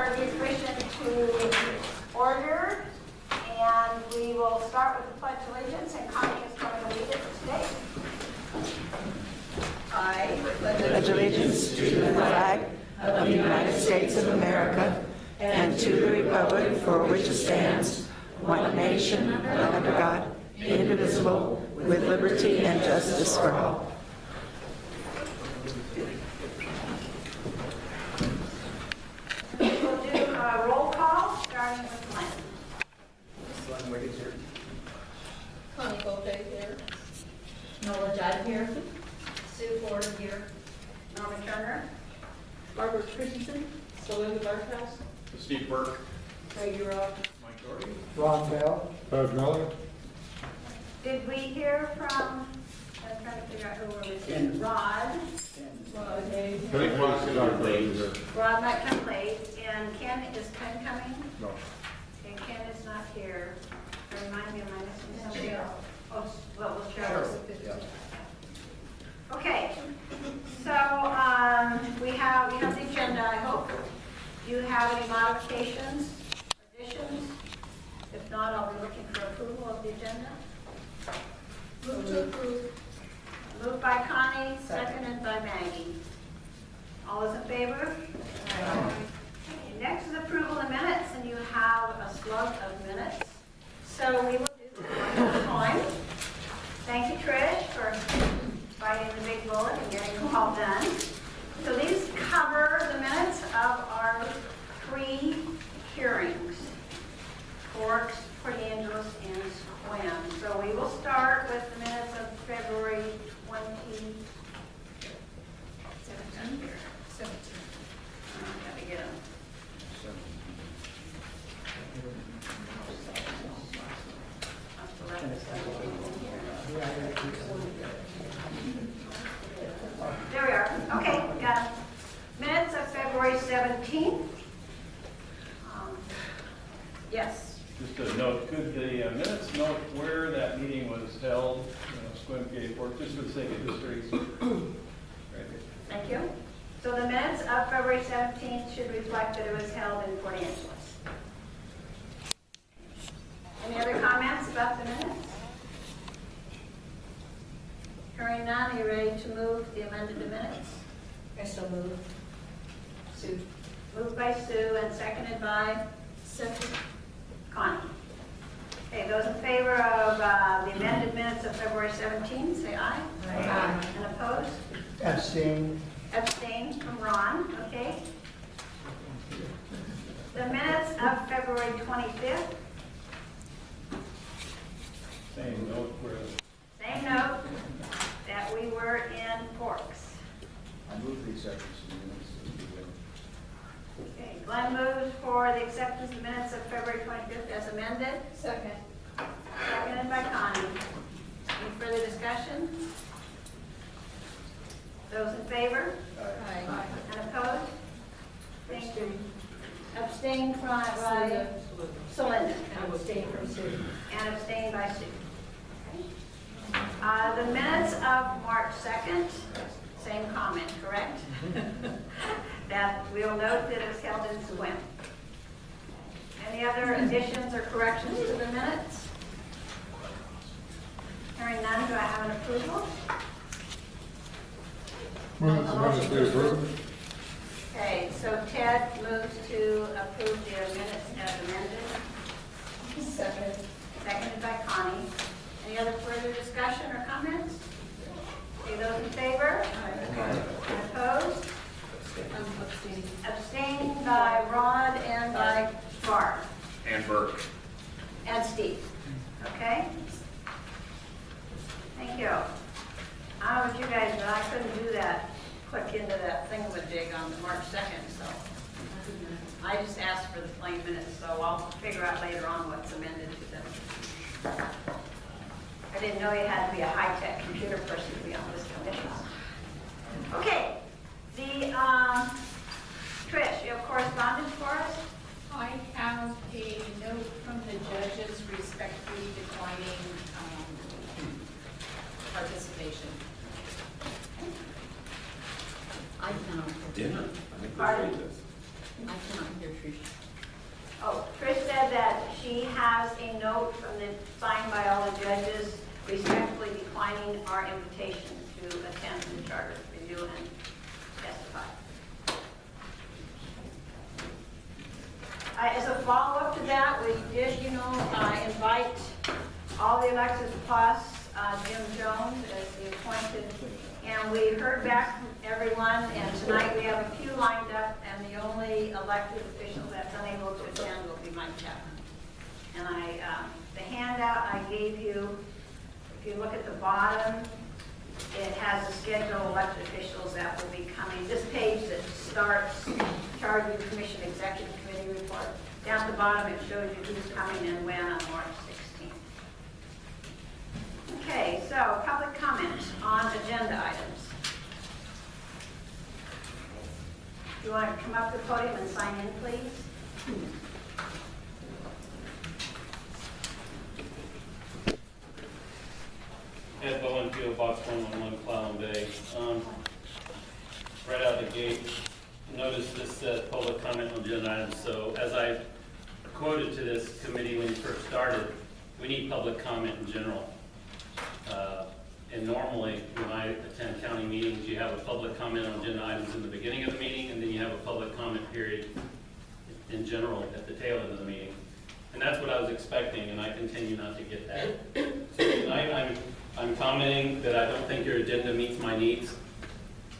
The commission to order, and we will start with the Pledge of Allegiance, and Connie is going to lead it today. I pledge allegiance to the flag of the United States of America and to the republic for which it stands, one nation, under God, indivisible, with liberty and justice for all. We'll do a roll call, starting with Glenn. Glenn Witt is here. Connie Bolte here. Nola Judd here. Sue Ford here. Norma Turner. Barbara Christensen. Celinda Courthouse. Steve Burke. Peggy Rock. Mike Doherty. Ron Bell. Bud Miller. Did we hear from, I'm trying to figure out who we're missing, Rod. Rod Hayes. Pretty close to our ladies. Rod might come late, and Ken, is Ken coming? No. And Ken is not here. Remind me, am I missing somebody else? Oh, well, Cheryl. Okay, so we have the agenda, I hope. Do you have any modifications, additions? If not, I'll be looking for approval of the agenda. Move to approve. Moved by Connie, seconded by Maggie. All those in favor? Aye. Next is approval of minutes, and you have a slug of minutes. So we will do one at a time. Thank you, Trish, for biting the big bullet and getting them all done. So these cover the minutes of our 3 hearings, Forks, Port Angeles, and Clallam. So we will start with the minutes of February 2017. Let me get them. There we are. Okay, got it. Minutes of February 17th. Yes. Just a note, could the minutes note where that meeting was held, Squim Fork, just for the sake of history? Right. Thank you. So the minutes of February 17th should reflect that it was held in Port Angeles. Any other comments about the minutes? Hearing none, are you ready to move the amended minutes? I still move. Sue. Moved by Sue and seconded by Second. Connie. Okay, those in favor of the amended minutes of February 17th, say aye. Aye. And opposed? Abstain. Abstain from Ron, okay. The minutes of February 25th, Same note where, same note that we were in Forks. I move the acceptance of the minutes. Okay, Glenn moves for the acceptance of minutes of February 25th as amended, Second. seconded by Connie. Any further discussion? Those in favor? Aye. And opposed? Thank you. Abstain from Celinda. And abstain from Sue. And abstained by Sue. Okay. The minutes of March 2nd, same comment, correct? That we'll note that it was held in Squim. Any other additions or corrections to the minutes? Hearing none, do I have an approval? Move the minutes be approved. Okay, so Ted moves to approve the minutes as amended. Second. Seconded by Connie. Any other further discussion or comments? Okay, those in favor? And opposed? Abstain. Abstained by Rod and by Barb. And Burke. And Steve. Okay? Thank you. I don't know what you guys, but I couldn't do that, click into that thingamajig on March 2nd, so. I just asked for the plain minutes, so I'll figure out later on what's amended to them. I didn't know you had to be a high-tech computer person to be on this commission. Okay, the, Trish, you have correspondence for us? I have a note from the judges respectfully declining participation. I cannot hear. Dinner. Pardon? I cannot hear Tricia. declining our invitation to attend the charter review and testify. As a follow-up to that, we did, invite all the elected plus Jim Jones as the appointed, and we heard back from everyone, and tonight we have a few lined up, and the only elected official that's unable to attend will be Mike Chapman. And the handout I gave you, if you look at the bottom, it has a schedule of elected officials that will be coming. This page that starts Charter Review Commission Executive Committee report, down at the bottom it shows you who's coming and when on March 16th. Okay, so public comment on agenda items. You want to come up to the podium and sign in, please? Ed Bowen, P.O. Box 111, Clallam Bay. Right out of the gate, notice this says public comment on agenda items. So as I quoted to this committee when you first started, we need public comment in general. And normally, when I attend county meetings, you have a public comment on agenda items in the beginning of the meeting, and then you have a public comment period in general at the tail end of the meeting. And that's what I was expecting, and I continue not to get that. So tonight, I'm commenting that I don't think your agenda meets my needs,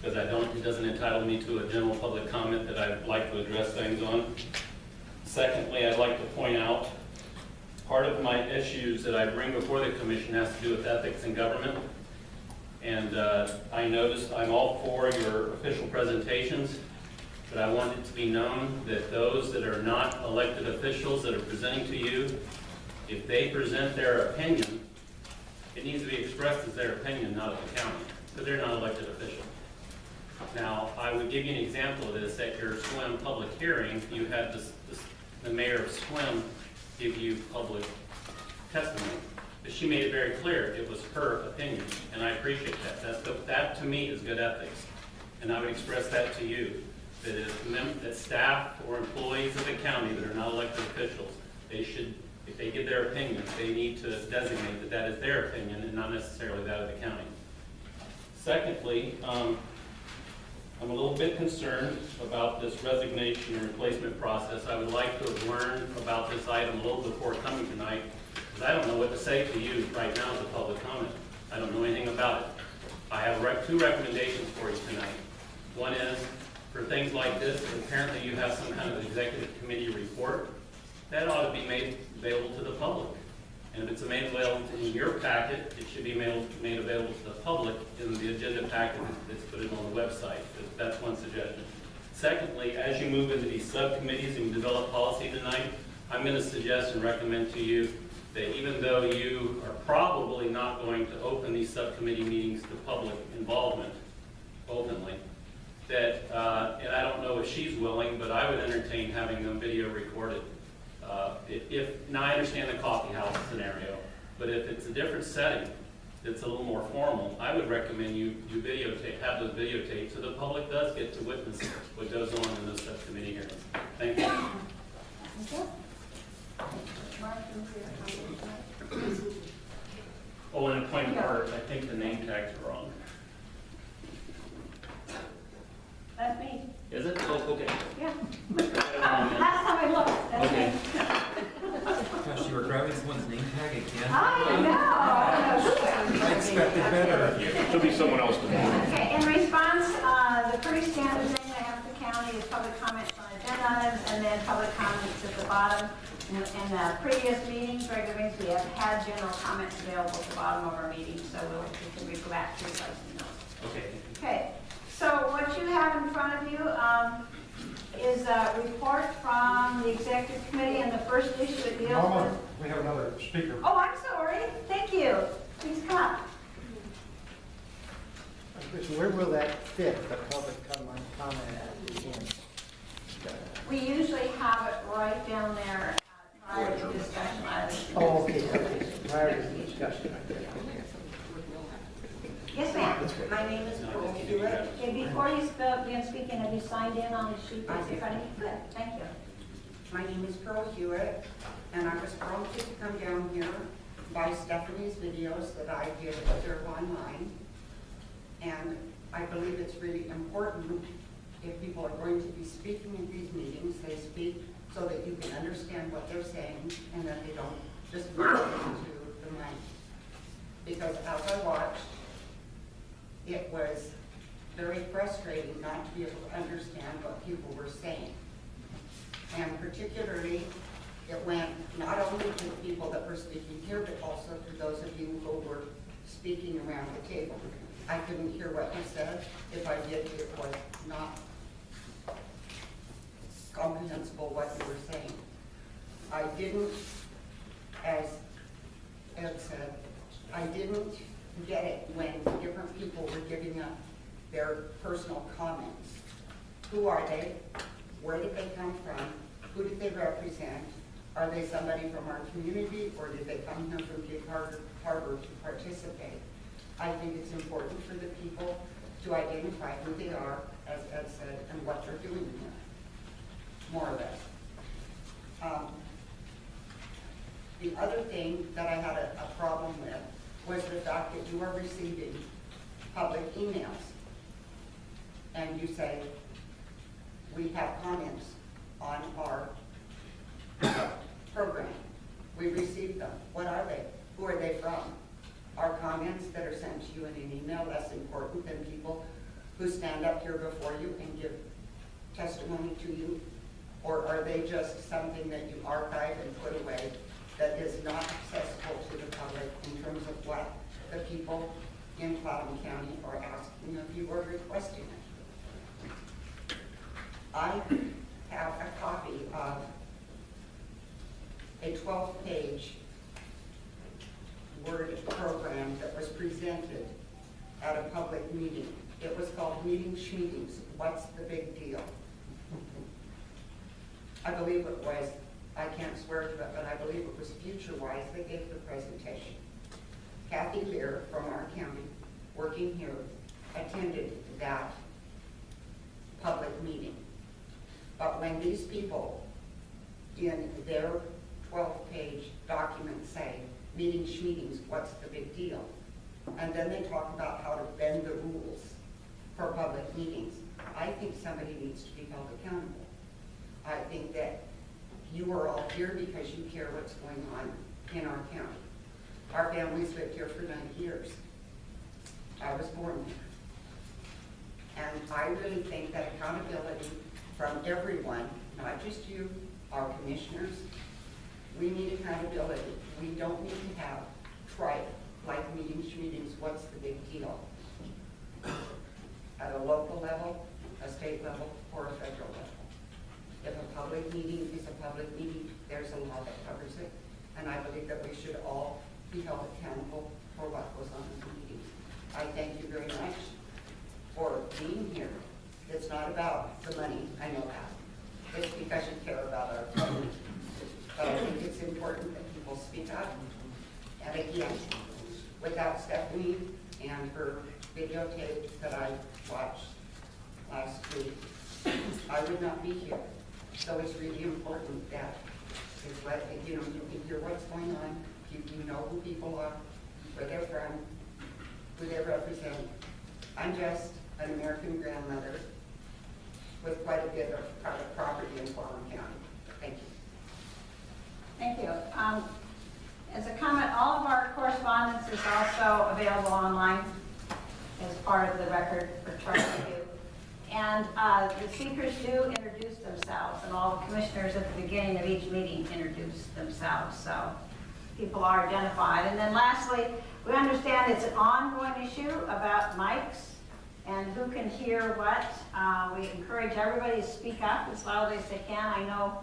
because it doesn't entitle me to a general public comment that I'd like to address things on. Secondly, I'd like to point out part of my issues that I bring before the commission has to do with ethics in government. And I noticed I'm all for your official presentations, but I want it to be known that those that are not elected officials that are presenting to you, if they present their opinion, it needs to be expressed as their opinion, not of the county, because they're not elected officials. Now, I would give you an example of this. At your SWIM public hearing, you had the mayor of SWIM give you public testimony. But she made it very clear it was her opinion, and I appreciate that. That to me is good ethics. And I would express that to you, that staff or employees of the county that are not elected officials, they should, if they give their opinion, they need to designate that that is their opinion and not necessarily that of the county. Secondly, I'm a little bit concerned about this resignation and replacement process. I would like to have learned about this item a little before coming tonight, because I don't know what to say to you right now as a public comment. I don't know anything about it. I have two recommendations for you tonight. One is, for things like this, apparently you have some kind of executive committee report. That ought to be made available to the public. And if it's made available in your packet, it should be made available to the public in the agenda packet that's put it on the website. That's one suggestion. Secondly, as you move into these subcommittees and develop policy tonight, I'm going to suggest and recommend to you that even though you are probably not going to open these subcommittee meetings to public involvement openly, that, and I don't know if she's willing, but I would entertain having them video recorded. Now I understand the coffee house scenario, but if it's a different setting, that's a little more formal, I would recommend you have those videotaped so the public does get to witness what goes on in those subcommittee hearings. Thank you. Oh, and a point of order, I think the name tags are wrong. That's me. Is it? Oh, okay. Yeah. Last time I looked, that's Okay. me. Gosh, you were grabbing someone's name tag again? I know. I expected better of you. There'll be someone else tomorrow. Okay, in response, the pretty standard thing I have at the county is public comments on agenda items and then public comments at the bottom. In previous meetings, regular meetings, we have had general comments available at the bottom of our meetings, so we can go back to those. Okay. Okay, so what you have in front of you is a report from the executive committee, and the first issue it deals with. We have another speaker. Oh, I'm sorry. Thank you. Please come up. So where will that fit, the public comment in? We usually have it right down there prior to discussion items. Oh, okay, prior to the discussion. Yes, ma'am. My name is Pearl Hewitt. Okay, before you begin speaking, have you signed in on the sheet that's in front of you? Good, thank you. My name is Pearl Hewitt, and I was prompted to come down here by Stephanie's videos that I did observe online. And I believe it's really important, if people are going to be speaking in these meetings, they speak so that you can understand what they're saying and that they don't just move into the mic. Because as I watched, it was very frustrating not to be able to understand what people were saying. And particularly, it went not only to the people that were speaking here, but also to those of you who were speaking around the table. I couldn't hear what you said. If I did, it was not comprehensible what you were saying. I didn't, as Ed said, I didn't get it when different people were giving up their personal comments. Who are they? Where did they come from? Who did they represent? Are they somebody from our community, or did they come here from Gig Harbor to participate? I think it's important for the people to identify who they are, as Ed said, and what they're doing here, more or less. The other thing that I had a problem with was the fact that you are receiving public emails. And you say, we have comments on our program. We received them. What are they? Who are they from? Are comments that are sent to you in an email less important than people who stand up here before you and give testimony to you? Or are they just something that you archive and put away that is not accessible to the public in terms of what the people in Clallam County are asking of you or requesting it? I have a copy of a 12-page Word program that was presented at a public meeting. It was called Meeting Schmeetings. What's the big deal? I believe it was, I can't swear to it, but I believe it was FutureWise that gave the presentation. Kathy Lear from our county, working here, attended that public meeting. But when these people in their 12-page document say, meeting schmeetings, what's the big deal? And then they talk about how to bend the rules for public meetings. I think somebody needs to be held accountable. I think that you are all here because you care what's going on in our county. Our family's lived here for 90 years. I was born here. And I really think that accountability from everyone, not just you, our commissioners, we need accountability. We don't need to have tripe like meeting schmeetings, what's the big deal? At a local level, a state level, or a federal level. If a public meeting is a public meeting, there's a law that covers it. And I believe that we should all be held accountable for what goes on in the meetings. I thank you very much for being here. It's not about the money, I know that. It's because you care about our public. But I think it's important that people speak up. And again, without Stephanie and her videotape that I watched last week, I would not be here. So it's really important that it's like, you know, you can hear what's going on, you know who people are, where they're from, who they represent. I'm just an American grandmother with quite a bit of private property in Clallam County. Thank you. Thank you. As a comment, all of our correspondence is also available online as part of the record for chart review. And the speakers do introduce themselves, and all the commissioners at the beginning of each meeting introduce themselves, so people are identified. And then lastly, we understand it's an ongoing issue about mics and who can hear what. We encourage everybody to speak up as loud as they can. I know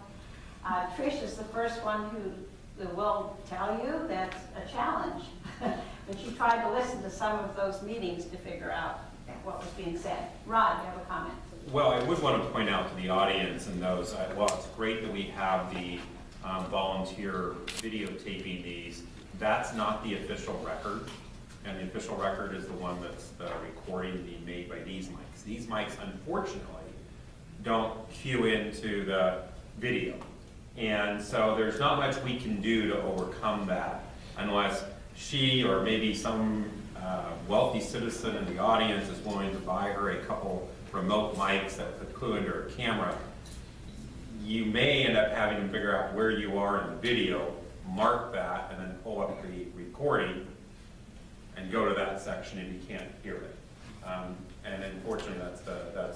Trish is the first one who will tell you that's a challenge. But she tried to listen to some of those meetings to figure out what was being said. Rod, you have a comment? Well, I would want to point out to the audience and those, well, it's great that we have the volunteer videotaping these. That's not the official record. And the official record is the one that's the recording being made by these mics. These mics, unfortunately, don't cue into the video. And so there's not much we can do to overcome that. unless she or maybe some wealthy citizen in the audience is willing to buy her a couple remote mics that could clue into her camera. You may end up having to figure out where you are in the video, mark that, and then pull up the recording and go to that section if you can't hear it. And unfortunately, that's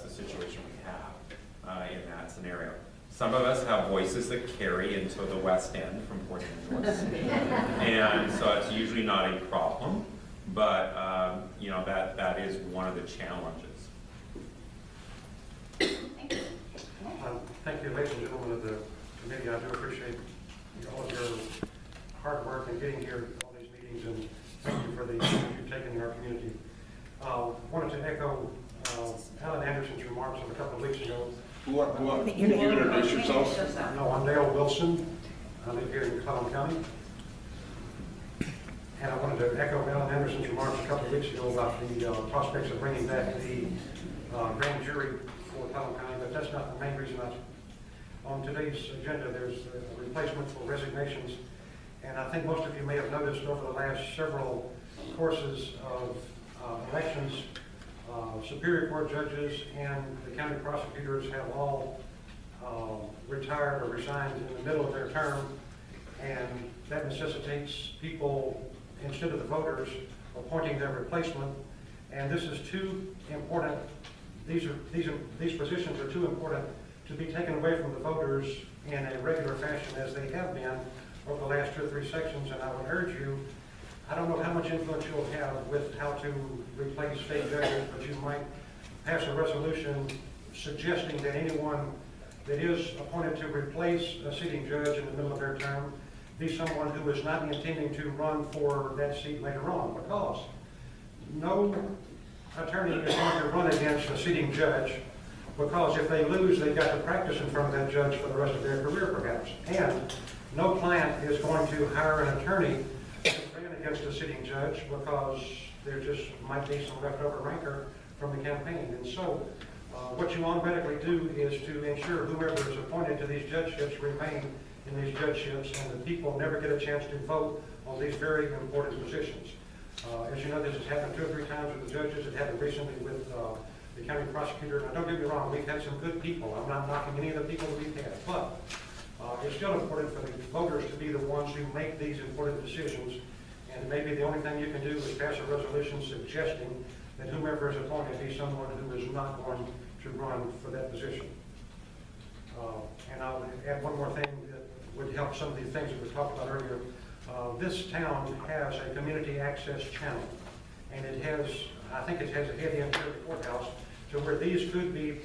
the situation we have in that scenario. Some of us have voices that carry into the West End from Port Angeles, and so it's usually not a problem, but you know, that is one of the challenges. Thank you, ladies and gentlemen of the committee. I do appreciate all of your hard work in getting here to all these meetings, and thank you for the interest you've taken in our community. Wanted to echo Alan Anderson's remarks of a couple of weeks ago. Can you introduce yourself? No, I'm Dale Wilson. I live here in Clallam County. And I wanted to echo Alan Anderson's remarks a couple of weeks ago about the prospects of bringing back the grand jury for Clallam County, but that's not the main reason. On today's agenda, there's a replacement for resignations. And I think most of you may have noticed over the last several courses of elections, Superior Court judges and the county prosecutors have all retired or resigned in the middle of their term, and that necessitates people, instead of the voters, appointing their replacement. And this is too important. These positions are too important to be taken away from the voters in a regular fashion as they have been over the last 2 or 3 sections. And I would urge you, I don't know how much influence you'll have with how to replace state judges, but you might pass a resolution suggesting that anyone that is appointed to replace a sitting judge in the middle of their term be someone who is not intending to run for that seat later on, because no attorney is going to run against a sitting judge, because if they lose, they've got to practice in front of that judge for the rest of their career, perhaps. And no client is going to hire an attorney to ran against a sitting judge, because there just might be some leftover rancor from the campaign. And so what you automatically do is to ensure whoever is appointed to these judgeships remain in these judgeships, and the people never get a chance to vote on these very important positions. As you know, this has happened 2 or 3 times with the judges. It happened recently with the county prosecutor. Now, don't get me wrong, we've had some good people. I'm not knocking any of the people that we've had, but it's still important for the voters to be the ones who make these important decisions. And maybe the only thing you can do is pass a resolution suggesting that whomever is appointed be someone who is not going to run for that position. And I'll add one more thing that would help some of the things that we talked about earlier. This town has a community access channel, and it has, I think it has a head end to the courthouse, to where these could be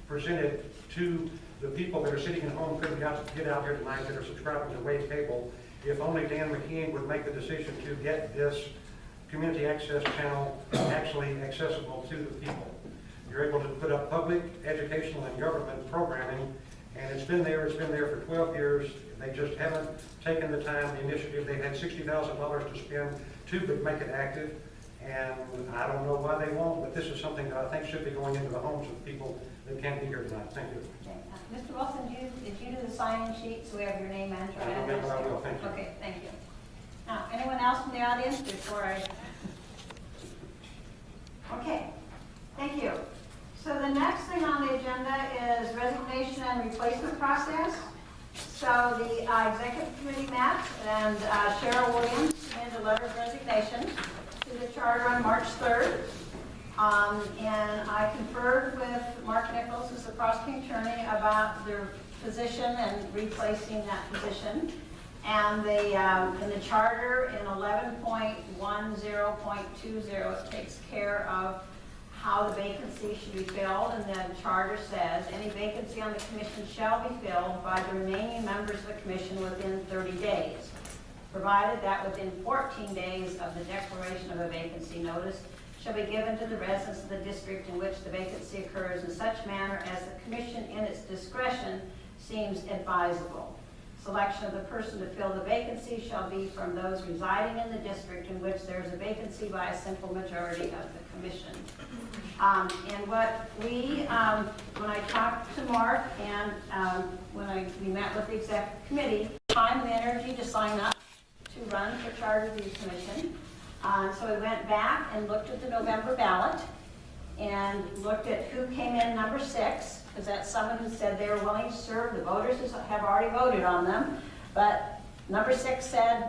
presented to the people that are sitting at home, couldn't get out here tonight, that are subscribing to Wade Cable, if only Dan McKean would make the decision to get this community access channel actually accessible to the people. You're able to put up public, educational, and government programming, and it's been there for 12 years. They just haven't taken the time, the initiative. They've had $60,000 to spend to make it active, and I don't know why they won't, but this is something that I think should be going into the homes of people that can't be here tonight. Thank you. Mr. Wilson, did you do the sign-in sheet so we have your name and your address? I will, thank you. Okay, thank you. Now, anyone else from the audience before I? Okay, thank you. So the next thing on the agenda is resignation and replacement process. So the executive committee met, and Cheryl Williams submitted a letter of resignation to the charter on March 3rd. And I conferred with Mark Nichols, who's the prosecuting attorney, about their position and replacing that position. And in the charter, in 11.10.20, it takes care of how the vacancy should be filled. And the charter says any vacancy on the commission shall be filled by the remaining members of the commission within 30 days, provided that within 14 days of the declaration of a vacancy, notice shall be given to the residents of the district in which the vacancy occurs in such manner as the commission in its discretion seems advisable. Selection of the person to fill the vacancy shall be from those residing in the district in which there is a vacancy by a simple majority of the commission. And what we, when I talked to Mark and when we met with the executive committee, time and energy to sign up to run for Charter Review Commission. So we went back and looked at the November ballot and looked at who came in number 6, because that's someone who said they were willing to serve. The voters have already voted on them, but number 6 said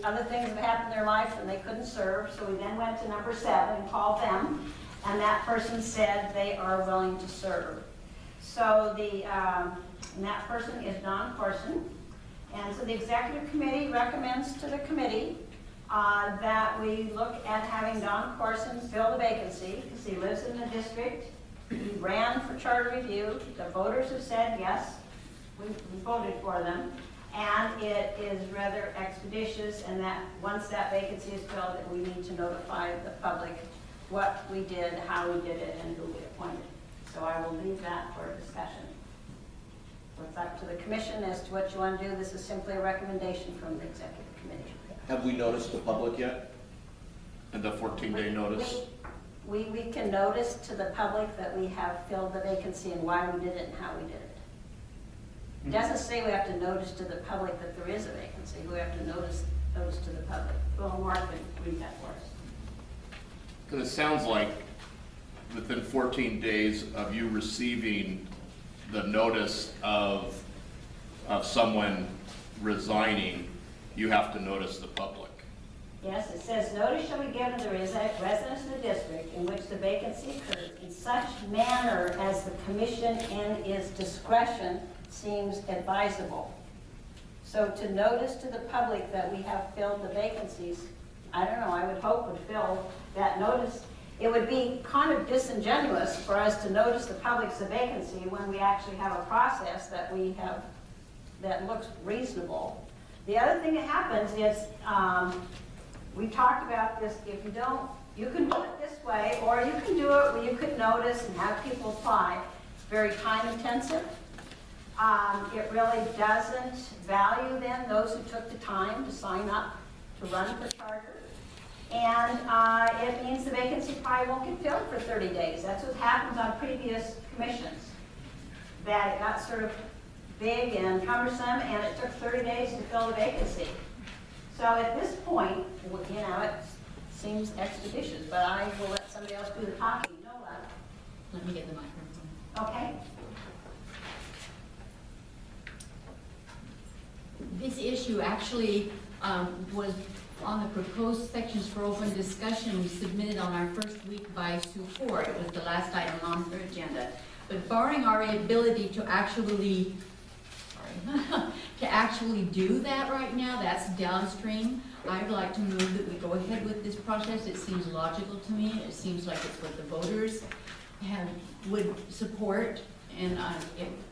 other things have happened in their life and they couldn't serve. So we then went to number 7 and called them, and that person said they are willing to serve. So and that person is Don Corson. And so the executive committee recommends to the committee that we look at having Don Corson fill the vacancy, because he lives in the district. He ran for charter review. The voters have said yes, we voted for them. And it is rather expeditious, and that once that vacancy is filled, that we need to notify the public what we did, how we did it, and who we appointed. So I will leave that for discussion. So it's up to the commission as to what you want to do. This is simply a recommendation from the executive committee. Have we noticed the public yet? And the 14-day notice? We can notice to the public that we have filled the vacancy and why we did it and how we did it. It doesn't say we have to notice to the public that there is a vacancy. We have to notice to the public. Well, Mark can read that for us. Because it sounds like within 14 days of you receiving the notice of someone resigning, you have to notice the public. Yes, it says, notice shall be given to the residents of the district in which the vacancy occurs in such manner as the commission in its discretion seems advisable. So to notice to the public that we have filled the vacancies, I don't know, I would hope would fill that notice. It would be kind of disingenuous for us to notice the public's a vacancy when we actually have a process that we have that looks reasonable. The other thing that happens is, we talked about this, if you don't, you can do it this way, or you can do it where you could notice and have people apply. It's very time intensive. It really doesn't value then those who took the time to sign up to run for charter. And it means the vacancy probably won't get filled for 30 days. That's what happens on previous commissions. That it got sort of big and cumbersome, and it took 30 days to fill the vacancy. So at this point, you know, it seems expeditious, but I will let somebody else do the talking. You know that. Let me get the microphone. Okay. This issue actually was on the proposed sections for open discussion we submitted on our first week by Sue Ford. It was the last item on her agenda. But barring our ability to actually, to actually do that right now, that's downstream, I'd like to move that we go ahead with this process. It seems logical to me. It seems like it's what the voters would support, and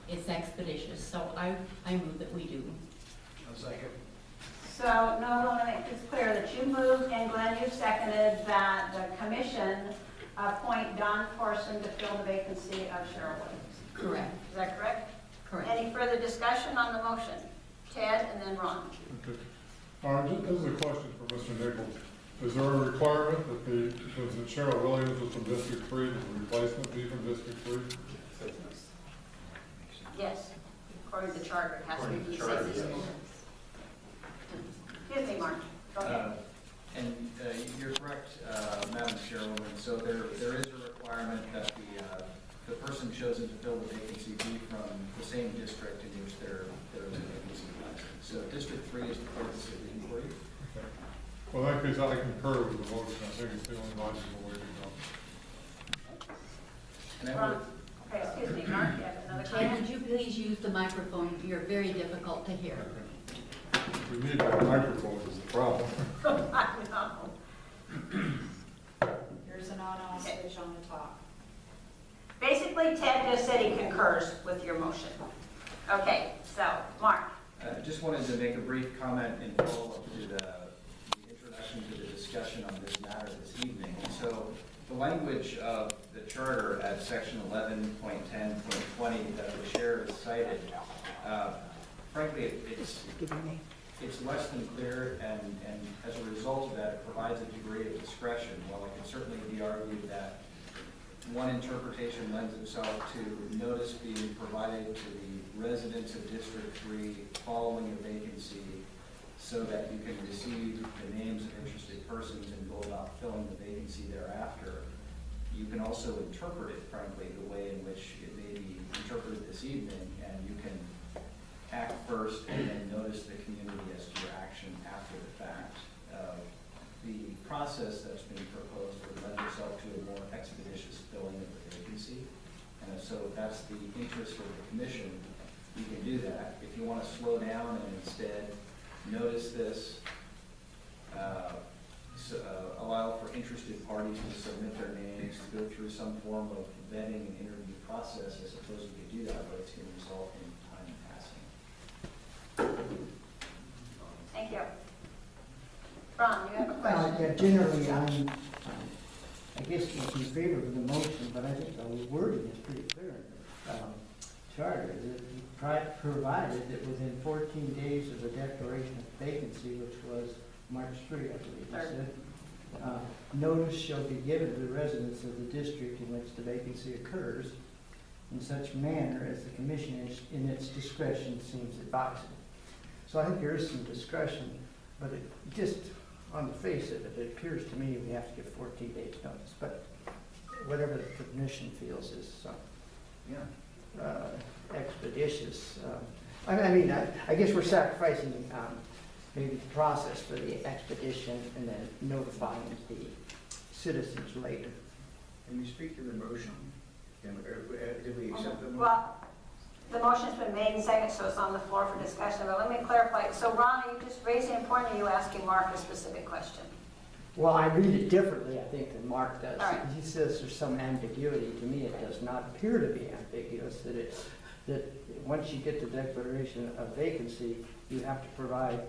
it's expeditious. So I move that we do. A second. So, no, I want to make this clear that you moved and Glenn, you seconded that the commission appoint Don Corson to fill the vacancy of Cheryl Williams. Correct. Is that correct? Correct. Any further discussion on the motion? Ted and then Ron. Okay. This is a question for Mr. Nichols. Is there a requirement that Cheryl Williams was from District 3, that the replacement be from District 3? Yes, according to the charter, it has to be consensus. Excuse me, Mark. Go ahead. And you're correct, Madam Chairwoman. So there is a requirement that the person chosen to fill the vacancy be from the same district in which there is a vacancy license. So District 3 is the purpose of the inquiry. Okay. Well, in that case, I concur with the motion. I think it's the only logical way to go. And I Ron. would, Okay, excuse me, Mark, you have another Ted, comment? would you please use the microphone? You're very difficult to hear. We need that microphone is the problem. I know. There's an on-off switch on the top. Basically, Ted just said he concurs with your motion. Okay, so, Mark. I just wanted to make a brief comment in follow-up to the introduction to the discussion on this matter this evening. So the language of the charter at section 11.10.20 that the chair has cited, frankly, it's less than clear, and as a result of that, it provides a degree of discretion. While it can certainly be argued that one interpretation lends itself to notice being provided to the residents of District 3 following a vacancy so that you can receive the names of interested persons and go about filling the vacancy thereafter. You can also interpret it, frankly, the way in which it may be interpreted this evening, and you can act first and then notice the community as to your action after the fact. The process that's been proposed would lend itself to a more expeditious filling of the vacancy. And so if that's the interest of the commission, you can do that. If you want to slow down and instead notice this, allow for interested parties to submit their names, to go through some form of vetting and interview process, I suppose you could do that, but it's going to result in time passing. Thank you. Ron, you have a question? Yeah, generally, I guess in favor of the motion, but I think the wording is pretty clear in the charter. That provided that within 14 days of the declaration of vacancy, which was March 3, I believe you said, notice shall be given to the residents of the district in which the vacancy occurs in such manner as the commission in its discretion seems advisable. So I think there is some discretion, but it just, on the face of it, it appears to me we have to give 14 days notice, but whatever the commission feels is expeditious. I guess we're sacrificing maybe the process for the expedition and then notifying the citizens later. Can you speak to the motion? Did we accept the motion? Well, the motion's been made and seconded, so it's on the floor for discussion, but let me clarify. So Ron, are you just raising a point, or are you asking Mark a specific question? Well, I read it differently, I think, than Mark does. All right. He says there's some ambiguity. To me, it does not appear to be ambiguous, that once you get the declaration of vacancy, you have to provide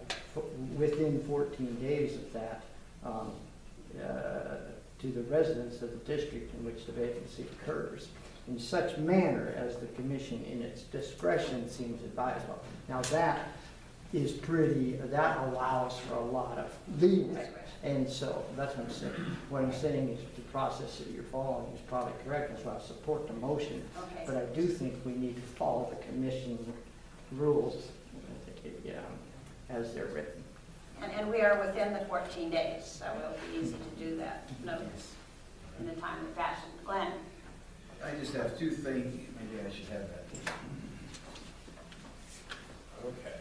within 14 days of that to the residents of the district in which the vacancy occurs, in such manner as the commission in its discretion seems advisable. Now that that allows for a lot of leeway. And so that's what I'm saying. What I'm saying is the process that you're following is probably correct. That's why I support the motion. Okay. But I do think we need to follow the commission rules as they're written. And we are within the 14 days, so it'll be easy to do that notice in a timely fashion. Glenn? I just have two things. Maybe I should have that. Okay.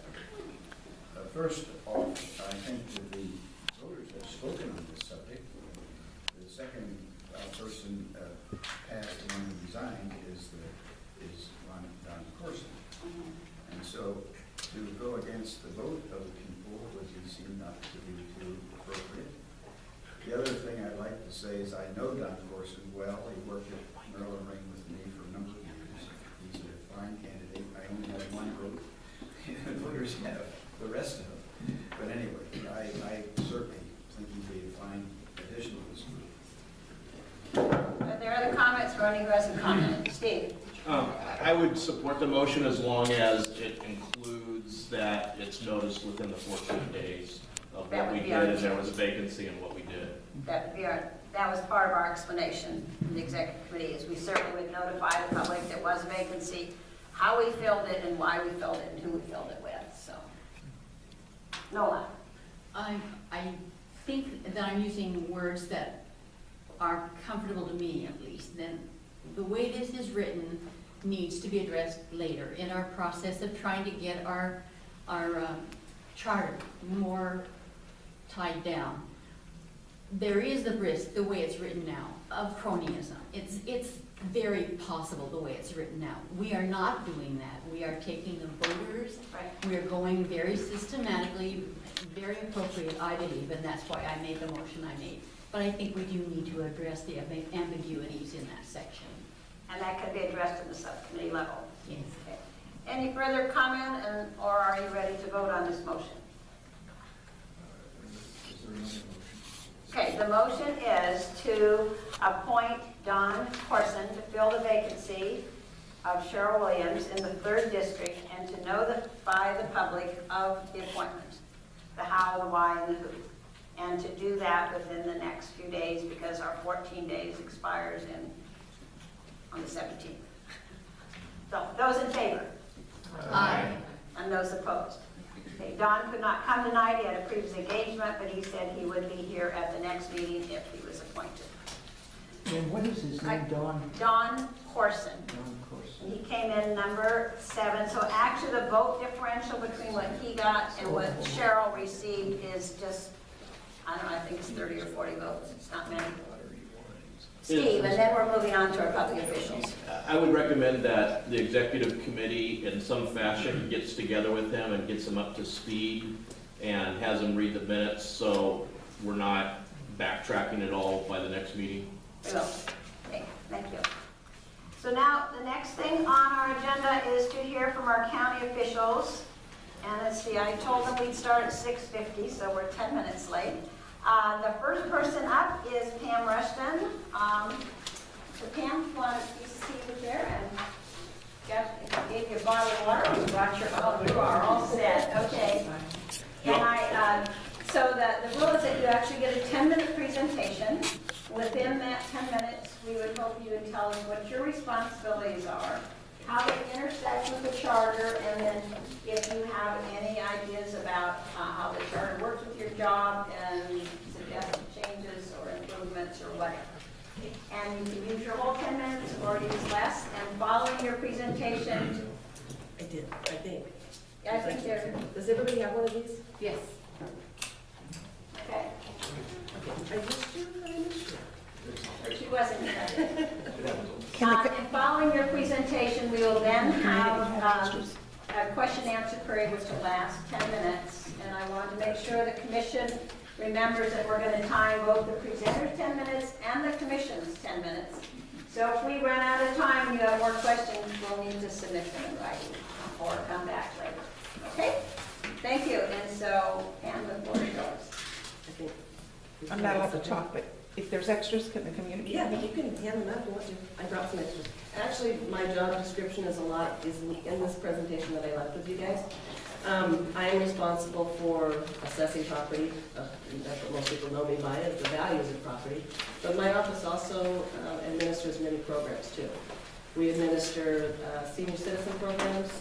First off, I think that the voters have spoken on this subject. The second person passed and one who resigned is Don Corson. And so to go against the vote of the people would seem not to be too appropriate. The other thing I'd like to say is I know Don Corson well. He worked at Maryland Ring with me for a number of years. He's a fine candidate. I only have one vote. The voters have the rest of them. But anyway, I certainly think he'd be a fine addition to this group. Are there other comments for any resident comment? Steve? I would support the motion as long as it includes that it's noticed within the 14 days of what we did, and there was a vacancy and what we did. That was part of our explanation in the executive committee, is we certainly would notify the public there was a vacancy, how we filled it and why we filled it and who we filled it with, so. Nola? I think that I'm using words that are comfortable to me, at least. Then the way this is written needs to be addressed later in our process of trying to get our charter more tied down. There is the risk, the way it's written now, of cronyism. It's very possible the way it's written now. We are not doing that. We are taking the voters, we are going very systematically, very appropriate, I believe, and that's why I made the motion I made. But I think we do need to address the ambiguities in that section. And that could be addressed at the subcommittee level. Yes. Okay. Any further comment, or are you ready to vote on this motion? Is there another motion? Okay, the motion is to appoint Don Corson to fill the vacancy of Cheryl Williams in the 3rd District and to notify the public of the appointment, the how, the why, and the who. And to do that within the next few days because our 14 days expires on the 17th. So, those in favor? Aye. And those opposed? Okay, Don could not come tonight, he had a previous engagement, but he said he would be here at the next meeting if he was appointed. And what is his name, Don? Don Corson. Don Corson. He came in number 7, so actually the vote differential between what he got and what Cheryl received is just, I don't know, I think it's 30 or 40 votes, it's not many. Steve, and then we're moving on to our public officials. I would recommend that the executive committee in some fashion gets together with him and gets him up to speed and has him read the minutes, so we're not backtracking at all by the next meeting. We will. Okay, thank you. So now, the next thing on our agenda is to hear from our county officials. And let's see, I told them we'd start at 6:50, so we're 10 minutes late. The first person up is Pam Rushton. So Pam, you want to see you there? And Jeff gave you a bottle of water. You brought your own. You are all set. Okay. And so the rule is that you actually get a 10-minute presentation. Within that 10 minutes, we would hope you would tell us what your responsibilities are, how they intersect with the charter, and then if you have any ideas about how the charter works with your job and suggested changes or improvements or whatever. And you can use your whole 10 minutes or use less. And following your presentation, I did, I think. I think there. Does everybody have one of these? Yes. Okay. I missed you, I missed you. She wasn't here. And following your presentation, we will then have a question-answer period which will last 10 minutes. And I want to make sure the commission remembers that we're going to time both the presenter's 10 minutes and the commission's 10 minutes. So if we run out of time and you have more questions, we'll need to submit them in writing or come back later. Okay? Thank you. And so, Pam, the floor is yours. I'm not allowed to talk, but if there's extras, can the community? Yeah, you can hand them out if you want to. I brought some extras. Actually, my job description is in this presentation that I left with you guys. I am responsible for assessing property. That's what most people know me by, is the values of property. But my office also administers many programs too. We administer senior citizen programs,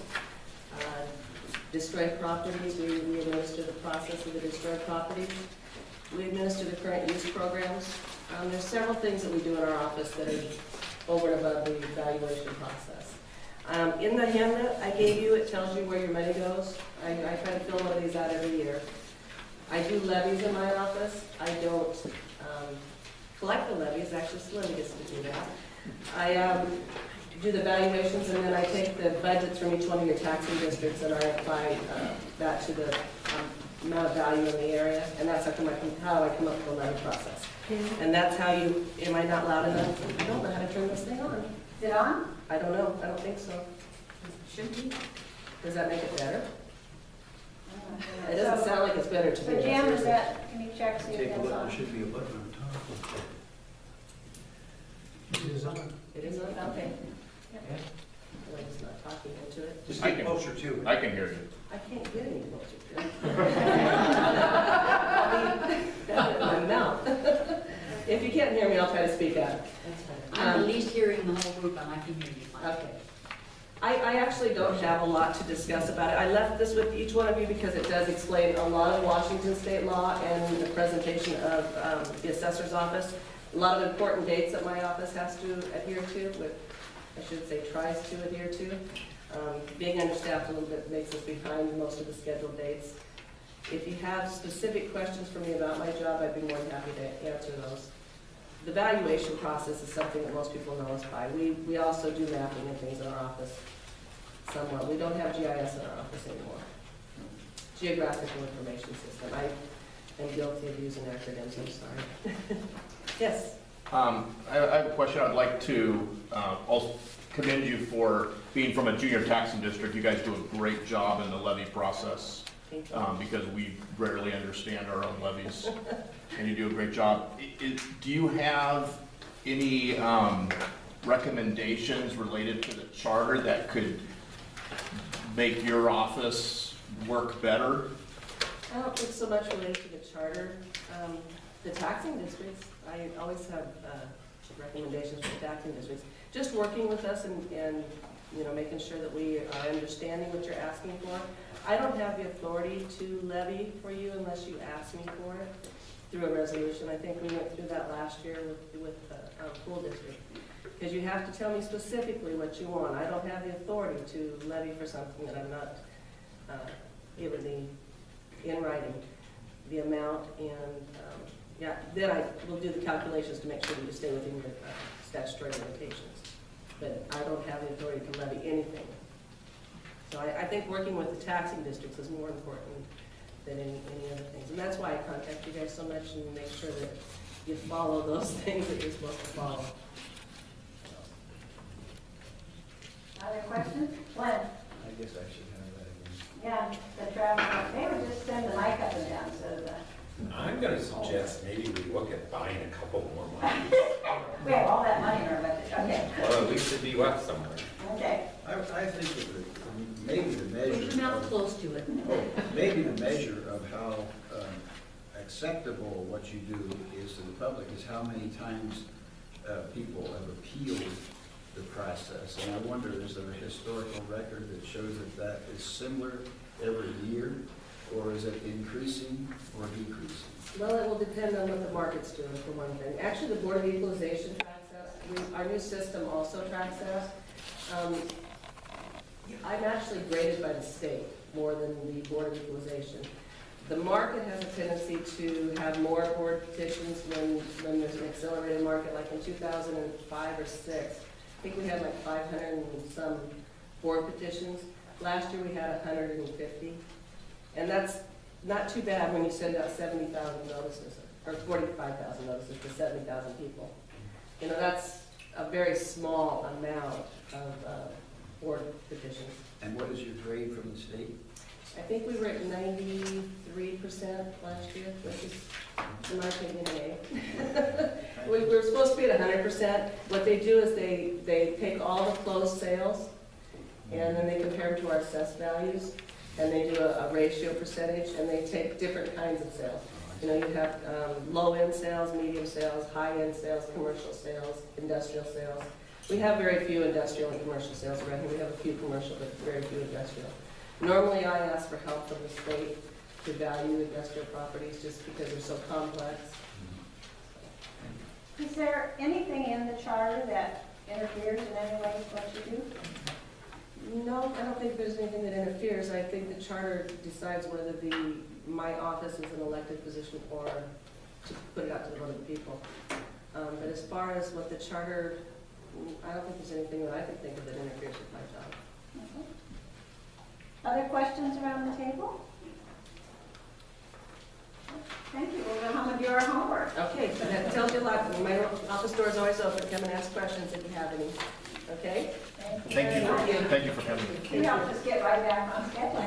destroyed properties. We administer the process of the destroyed properties. We administer the current use programs. There's several things that we do in our office that are over and above the evaluation process. In the handout I gave you, it tells you where your money goes. I try to fill one of these out every year. I do levies in my office. I don't collect the levies. Actually, Slim gets to do that. I do the valuations, and then I take the budgets from each one of your taxing districts and I apply that to the amount of value in the area, and that's how I come up with the levy process. And that's how you, am I not loud enough? I don't know how to turn this thing on. Is it on? I don't know, I don't think so. Should be. Does that make it better? It doesn't sound like it's better to me. So Jim, is that, can you check, see if Take a that's look, on? there should be a button on top. It is on. It is on, okay. Yep. Well, it's not talking into it. Just I get can- closer to it. I can hear you. I can't get any closer. I'll be my mouth. If you can't hear me, I'll try to speak up. I'm the least hearing in the whole group, and I can hear you fine. Okay. I actually don't have a lot to discuss about it. I left this with each one of you because it does explain a lot of Washington state law and the presentation of the assessor's office. A lot of important dates that my office has to adhere to, I should say tries to adhere to. Being understaffed a little bit makes us behind most of the scheduled dates. If you have specific questions for me about my job, I'd be more than happy to answer those. The valuation process is something that most people know us by. We also do mapping and things in our office somewhat. We don't have GIS in our office anymore. Geographical Information System. I am guilty of using acronyms, I'm sorry. Yes? I have a question. I'd like to also commend you for being from a junior taxing district. You guys do a great job in the levy process because we rarely understand our own levies, and you do a great job. Do you have any recommendations related to the charter that could make your office work better? I don't think so much related to the charter. The taxing districts, I always have recommendations for the taxing districts. Just working with us and making sure that we are understanding what you're asking for. I don't have the authority to levy for you unless you ask me for it through a resolution. I think we went through that last year with our school district. Because you have to tell me specifically what you want. I don't have the authority to levy for something that I'm not given in writing, the amount, and then I will do the calculations to make sure that you stay within your statutory limitations. But I don't have the authority to levy anything. So I think working with the taxing districts is more important than any other things. And that's why I contact you guys so much and make sure that you follow those things that you're supposed to follow. Other questions? Glenn? I guess I should have that again. Yeah, the travel, they would just send the mic up and down, so the. I'm gonna suggest maybe we look at buying a couple more monitors. We have all that money in our budget, okay. Well, at least it'd be left somewhere. Okay. I think that maybe the measure. Put your mouth close to it. Maybe the measure of how acceptable what you do is to the public is how many times people have appealed the process. And I wonder, is there a historical record that shows that that is similar every year? Or is it increasing or decreasing? Well, it will depend on what the market's doing, for one thing. Actually, the Board of Equalization tracks us. Our new system also tracks us. I'm actually graded by the state more than the Board of Equalization. The market has a tendency to have more board petitions when there's an accelerated market, like in 2005 or 6. I think we had like 500 and some board petitions. Last year we had 150. And that's not too bad when you send out 70,000 notices, or 45,000 notices to 70,000 people. That's a very small amount of board petitions. And what is your grade from the state? I think we were at 93% last year, which is, in my opinion, A. We were supposed to be at 100%. What they do is they take all the closed sales, and then they compare them to our assessed values. And they do a ratio percentage, and they take different kinds of sales. You have low-end sales, medium sales, high-end sales, commercial sales, industrial sales. We have very few industrial and commercial sales around here. We have a few commercial, but very few industrial. Normally, I ask for help from the state to value industrial properties just because they're so complex. Is there anything in the charter that interferes in any way with what you do? No, I don't think there's anything that interferes. I think the charter decides whether my office is an elected position or to put it out to the vote of the people. But as far as what the charter, I don't think there's anything that I can think of that interferes with my job. Okay. Other questions around the table? Thank you. We'll go home and do our homework. Okay, so that tells you a lot. My office door is always open. Come and ask questions if you have any. Okay? Thank you for coming. We all just get right back on schedule.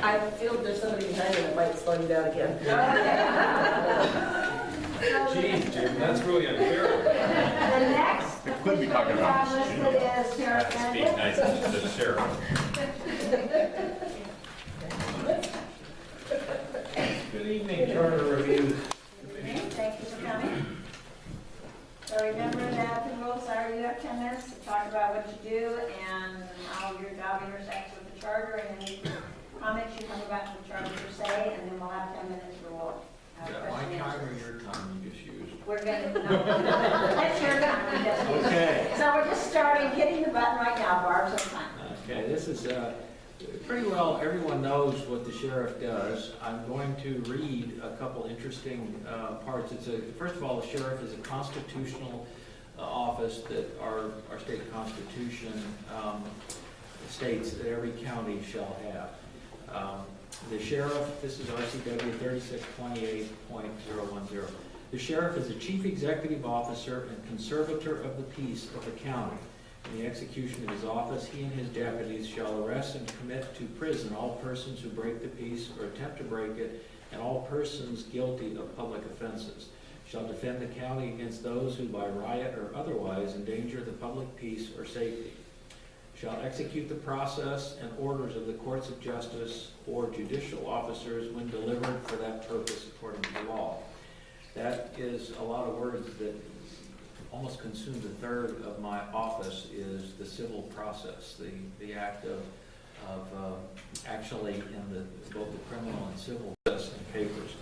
I feel there's somebody behind me that might slow you down again. Geez, Jim, that's really unfair. The next Could be talking about listed is Sheriff Speak nice to the sheriff. Good evening, Charter Review. Thank you for coming. So remember that the rules are you have 10 minutes to talk about what you do and how your job intersects with the charter and any comments you have about the charter per se, and then we'll have 10 minutes for what. Is that my time or your time you just used? We're going to, no, that's your time we just used. Okay. So we're just starting, hitting the button right now, Barb, so time. Okay, this is, pretty well everyone knows what the sheriff does. I'm going to read a couple interesting parts. First of all, the sheriff is a constitutional office that our state constitution states that every county shall have. The sheriff, this is RCW 3628.010. The sheriff is the chief executive officer and conservator of the peace of the county. In the execution of his office, he and his deputies shall arrest and commit to prison all persons who break the peace or attempt to break it, and all persons guilty of public offenses. Shall defend the county against those who by riot or otherwise endanger the public peace or safety. Shall execute the process and orders of the courts of justice or judicial officers when delivered for that purpose according to law. That is a lot of words that almost consumed a third of my office is the civil process, the act of actually in both the criminal and civil process and papers.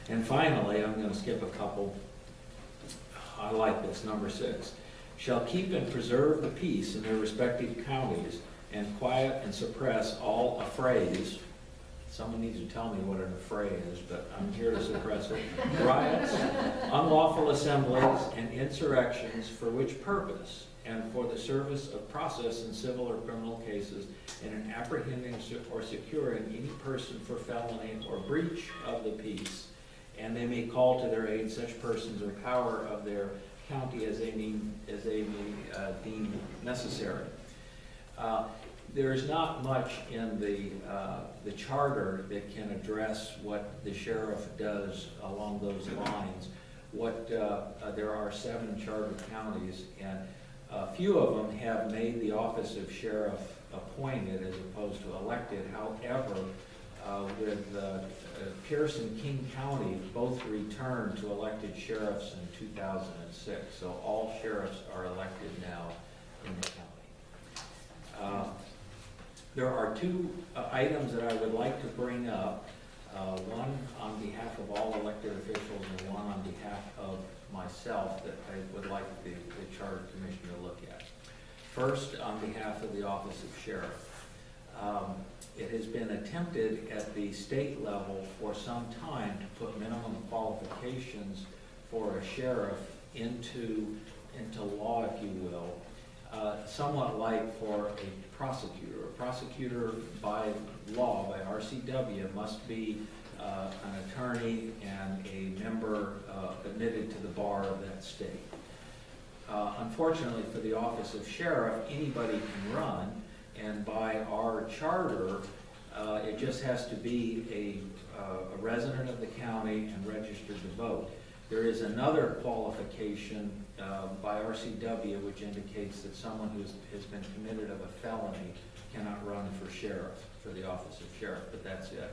And finally, I'm going to skip a couple. I like this, number 6. Shall keep and preserve the peace in their respective counties and quiet and suppress all affrays. Someone needs to tell me what an affray is, but I'm here to suppress it. Riots, unlawful assemblies, and insurrections, for which purpose, and for the service of process in civil or criminal cases, and in apprehending or securing any person for felony or breach of the peace, and they may call to their aid such persons or power of their county as they may deem necessary. There is not much in the charter that can address what the sheriff does along those lines. There are 7 charter counties, and a few of them have made the office of sheriff appointed as opposed to elected. However, with Pierce and King County both returned to elected sheriffs in 2006, so all sheriffs are elected now in the county. There are 2 items that I would like to bring up, one on behalf of all elected officials and one on behalf of myself that I would like the Charter Commission to look at. First, on behalf of the Office of Sheriff. It has been attempted at the state level for some time to put minimum qualifications for a sheriff into law, if you will, somewhat like for a prosecutor. A prosecutor by law, by RCW, must be an attorney and a member admitted to the bar of that state. Unfortunately for the Office of Sheriff, anybody can run, and by our charter, it just has to be a resident of the county and registered to vote. There is another qualification by RCW which indicates that someone who has been convicted of a felony cannot run for sheriff, for the Office of Sheriff, but that's it.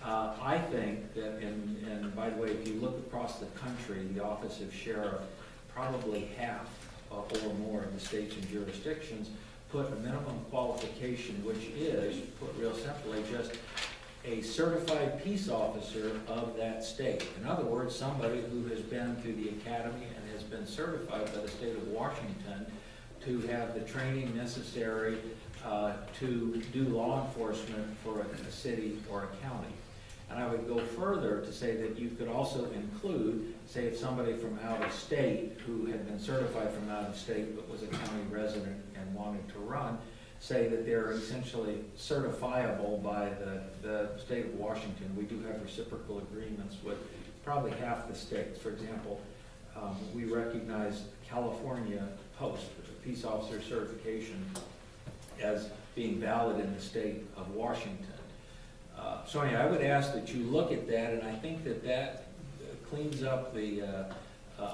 I think that, and by the way, if you look across the country, the Office of Sheriff, probably half or more of the states and jurisdictions put a minimum qualification, which is, put real simply, just a certified peace officer of that state. In other words, somebody who has been through the academy and has been certified by the state of Washington to have the training necessary to do law enforcement for a city or a county. And I would go further to say that you could also include, say, if somebody from out of state who had been certified from out of state but was a county resident and wanted to run, say that they're essentially certifiable by the state of Washington. We do have reciprocal agreements with probably half the states. For example, we recognize California Post, peace officer certification, as being valid in the state of Washington. So anyway, I would ask that you look at that, and I think that cleans up the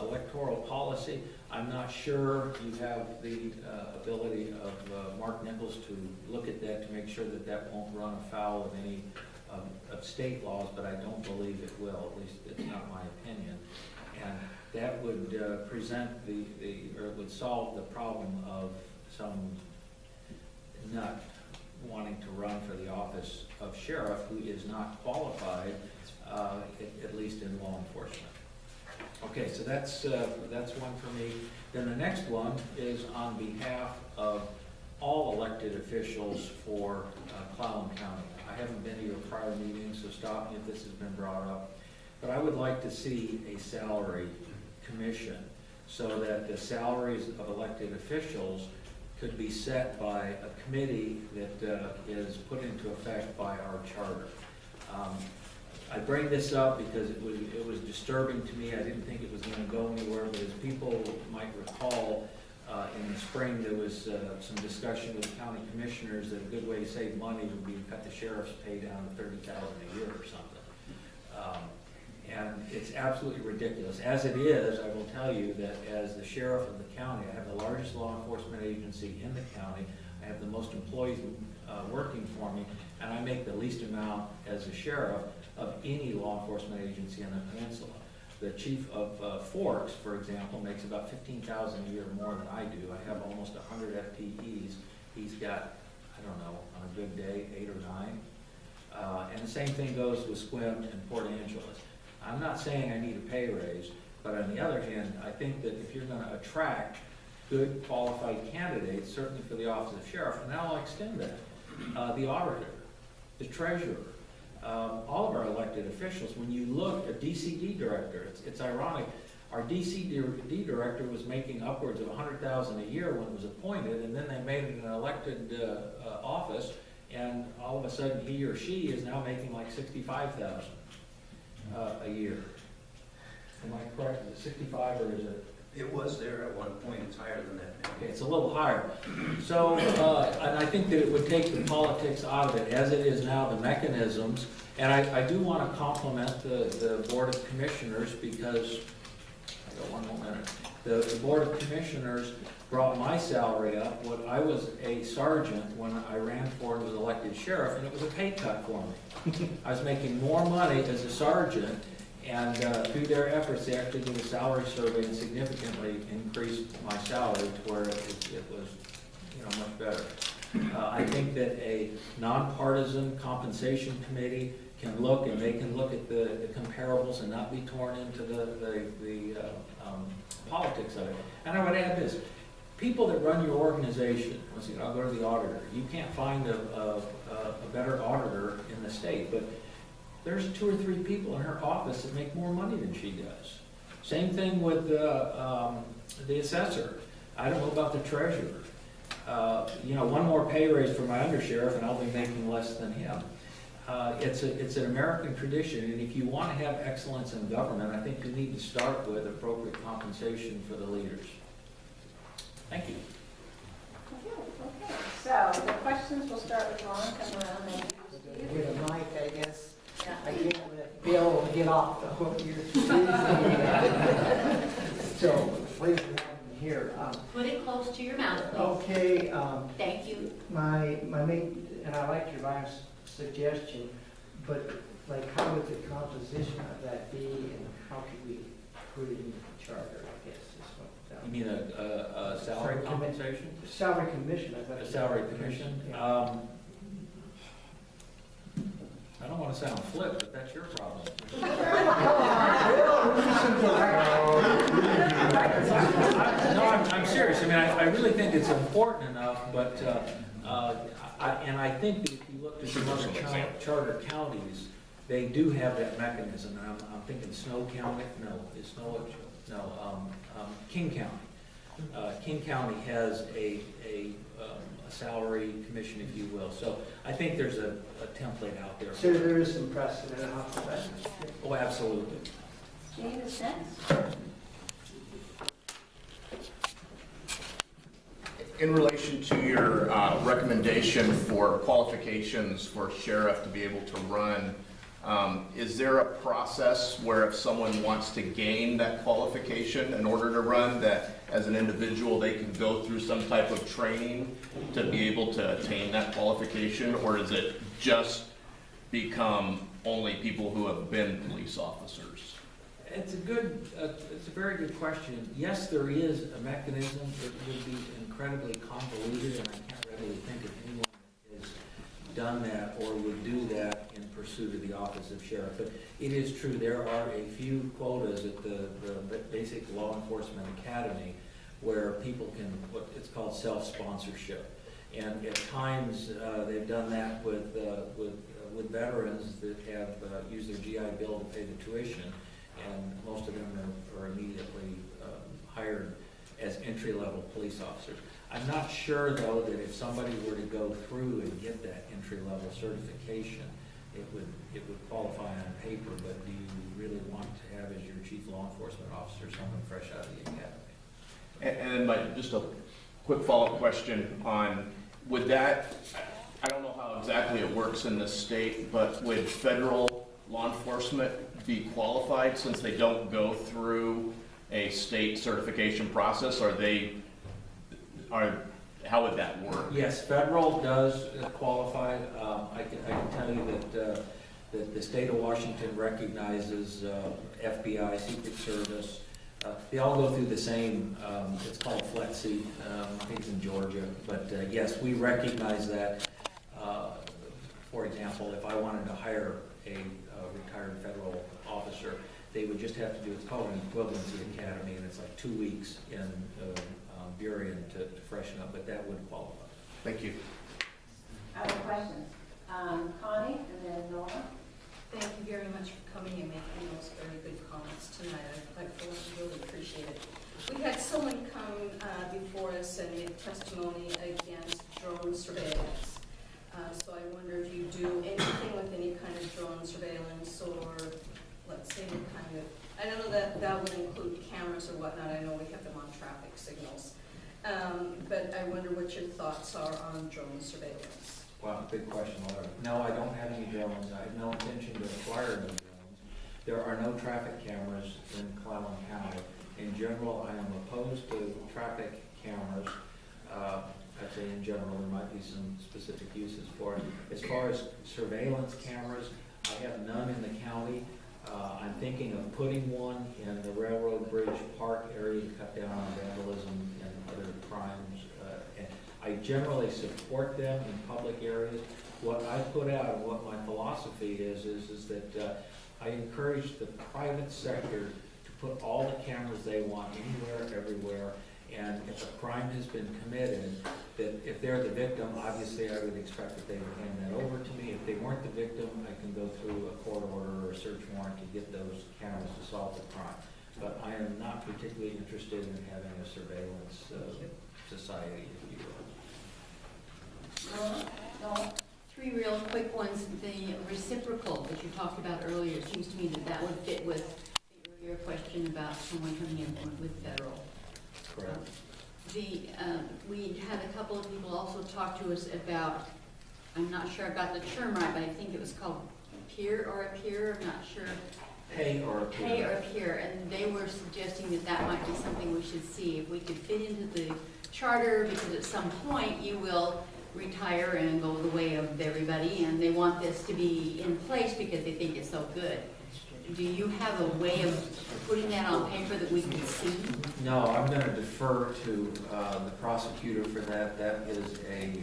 electoral policy. I'm not sure you have the ability of Mark Nichols to look at that to make sure that that won't run afoul of any of state laws, but I don't believe it will. At least it's not my opinion. And that would present or it would solve the problem of some nut wanting to run for the office of sheriff who is not qualified, at least in law enforcement. Okay, so that's one for me. Then the next one is on behalf of all elected officials for Clallam County. I haven't been to your prior meetings, so stop me if this has been brought up. But I would like to see a salary commission so that the salaries of elected officials could be set by a committee that is put into effect by our charter. I bring this up because it was disturbing to me. I didn't think it was going to go anywhere, but as people might recall, in the spring there was some discussion with the county commissioners that a good way to save money would be to cut the sheriff's pay down to $30,000 a year or something. And it's absolutely ridiculous. As it is, I will tell you that as the sheriff of the county, I have the largest law enforcement agency in the county. I have the most employees working for me, and I make the least amount as a sheriff of any law enforcement agency in the peninsula. The chief of Forks, for example, makes about $15,000 a year more than I do. I have almost 100 FTEs. He's got, I don't know, on a good day, 8 or 9. And the same thing goes with Squim and Port Angeles. I'm not saying I need a pay raise, but on the other hand, I think that if you're going to attract good qualified candidates, certainly for the office of sheriff, and I'll extend that, the auditor, the treasurer, all of our elected officials, when you look at DCD director, it's ironic, our DCD director was making upwards of $100,000 a year when it was appointed, and then they made it an elected office, and all of a sudden he or she is now making like $65,000 a year. Am I correct? Is it 65 or is it? It was there at one point, it's higher than that now. Okay, it's a little higher. So, and I think that it would take the politics out of it, as it is now, the mechanisms. And I do want to compliment the Board of Commissioners because, I got one more minute. The Board of Commissioners brought my salary up when I was a sergeant when I ran for and was elected sheriff, and it was a pay cut for me. I was making more money as a sergeant. And through their efforts, they actually did a salary survey and significantly increased my salary to where it was, much better. I think that a nonpartisan compensation committee can look, and they can look at the comparables and not be torn into the politics of it. And I would add this: people that run your organization. I'll go to the auditor. You can't find a better auditor in the state, but there's 2 or 3 people in her office that make more money than she does. Same thing with the assessor. I don't know about the treasurer. One more pay raise for my undersheriff and I'll be making less than him. It's an American tradition, and if you want to have excellence in government, I think you need to start with appropriate compensation for the leaders. Thank you. Okay. So the questions will start with Ron, come around and Get a mic, I guess. yeah. I can't let Bill get off the hook here. So, please have him here. Put it close to your mouth, please. Okay. Thank you. My main, and I like your last suggestion, but like how would the composition of that be and how could we put it in the charter, I guess is what. You mean a salary compensation? Salary commission, I thought. A salary commission? Yeah. I don't want to sound flip, but that's your problem. No, I'm serious. I mean, I really think it's important enough, but, and I think that if you look at some other charter counties, they do have that mechanism. And I'm thinking Snow County, King County. King County has a salary commission, if you will. So I think there's a template out there. So there is some precedent off of that. Oh, absolutely. Gene, a sense? In relation to your recommendation for qualifications for sheriff to be able to run, is there a process where if someone wants to gain that qualification in order to run, that as an individual they can go through some type of training to be able to attain that qualification, or does it just become only people who have been police officers? It's a very good question. Yes, there is a mechanism. It would be incredibly convoluted, and I can't really think of anyone that has done that or would do that in pursuit of the office of sheriff. But it is true, there are a few quotas at the basic law enforcement academy where people can, what it's called self-sponsorship. And at times, they've done that with veterans that have used their GI Bill to pay the tuition, and most of them are immediately hired as entry-level police officers. I'm not sure, though, that if somebody were to go through and get that entry-level certification, it would qualify on paper, but do you really want to have as your chief law enforcement officer someone fresh out of the academy? And just a quick follow-up question on, would that, I don't know how exactly it works in this state, but would federal law enforcement be qualified since they don't go through a state certification process? How would that work? Yes, federal does qualify. I can tell you that that the state of Washington recognizes FBI, Secret Service. They all go through the same, it's called FLETC, I think it's in Georgia. But yes, we recognize that. For example, if I wanted to hire a retired federal officer, they would just have to do, it's called an equivalency academy, and it's like 2 weeks in Burien to freshen up, but that would qualify. Thank you. Other questions? Connie and then Nora. Thank you very much for coming and making those very good comments tonight. I really appreciate it. We had someone come before us and make testimony against drone surveillance. So I wonder if you do anything with any kind of drone surveillance, or let's say any kind of, I don't know that that would include cameras or whatnot. I know we have them on traffic signals. But I wonder what your thoughts are on drone surveillance. Wow, big question, Laura. No, I don't have any drones. I have no intention to acquire any drones. There are no traffic cameras in Clallam County. In general, I am opposed to traffic cameras. I'd say in general, there might be some specific uses for it. As far as surveillance cameras, I have none in the county. I'm thinking of putting one in the Railroad Bridge Park area to cut down on vandalism and other crimes. And I generally support them in public areas. What I put out and what my philosophy is that I encourage the private sector to put all the cameras they want anywhere, everywhere. And if a crime has been committed, that if they're the victim, obviously I would expect that they would hand that over to me. If they weren't the victim, I can go through a court order or a search warrant to get those cameras to solve the crime. But I am not particularly interested in having a surveillance society, if you will. No. Three real quick ones. The reciprocal that you talked about earlier, it seems to me that that would fit with the earlier question about someone coming in with federal. Correct. We had a couple of people also talk to us about, I'm not sure I got the term right, but I think it was called peer or a peer, I'm not sure. Pay or a peer. Pay or a peer, and they were suggesting that that might be something we should see if we could fit into the charter, because at some point you will retire and go the way of everybody, and they want this to be in place because they think it's so good. Do you have a way of putting that on paper that we can see? No, I'm going to defer to the prosecutor for that. That is a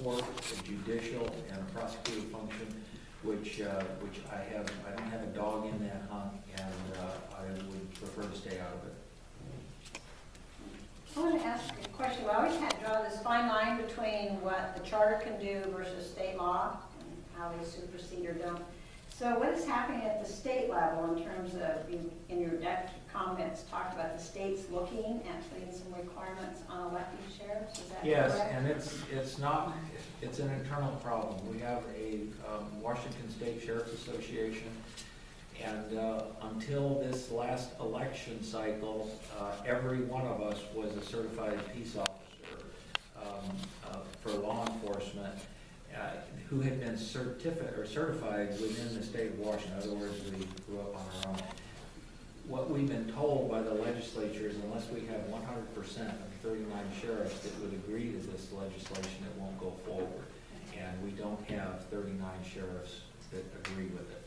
court, a judicial, and a prosecutor function, which I don't have a dog in that hunt, and I would prefer to stay out of it. I want to ask a question. We always had to draw this fine line between what the charter can do versus state law and how they supersede or don't. So what is happening at the state level in terms of, in your comments, talked about the states looking at putting some requirements on elected sheriffs? Is that correct? Yes, and it's an internal problem. We have a Washington State Sheriff's Association, and until this last election cycle, every one of us was a certified peace officer for law enforcement. Who had been certified within the state of Washington. In other words, we grew up on our own. What we've been told by the legislature is unless we have 100% of 39 sheriffs that would agree to this legislation, it won't go forward. And we don't have 39 sheriffs that agree with it.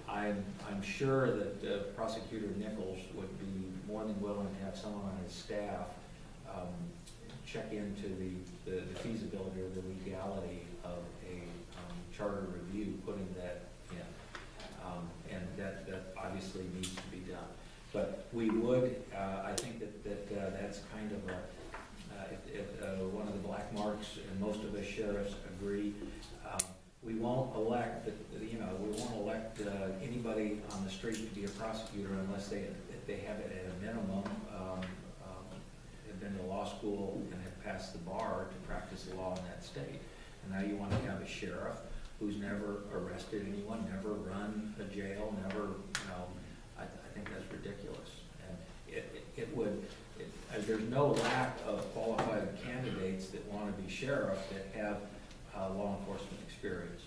I'm sure that Prosecutor Nichols would be more than willing to have someone on his staff check into the feasibility or the legality of a charter review, putting that in. And that obviously needs to be done. But we would, I think that's kind of one of the black marks, and most of us sheriffs agree. We won't elect, anybody on the street to be a prosecutor unless they have it at a minimum, have been to law school and have passed the bar to practice law in that state. And now you want to have a sheriff who's never arrested anyone, never run a jail, never, I think that's ridiculous. And there's no lack of qualified candidates that want to be sheriff that have law enforcement experience.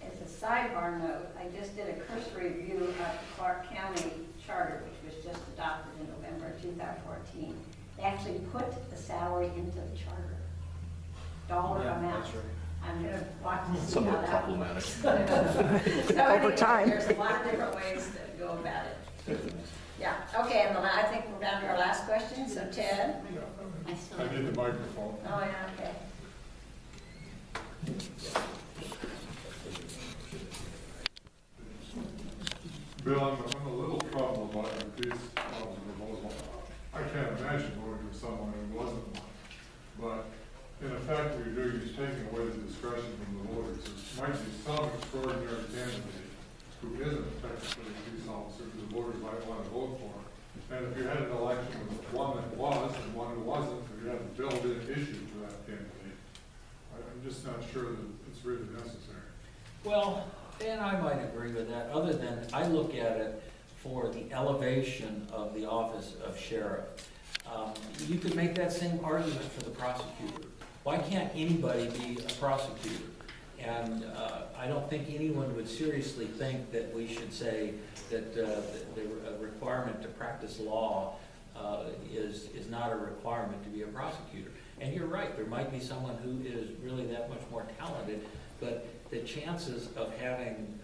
As a sidebar note, I just did a cursory review of the Clark County Charter, which was just adopted in November 2014. They actually put the salary into the charter, dollar amount. That's right. I'm gonna watch to see Somewhat how that problematic. So Over anyway, time. There's a lot of different ways to go about it. Yeah, okay, and I think we're down to our last question, so Ted. I need the microphone. Oh, yeah, okay. Bill, I'm a little troubled by these proposals. I can't imagine voting for someone who wasn't one. But in effect, what you're doing is taking away the discretion from the voters. There might be some extraordinary candidate who isn't technically a police officer who the voters might want to vote for. And if you had an election with one that was and one who wasn't, if you had a built-in issue to that candidate, I'm just not sure that it's really necessary. Well, and I might agree with that, other than I look at it for the elevation of the office of sheriff. You could make that same argument for the prosecutor. Why can't anybody be a prosecutor? And I don't think anyone would seriously think that we should say that the requirement to practice law is not a requirement to be a prosecutor. And you're right, there might be someone who is really that much more talented, but the chances of having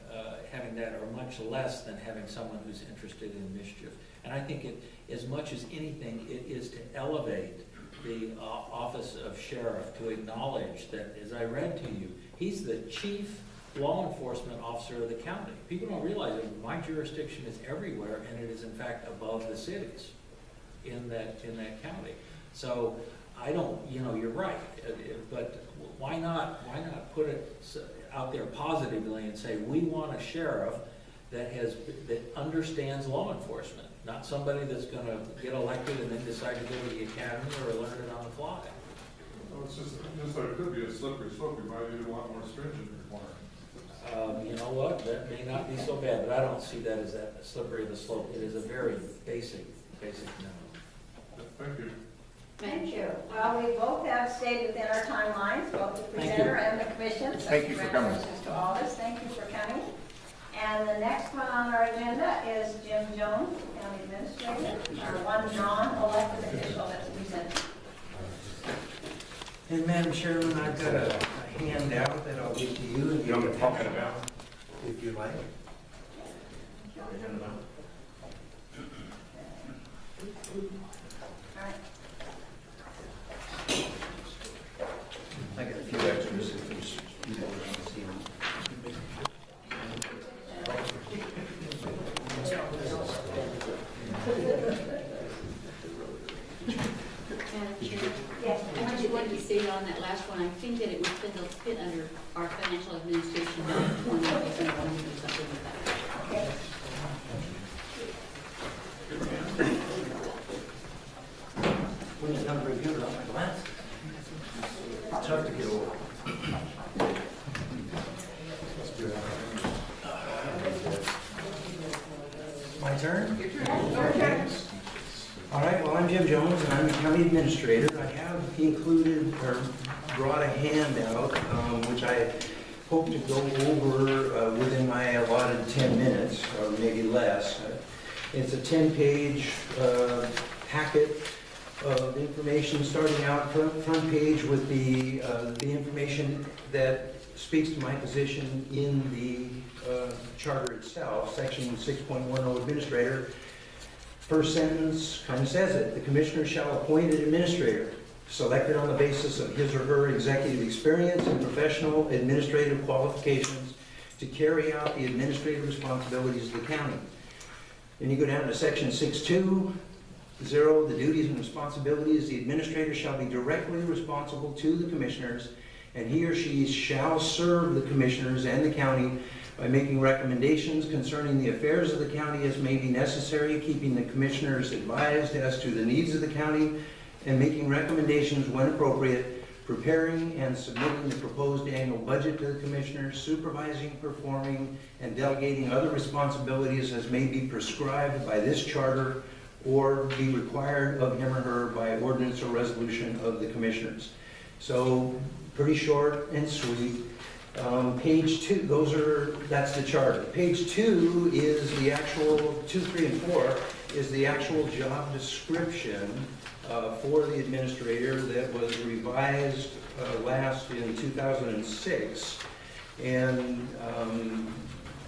that are much less than having someone who's interested in mischief. And I think as much as anything, it is to elevate the office of sheriff, to acknowledge that, as I read to you, he's the chief law enforcement officer of the county. People don't realize that my jurisdiction is everywhere, and it is in fact above the cities in that county. So I don't, you're right, but why not put it out there positively and say, we want a sheriff that understands law enforcement, not somebody that's going to get elected and then decide to go to the academy or learn it on the fly. Well, it's just that it could be a slippery slope. We might even want more stringent requirements. You know what, that may not be so bad, but I don't see that as that slippery of a slope. It is a very basic no. Thank you. Thank you. Well, we both have stayed within our timelines, both the presenter and the commission. So Thank you for coming. congratulations to all of us. Thank you for coming. And the next one on our agenda is Jim Jones, County Administrator, our one non-elected official that's presenting. And Madam Chairman, I've got a handout that I'll give to you. And You know what I'm talking about? If you like. All right. I got a few extras if there's people who want to see them. Yes. I just wanted to say on that last one, I think that it would fit under our financial administration, not 20, if we want to do something with that. Okay. When you come review it on my glasses, it's tough to get over. My turn? Okay. All right, well, I'm Jim Jones, and I'm the county administrator. I have included, or brought a handout, which I hope to go over within my allotted 10 minutes, or maybe less. It's a 10-page packet of information, starting out front page with the information that speaks to my position in the charter itself, section 6.10 administrator. First sentence kind of says it: the commissioner shall appoint an administrator selected on the basis of his or her executive experience and professional administrative qualifications to carry out the administrative responsibilities of the county. Then you go down to section 6.2. The duties and responsibilities: the administrator shall be directly responsible to the commissioners, and he or she shall serve the commissioners and the county by making recommendations concerning the affairs of the county as may be necessary, keeping the commissioners advised as to the needs of the county, and making recommendations when appropriate, preparing and submitting the proposed annual budget to the commissioners, supervising, performing, and delegating other responsibilities as may be prescribed by this charter or be required of him or her by ordinance or resolution of the commissioners. So pretty short and sweet. Page 2, that's the charter. Page 2 is the actual, 2, 3, and 4 is the actual job description for the administrator that was revised last in 2006. And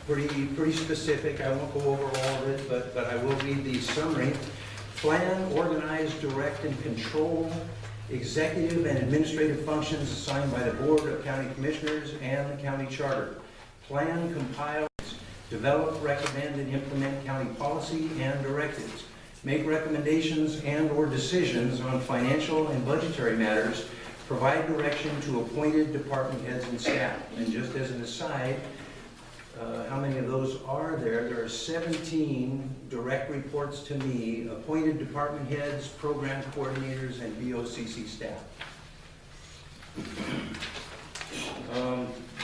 pretty specific. I won't go over all of it, but I will read the summary. Plan, organize, direct, and control executive and administrative functions assigned by the Board of County Commissioners and the county charter. Plan, compile, develop, recommend, and implement county policy and directives. Make recommendations and/or decisions on financial and budgetary matters. Provide direction to appointed department heads and staff. And just as an aside, how many of those are there? There are 17 direct reports to me, appointed department heads, program coordinators, and BOCC staff.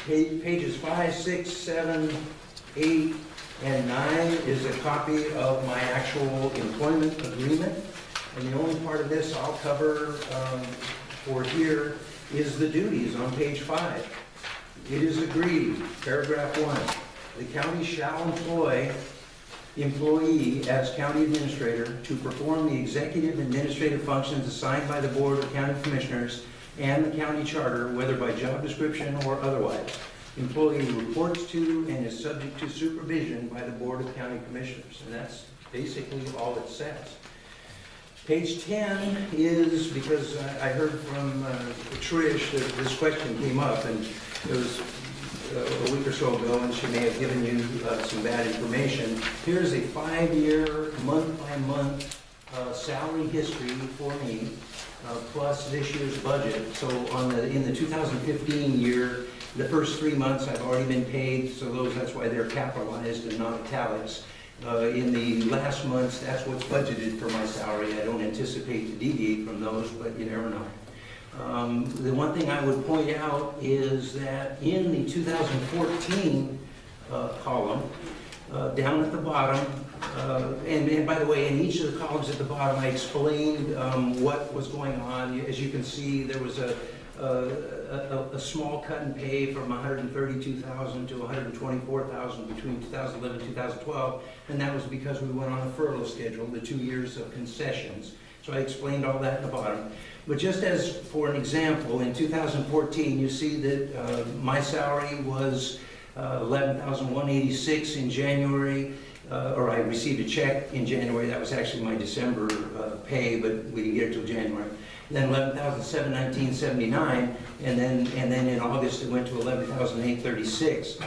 Pages 5, 6, 7, 8, and 9 is a copy of my actual employment agreement. And the only part of this I'll cover for here is the duties on page 5. It is agreed, paragraph 1, the county shall employ employee as county administrator to perform the executive and administrative functions assigned by the Board of County Commissioners and the county charter, whether by job description or otherwise. Employee reports to and is subject to supervision by the Board of County Commissioners. And that's basically all it says. Page 10 is, because I heard from Trish that this question came up, and it was a week or so ago, and she may have given you some bad information. Here's a 5-year, month-by-month salary history for me, plus this year's budget. So in the 2015 year, the first 3 months I've already been paid, so that's why they're capitalized and not italics. In the last months, that's what's budgeted for my salary. I don't anticipate to deviate from those, but you never know. The one thing I would point out is that in the 2014 column, down at the bottom, and by the way, in each of the columns at the bottom, I explained what was going on. As you can see, there was a small cut in pay from $132,000 to $124,000 between 2011 and 2012, and that was because we went on a furlough schedule, the 2 years of concessions. So I explained all that at the bottom. But just as for an example, in 2014, you see that my salary was $11,186 in January, or I received a check in January. That was actually my December pay, but we didn't get it till January. Then $11,719.79, and then in August it went to $11,836.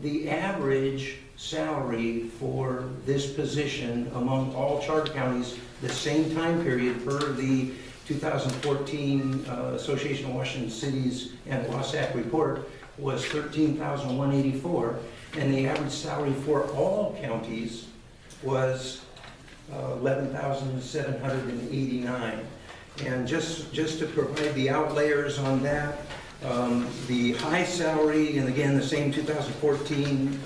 The average salary for this position among all charter counties the same time period per the 2014 Association of Washington Cities and WASAC report was $13,184, and the average salary for all counties was $11,789. And just to provide the outlayers on that, the high salary, and again, the same 2014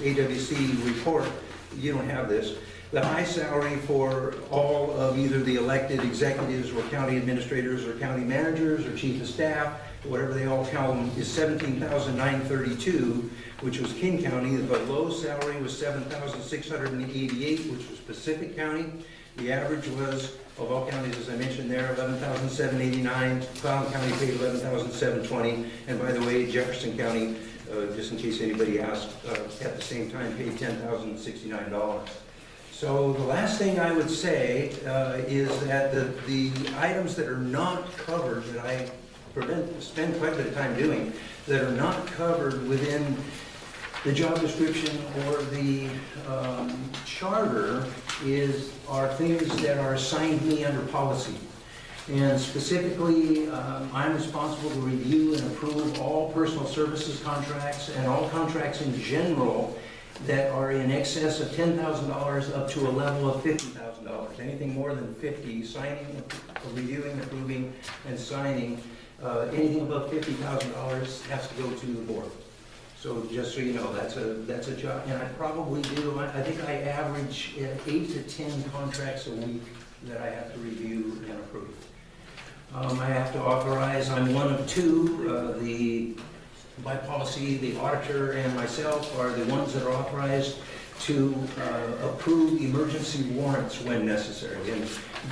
AWC report, you don't have this. The high salary for all of either the elected executives or county administrators or county managers or chief of staff, whatever they all call them, is $17,932, which was King County. The low salary was $7,688, which was Pacific County. The average was, of all counties, as I mentioned there, $11,789. Clallam County paid $11,720. And by the way, Jefferson County, just in case anybody asked, at the same time paid $10,069. So the last thing I would say is that the items that are not covered, that I spend quite a bit of time doing, that are not covered within the job description or the charter are things that are assigned me under policy. And specifically, I'm responsible to review and approve all personal services contracts and all contracts in general that are in excess of $10,000 up to a level of $50,000. Anything more than 50, signing, reviewing, approving, and signing, anything above $50,000 has to go to the board. So just so you know, that's a job, and I probably do. I think I average 8 to 10 contracts a week that I have to review and approve. I have to authorize. I'm one of two. By policy, the auditor and myself are the ones that are authorized to approve emergency warrants when necessary. And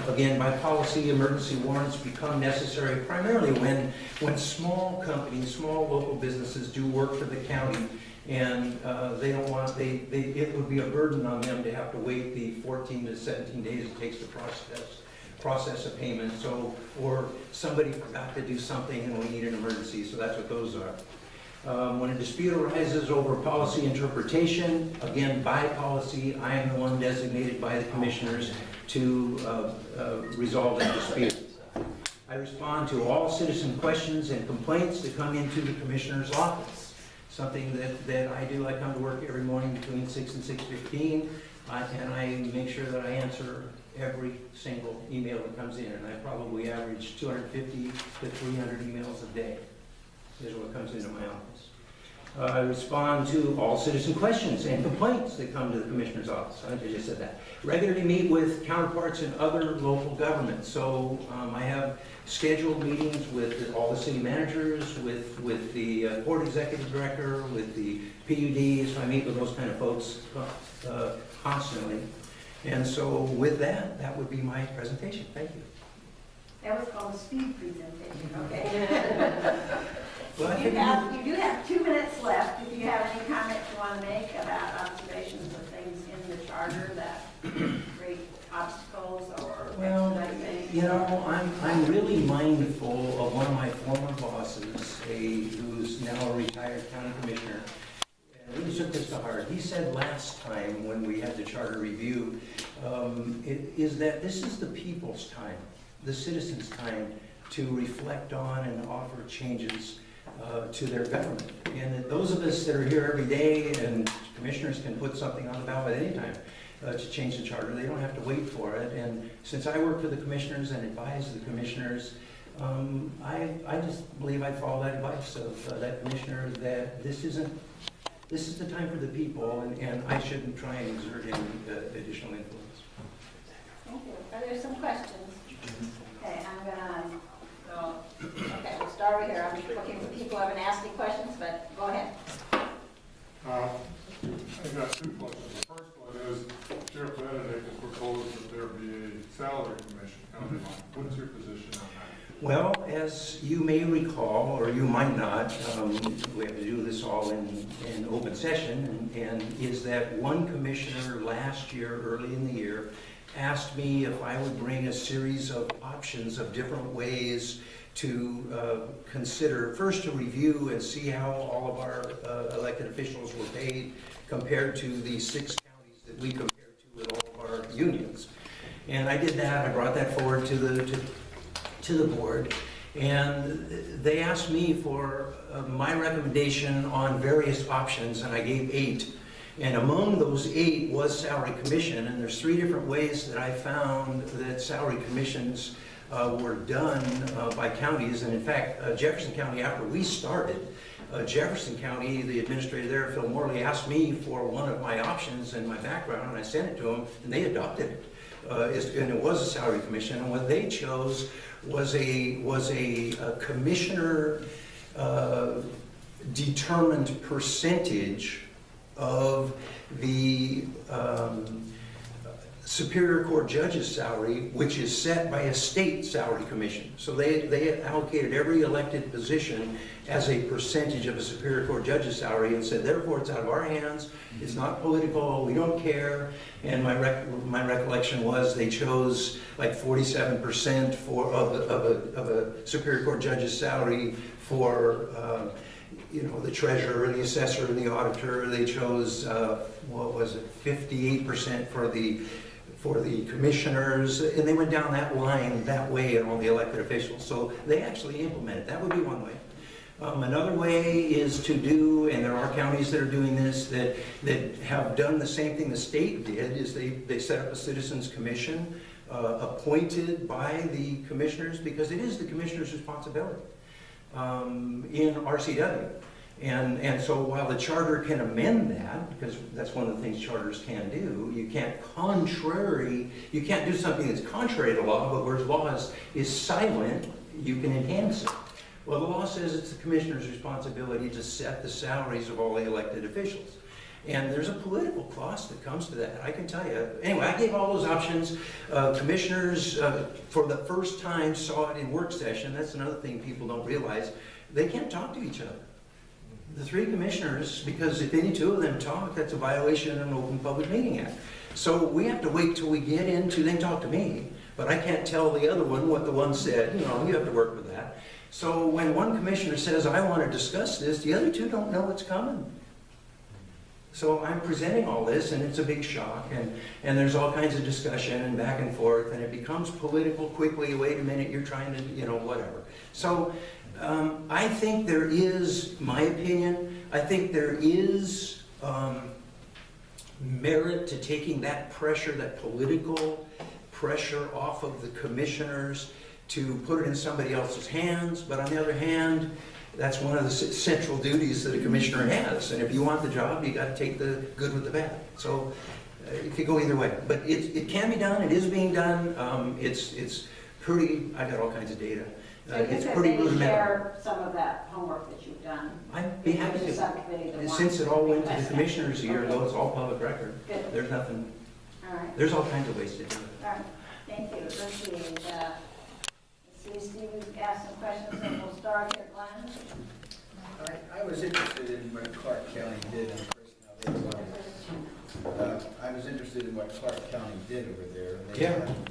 again, by policy, emergency warrants become necessary primarily when small companies, small local businesses do work for the county, and they don't want, it would be a burden on them to have to wait the 14 to 17 days it takes to process a payment. So, or somebody forgot to do something and we need an emergency, so that's what those are. When a dispute arises over policy interpretation, again, by policy, I am the one designated by the commissioners to resolve that dispute. I respond to all citizen questions and complaints that come into the commissioner's office. Something that I do. I come to work every morning between 6 and 6:15, and I make sure that I answer every single email that comes in, and I probably average 250 to 300 emails a day is what comes into my office. I respond to all citizen questions and complaints that come to the Commissioner's office. I just said that. Regularly meet with counterparts in other local governments. So I have scheduled meetings with all the city managers, with the Port Executive Director, with the PUD. So I meet with those kind of folks constantly. And so with that, that would be my presentation. Thank you. That was called a speed presentation, okay? Well, you do have 2 minutes left. If you have any comments you want to make about observations of things in the charter that create obstacles or expedite. You know, I'm really mindful of one of my former bosses, who's now a retired county commissioner. And really took this to heart. He said last time when we had the charter review, is that this is the people's time, the citizens' time to reflect on and offer changes to their government. And that those of us that are here every day, and commissioners can put something on the ballot anytime to change the charter. They don't have to wait for it. And since I work for the commissioners and advise the commissioners, I just believe I follow that advice of that commissioner, that this is the time for the people, and I shouldn't try and exert any additional influence. Thank you. Are there some questions? Okay, I'm gonna go. Okay, we'll start over here. I'm looking for people who haven't asked any questions, but go ahead. I've got 2 questions. The first one is, Sheriff Benedict has proposed that there be a salary commission countywide. What's your position on that? Well, as you may recall, or you might not, we have to do this all in open session, and is that one commissioner last year, early in the year, asked me if I would bring a series of options of different ways to consider, first to review and see how all of our elected officials were paid compared to the 6 counties that we compared to with all of our unions. And I did that. I brought that forward to the board, and they asked me for my recommendation on various options, and I gave 8. And among those 8 was salary commission, and there's 3 different ways that I found that salary commissions were done by counties. And in fact, Jefferson County, after we started, Jefferson County, the administrator there, Phil Morley, asked me for one of my options and my background, and I sent it to them, and they adopted it. And it was a salary commission, and what they chose was a commissioner determined percentage of the Superior Court judge's salary, which is set by a state salary commission. So they allocated every elected position as a percentage of a Superior Court judge's salary and said, therefore, it's out of our hands, it's not political, we don't care. And my recollection was they chose like 47% of a Superior Court judge's salary for the treasurer, the assessor, and the auditor. They chose, 58% for the commissioners, and they went down that line that way in all the elected officials. So they actually implemented. That would be one way. Another way is to do, and there are counties that are doing this, that have done the same thing the state did, is they set up a citizens commission appointed by the commissioners, because it is the commissioner's responsibility in RCW. And so while the charter can amend that, because that's one of the things charters can do, you can't do something that's contrary to law, but where law is silent, you can enhance it. Well, the law says it's the commissioner's responsibility to set the salaries of all the elected officials. And there's a political cost that comes to that, I can tell you. Anyway, I gave all those options. Commissioners, for the first time, saw it in work session. That's another thing people don't realize. They can't talk to each other. The 3 commissioners, because if any 2 of them talk, that's a violation of an Open Public Meeting Act. So we have to wait till we get into, they can talk to me, but I can't tell the other one what the one said. You know, you have to work with that. So when one commissioner says, I want to discuss this, the other 2 don't know what's coming. So I'm presenting all this, and it's a big shock, and there's all kinds of discussion and back and forth, and it becomes political quickly. Wait a minute, you're trying to, you know, whatever. So I think there is, my opinion, I think there is merit to taking that pressure, that political pressure off of the commissioners to put it in somebody else's hands. But on the other hand, that's one of the central duties that a commissioner has. And if you want the job, you got to take the good with the bad. So it could go either way. But it can be done. It is being done. It's pretty, I got all kinds of data. It's pretty rudimentary. Share some of that homework that you've done. I'd be happy to. Since it all went to the commissioners here, though it's all public record, Good. there's nothing, All right. there's all kinds of ways to do it. All right. Thank you. Let's see. Steve asked some questions, and we'll start here. Glenn? I was interested in what Clark County did, and of course now I was interested in what Clark County did over there.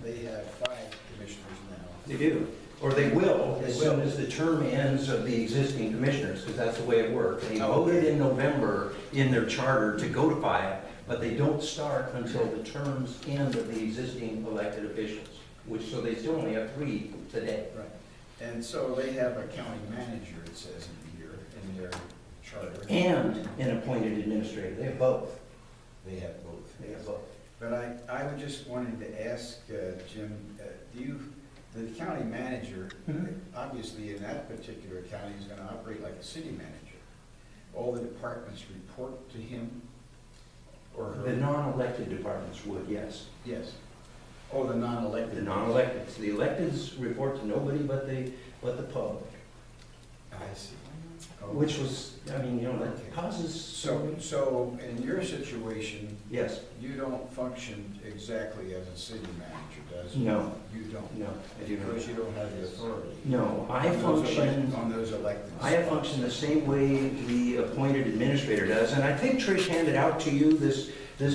They have 5 commissioners now. They do. Or they will, as soon as the term ends of the existing commissioners, because that's the way it works. They voted in November in their charter to go to 5, but they don't start until the terms end of the existing elected officials, so they still only have 3 today. Right. And so they have a county manager, it says in here, in their charter. And an appointed administrator. They have both. They have both. They have both. But I would just wanted to ask, Jim, the county manager, obviously in that particular county, is going to operate like a city manager. All the departments report to him or her? The non-elected departments would, yes. Yes. Oh, the non-elected. The non-elected. So the electeds report to nobody but the public. I see. Okay. Which was, I mean, you know, that causes. So in your situation, yes, you don't function exactly as a city manager, does you? No. You don't? No, I do not. Because you don't have the authority? No, I function. On those elected. I function the same way the appointed administrator does, and I think Trish handed out to you this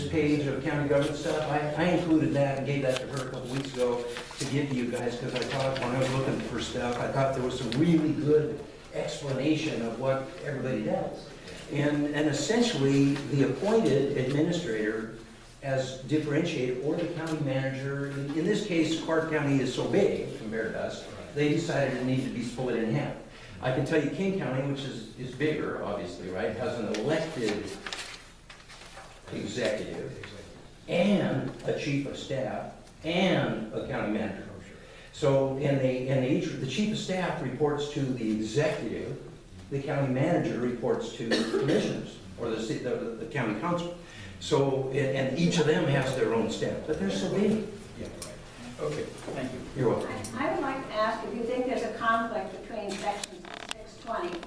page of county government stuff. I included that and gave that to her a couple weeks ago to give to you guys, because I thought when I was looking for stuff, I thought there was some really good explanation of what everybody does. And essentially, the appointed administrator, as differentiated, or the county manager, in this case, Clark County is so big compared to us, they decided it needed to be split in half. I can tell you King County, which is bigger, obviously, right, has an elected executive and a chief of staff and a county manager. So, the chief of staff reports to the executive, the county manager reports to the commissioners, or the county council. So, and each of them has their own staff, but they're so big. Yeah, right. Okay, thank you. You're welcome. I would like to ask if you think there's a conflict between sections 620,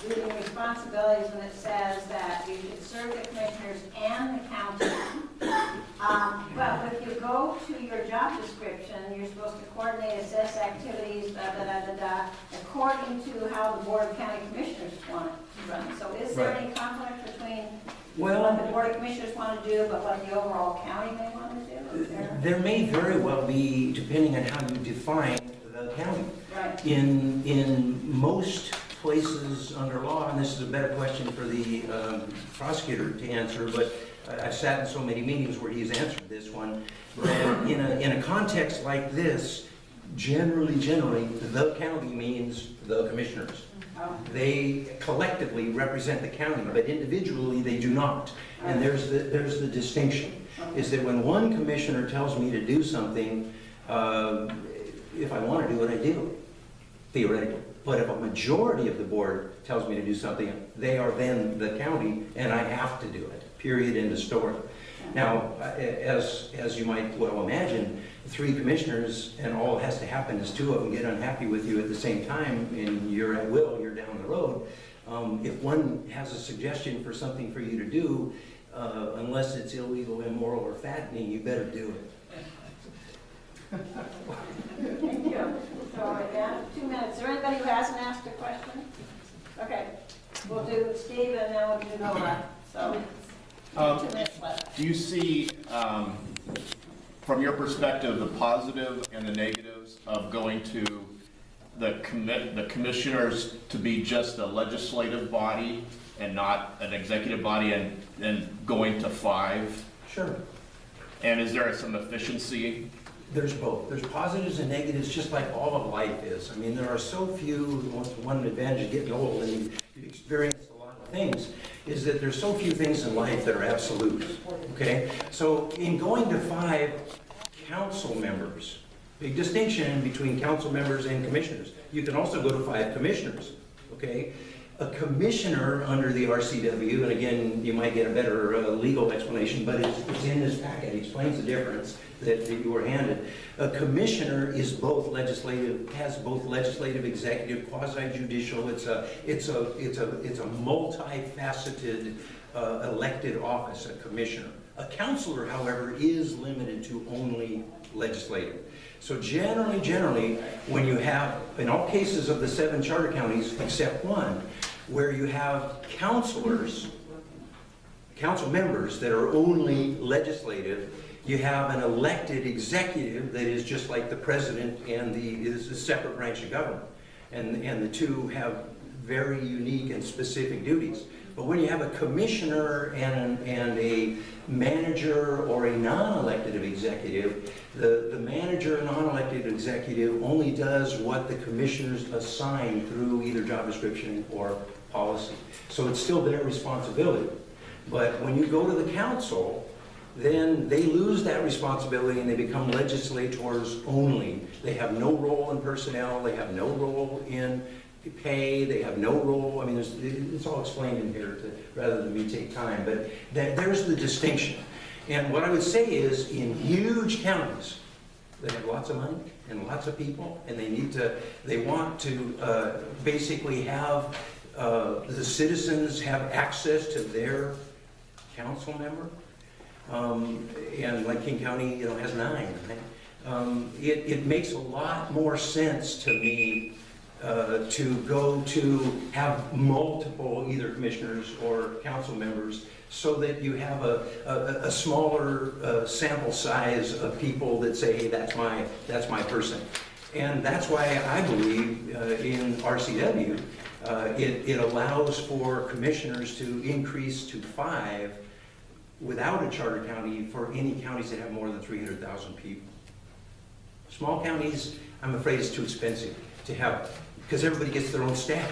duty and responsibilities, when it says that you should serve the commissioners and the county. But if you go to your job description, you're supposed to coordinate, assess activities, according to how the Board of County Commissioners want it to run. So is there any conflict between what the Board of Commissioners want to do, but what the overall county may want to do? There may very well be, depending on how you define the county. Right. In most places under law, and this is a better question for the prosecutor to answer, but I've sat in so many meetings where he's answered this one, that in a context like this, generally, the county means the commissioners. They collectively represent the county, but individually they do not. And there's the distinction, is that when one commissioner tells me to do something, if I want to do it, I do, theoretically. But if a majority of the board tells me to do something, they are then the county, and I have to do it, period, end of story. Now, as you might well imagine, 3 commissioners, and all has to happen is 2 of them get unhappy with you at the same time, and you're at will, you're down the road. If one has a suggestion for something for you to do, unless it's illegal, immoral, or fattening, you better do it. Thank you. So we're down to 2 minutes. Is there anybody who hasn't asked a question? Okay, we'll do Steve and then we'll do Nola. So 2 minutes left. Do you see, from your perspective, the positive and the negatives of going to the commissioners to be just a legislative body and not an executive body, and going to 5? Sure. And is there some efficiency? There's both. There's positives and negatives, just like all of life is. I mean, there are so few, one advantage of getting old and you've experienced a lot of things, is that there's so few things in life that are absolute, okay? So in going to 5 council members, big distinction between council members and commissioners. You can also go to 5 commissioners, okay? A commissioner under the RCW, and again, you might get a better legal explanation, but it's in this packet. It explains the difference that you were handed. A commissioner is both legislative, has both legislative, executive, quasi-judicial. It's a multifaceted elected office, a commissioner. A councilor, however, is limited to only legislative. So generally, when you have, in all cases of the 7 charter counties, except one, where you have councilors, council members that are only legislative, you have an elected executive that is just like the president and is a separate branch of government. And the two have very unique and specific duties. But when you have a commissioner and a manager or a non-elected executive, the manager and non-elected executive only does what the commissioners assign through either job description or policy. So it's still their responsibility. But when you go to the council, then they lose that responsibility and they become legislators only. They have no role in personnel, they have no role in pay, they have no role. I mean, it's all explained in here rather than me take time, but there's the distinction. And what I would say is, in huge counties that have lots of money and lots of people, and they want to basically have the citizens have access to their council member, and like King County, has 9. Right? It makes a lot more sense to me to go to have multiple either commissioners or council members, so that you have a smaller sample size of people that say, hey, that's my person. And that's why I believe in RCW, it allows for commissioners to increase to 5 without a charter county for any counties that have more than 300,000 people. Small counties, I'm afraid it's too expensive to have, because everybody gets their own staff.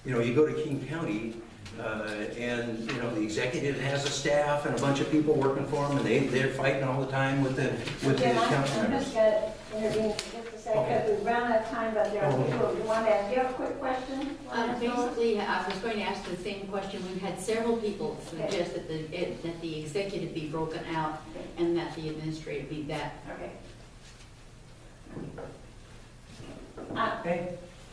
You go to King County, and the executive has a staff and a bunch of people working for them, and they're fighting all the time with the council I'm members. just going to intervene just a second, because we've run out of time, but there are people who want to ask. Do you have a quick question? Basically, I was going to ask the same question. We've had several people suggest that the executive be broken out and that the administrative be that. Okay.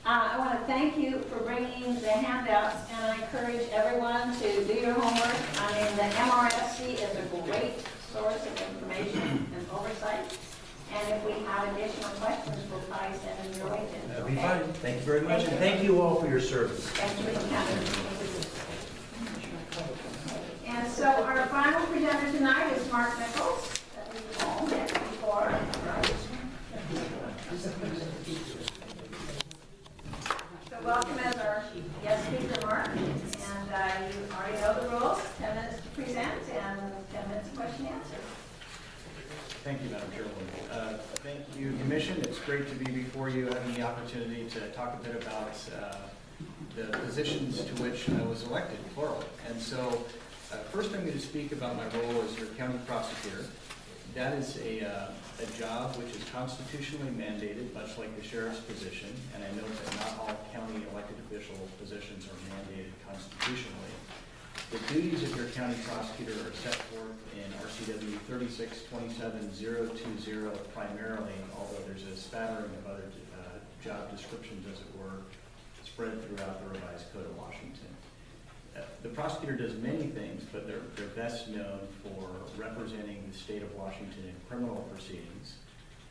I want to thank you for bringing the handouts, and I encourage everyone to do your homework. I mean, the MRSC is a great source of information and oversight, and if we have additional questions, we'll probably send them your way. That'll be fine. Thank you very much, and thank you all for your service. Thanks for coming. And so our final presenter tonight is Mark Nichols, that we've all met before. So welcome as our guest speaker, Mark, and you already know the rules, 10 minutes to present and 10 minutes question answer. Thank you, Madam Chairwoman. Thank you, Commission. It's great to be before you, having the opportunity to talk a bit about the positions to which I was elected, plural. And so first I'm going to speak about my role as your county prosecutor. That is a job which is constitutionally mandated, much like the sheriff's position, and I note that not all county elected official positions are mandated constitutionally. The duties of your county prosecutor are set forth in RCW 3627020 primarily, although there's a spattering of other job descriptions, as it were, spread throughout the revised Code of Washington. The prosecutor does many things, but they're best known for representing the state of Washington in criminal proceedings,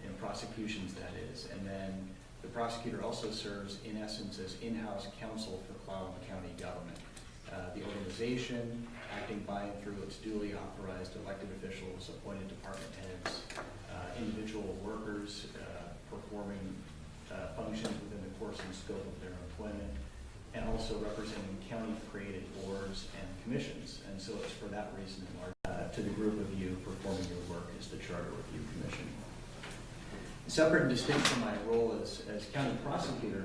in prosecutions that is, and then the prosecutor also serves in essence as in-house counsel for Clallam County government. The organization, acting by and through its duly authorized elected officials, appointed department heads, individual workers performing functions within the course and scope of their employment, and also representing county-created boards and commissions. And so it's for that reason, to the group of you performing your work is the Charter Review Commission. Separate and distinct from my role as county prosecutor,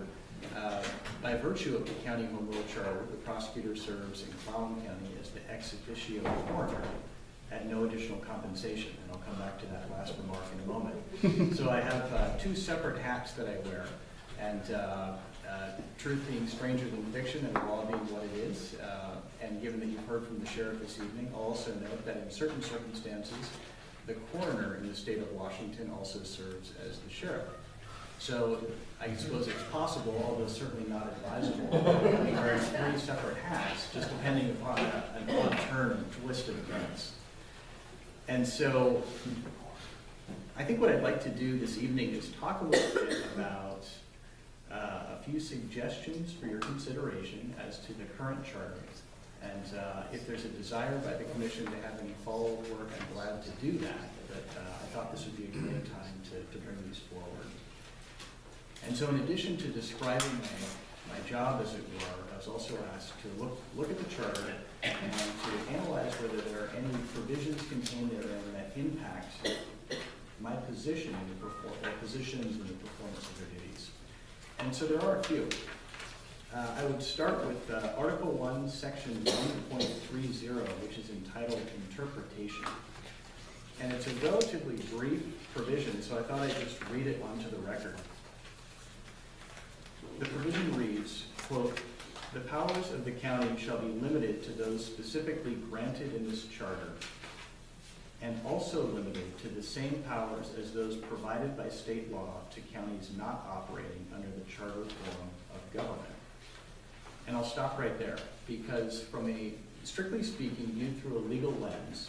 by virtue of the county home rule charter, the prosecutor serves in Clallam County as the ex officio coroner at no additional compensation, and I'll come back to that last remark in a moment. So I have two separate hats that I wear, and truth being stranger than fiction and the law being what it is, and given that you've heard from the sheriff this evening, I'll also note that in certain circumstances, the coroner in the state of Washington also serves as the sheriff. So I suppose it's possible, although certainly not advisable, to be wearing three separate hats, just depending upon an odd turn and twist of events. And so I think what I'd like to do this evening is talk a little bit about a few suggestions for your consideration as to the current charter. And if there's a desire by the commission to have any follow-up work, I'm glad to do that. But I thought this would be a great time to bring these forward. And so in addition to describing my job, as it were, I was also asked to look at the charter and to analyze whether there are any provisions contained therein that impact my position in the positions in the performance of their duties. And so there are a few. I would start with Article 1, Section 1.30, which is entitled Interpretation. And it's a relatively brief provision, so I thought I'd just read it onto the record. The provision reads, quote, "The powers of the county shall be limited to those specifically granted in this charter, and also limited to the same powers as those provided by state law to counties not operating under the charter form of government." And I'll stop right there, because from a, strictly speaking, viewed through a legal lens,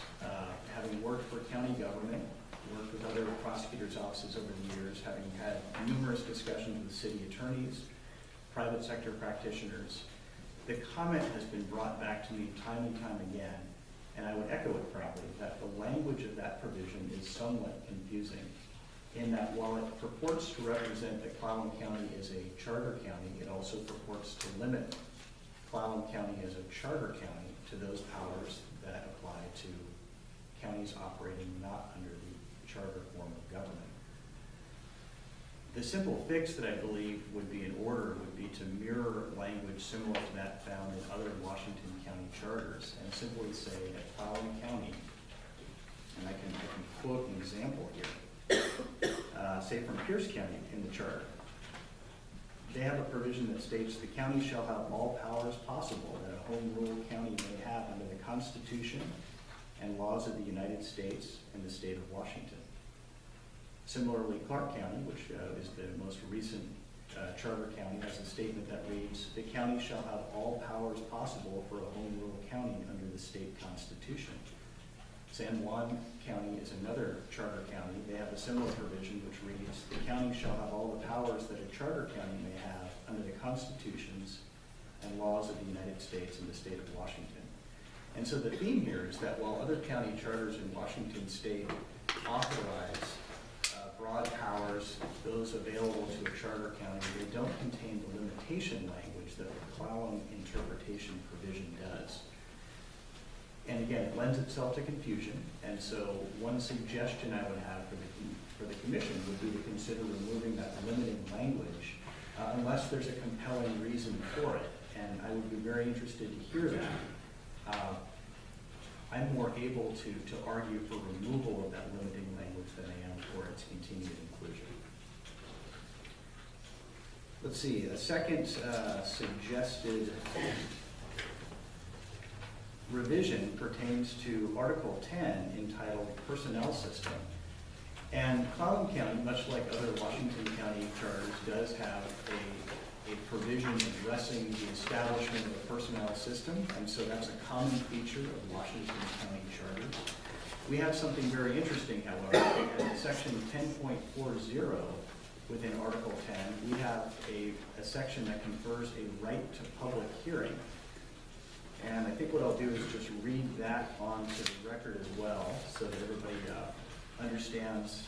having worked for county government, worked with other prosecutors' offices over the years, having had numerous discussions with city attorneys, private sector practitioners, the comment has been brought back to me time and time again, and I would echo it frankly, that the language of that provision is somewhat confusing, in that while it purports to represent that Clallam County is a charter county, it also purports to limit Clallam County as a charter county to those powers that apply to counties operating not under the charter form of government. The simple fix that I believe would be in order would be to mirror language similar to that found in other Washington County charters and simply say that Clallam County, and I can quote an example here, say from Pierce County in the charter. They have a provision that states the county shall have all powers possible that a home rule county may have under the Constitution and laws of the United States and the state of Washington. Similarly, Clark County, which is the most recent charter county, has a statement that reads, the county shall have all powers possible for a home rule county under the state constitution. San Juan County is another charter county. They have a similar provision which reads, the county shall have all the powers that a charter county may have under the constitutions and laws of the United States and the state of Washington. And so the theme here is that while other county charters in Washington state authorize broad powers, those available to a charter county, they don't contain the limitation language that the Clallam interpretation provision does. And again, it lends itself to confusion, and so one suggestion I would have for the commission would be to consider removing that limiting language unless there's a compelling reason for it, and I would be very interested to hear that. I'm more able to argue for removal of that limiting language than I am for its continued inclusion. Let's see, a second suggested revision pertains to Article 10 entitled Personnel System. And Clallam County, much like other Washington County charters, does have a provision addressing the establishment of a personnel system, and so that's a common feature of Washington County Charter. We have something very interesting, however. In section 10.40 within Article 10, we have a section that confers a right to public hearing. And I think what I'll do is just read that onto the record as well, so that everybody understands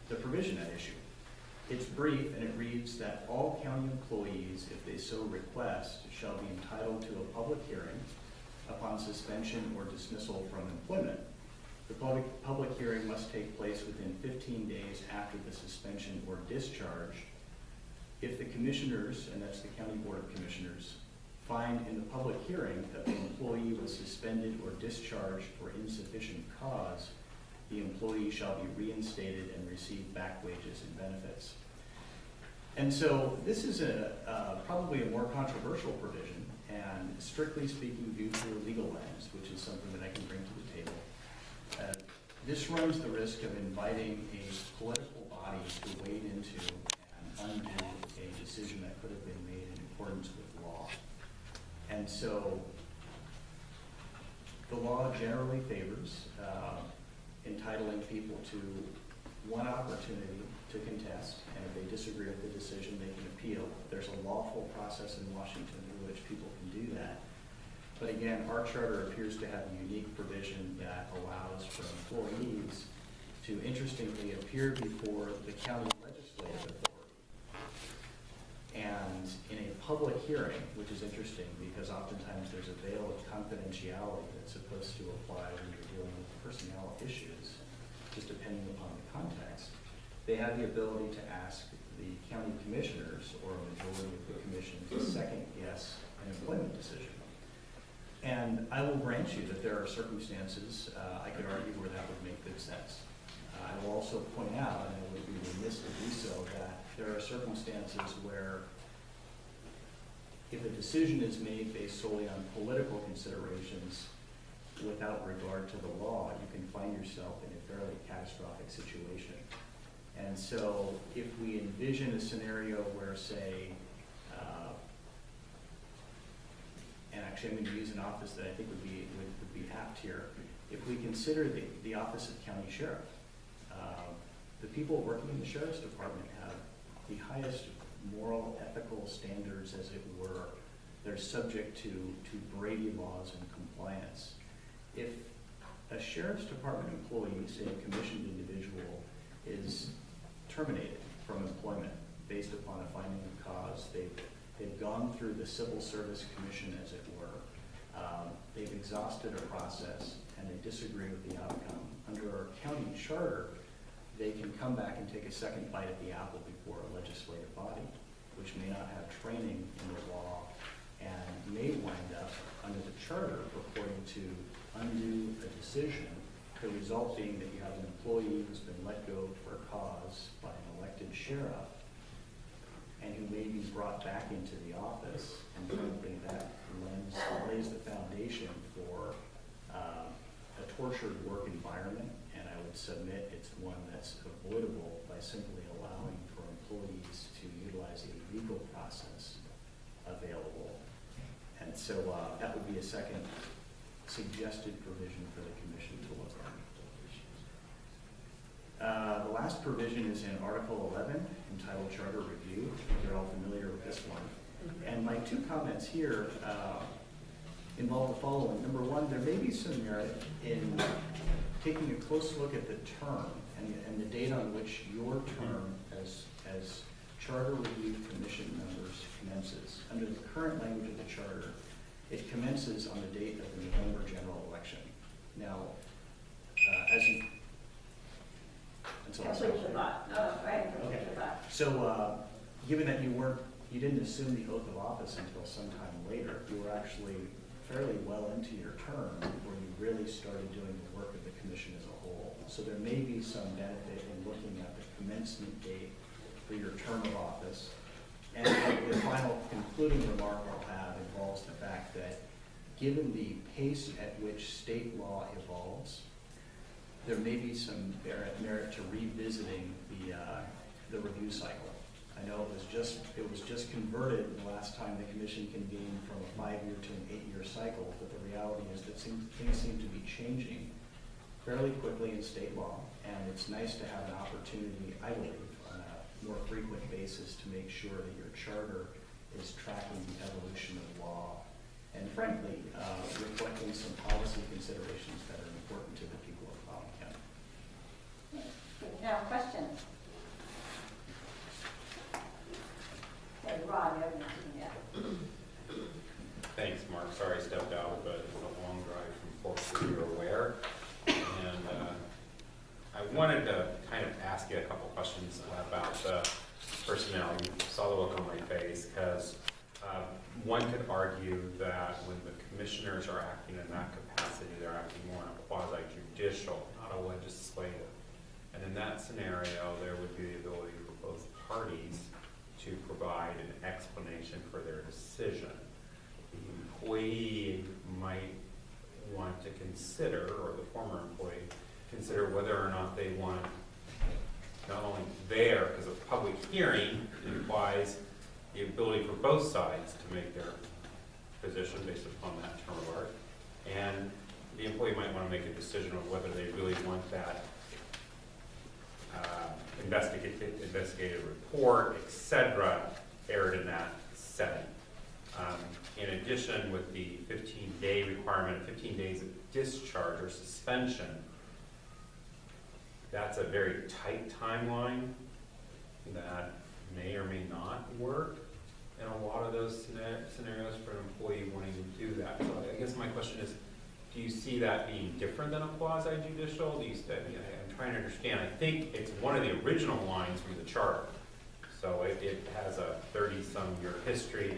the provision at issue. It's brief, and it reads that all county employees, if they so request, shall be entitled to a public hearing upon suspension or dismissal from employment. The public hearing must take place within 15 days after the suspension or discharge. If the commissioners, and that's the County Board of Commissioners, find in the public hearing that the employee was suspended or discharged for insufficient cause, the employee shall be reinstated and receive back wages and benefits. And so this is probably a more controversial provision, and strictly speaking, viewed through a legal lens, which is something that I can bring to the table. This runs the risk of inviting a political body to wade into and undo a decision that could have been made in accordance with law. And so the law generally favors entitling people to one opportunity to contest, and if they disagree with the decision, they can appeal. There's a lawful process in Washington through which people can do that. But again, our charter appears to have a unique provision that allows for employees to, interestingly, appear before the county legislative authority. And in a public hearing, which is interesting because oftentimes there's a veil of confidentiality that's supposed to apply when you're dealing with personnel issues, just depending upon the context, they have the ability to ask the county commissioners or a majority of the commission to second guess an employment decision. And I will grant you that there are circumstances, I could argue, where that would make good sense. I will also point out, and I would be remiss to do so, that there are circumstances where if a decision is made based solely on political considerations without regard to the law, you can find yourself in a fairly catastrophic situation. And so if we envision a scenario where, say, and actually I'm going to use an office that I think would be apt here. If we consider the office of county sheriff, the people working in the sheriff's department have the highest moral, ethical standards, as it were. They're subject to Brady laws and compliance. If a sheriff's department employee, say a commissioned individual, is terminated from employment based upon a finding of cause, they've gone through the Civil Service Commission, as it were. They've exhausted a process, and they disagree with the outcome. Under our county charter, they can come back and take a second bite at the apple before a legislative body, which may not have training in the law and may wind up, under the charter, purporting to undo a decision, the result being that you have an employee who's been let go for a cause by an elected sheriff and who may be brought back into the office, and frankly that lays the foundation for a tortured work environment, and I would submit it's one that's avoidable by simply allowing for employees to utilize a legal process available. And so that would be a second suggested provision for the commission to look at. The last provision is in Article 11, entitled Charter Review. I think you're all familiar with this one. And my two comments here involve the following. Number one, there may be some merit in taking a close look at the term and the date on which your term as Charter Review Commission members commences. Under the current language of the Charter, it commences on the date of the November general election. Now, as you... Okay. So, given that you didn't assume the oath of office until sometime later, you were actually fairly well into your term before you really started doing the work of the commission as a whole. So there may be some benefit in looking at the commencement date for your term of office. And the final concluding remark I'll have involves the fact that given the pace at which state law evolves, there may be some merit to revisiting the review cycle. I know it was just converted the last time the commission convened from a 5-year to an 8-year cycle, but the reality is that things seem to be changing fairly quickly in state law, and it's nice to have an opportunity, I believe, on a more frequent basis to make sure that your charter is tracking the evolution of law and frankly, reflecting some policy considerations that are important to the people of Clallam County. Now, questions? Okay, Rod, you haven't answered yet. Thanks, Mark. Sorry I stepped out, but it's a long drive from Fort Worth, you're aware. And I wanted to kind of ask you a couple questions about the personnel. You saw the look on my face, because one could argue that when the commissioners are acting in that capacity, they're acting more in a quasi-judicial, not a legislative. And in that scenario, there would be the ability for both parties to provide an explanation for their decision. The employee might want to consider, or the former employee, consider whether or not they want not only there, because a public hearing implies the ability for both sides to make their position based upon that term of art, and the employee might want to make a decision on whether they really want that investigative report, etc., aired in that setting. In addition, with the 15-day requirement, 15 days of discharge or suspension, that's a very tight timeline that may or may not work in a lot of those scenarios for an employee wanting to do that. So I guess my question is, do you see that being different than a quasi-judicial? I'm trying to understand. I think it's one of the original lines from the charter. So it has a 30-some-year history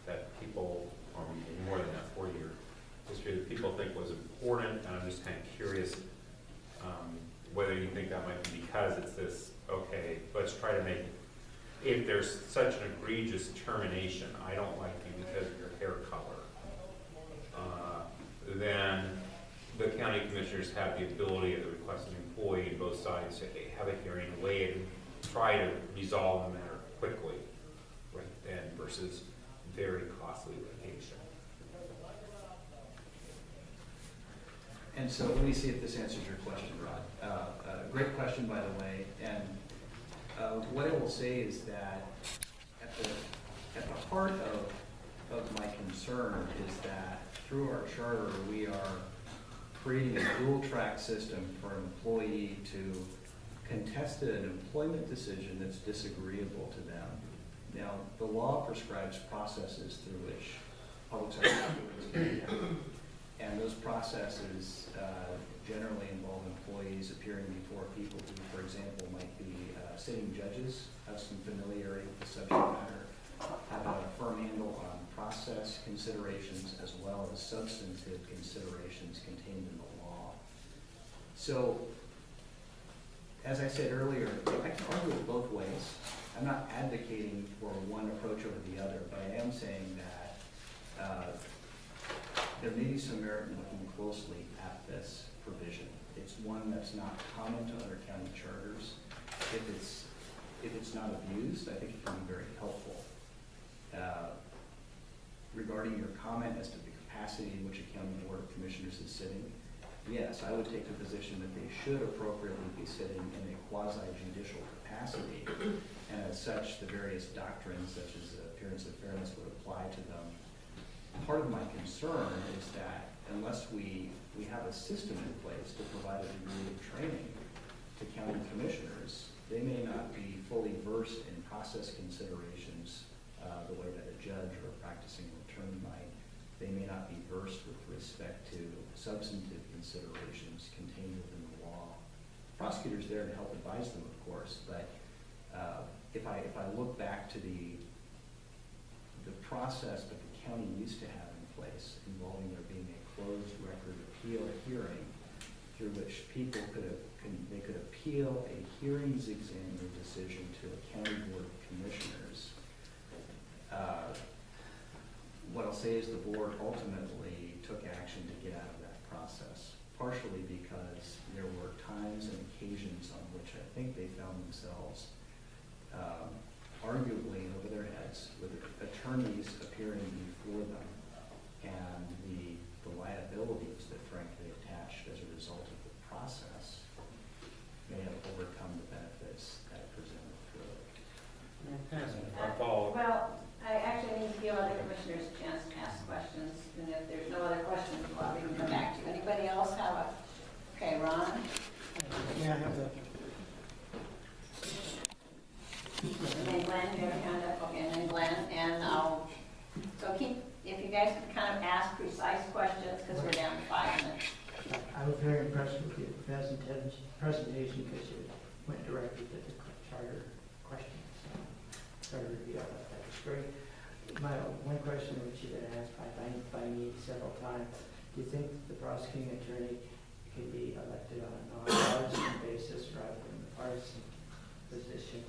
that people, or more than that, 40-year history that people think was important. And I'm just kind of curious whether you think that might be because it's this, okay, let's try to make, if there's such an egregious termination, I don't like you because of your hair color, then the county commissioners have the ability at the request of the employee and both sides to have a hearing, weigh it, and try to resolve the matter quickly right then versus very costly litigation. And so let me see if this answers your question, Rod. Great question, by the way. And what I will say is that at the heart of my concern is that through our charter, we are creating a dual-track system for an employee to contest an employment decision that's disagreeable to them. Now, the law prescribes processes through which public sector employees can be held. And those processes generally involve employees appearing before people who, for example, might be sitting judges, have some familiarity with the subject matter, have a firm handle on process considerations as well as substantive considerations contained in the law. So, as I said earlier, I can argue it both ways. I'm not advocating for one approach over the other, but I am saying that there may be some merit in looking closely at this provision. It's one that's not common to other county charters. If it's not abused, I think it can be very helpful. Regarding your comment as to the capacity in which a county board of commissioners is sitting, yes, I would take the position that they should appropriately be sitting in a quasi-judicial capacity, and as such, the various doctrines such as appearance of fairness would apply to them. Part of my concern is that unless we have a system in place to provide a degree of training to county commissioners, they may not be fully versed in process considerations the way that a judge or a practicing attorney might. They may not be versed with respect to substantive considerations contained within the law. Prosecutors there to help advise them, of course, but if I look back to the process that the county used to have in place, involving there being a closed record appeal hearing through which people could appeal a hearings examiner decision to a county board of commissioners. What I'll say is the board ultimately took action to get out of that process, partially because there were times and occasions on which I think they found themselves arguably over their heads with attorneys appearing before them and the liabilities that frankly attached as a result of the process may have overcome the benefits that presented through it. Well, I actually need to give other commissioners a chance to ask questions, and if there's no other questions, well, we can come back to you. Anybody else have a, okay, Ron? Yeah, I have the. And then Glenn, you have a hand up, okay, and then Glenn, and so if you guys could kind of ask precise questions, because we're down to 5 minutes. I was very impressed with your presentation because you went directly to the charter questions. Charter review, I thought that was great. My one question, which you've been asked by me several times, do you think the prosecuting attorney can be elected on a non-partisan basis rather than the partisan position?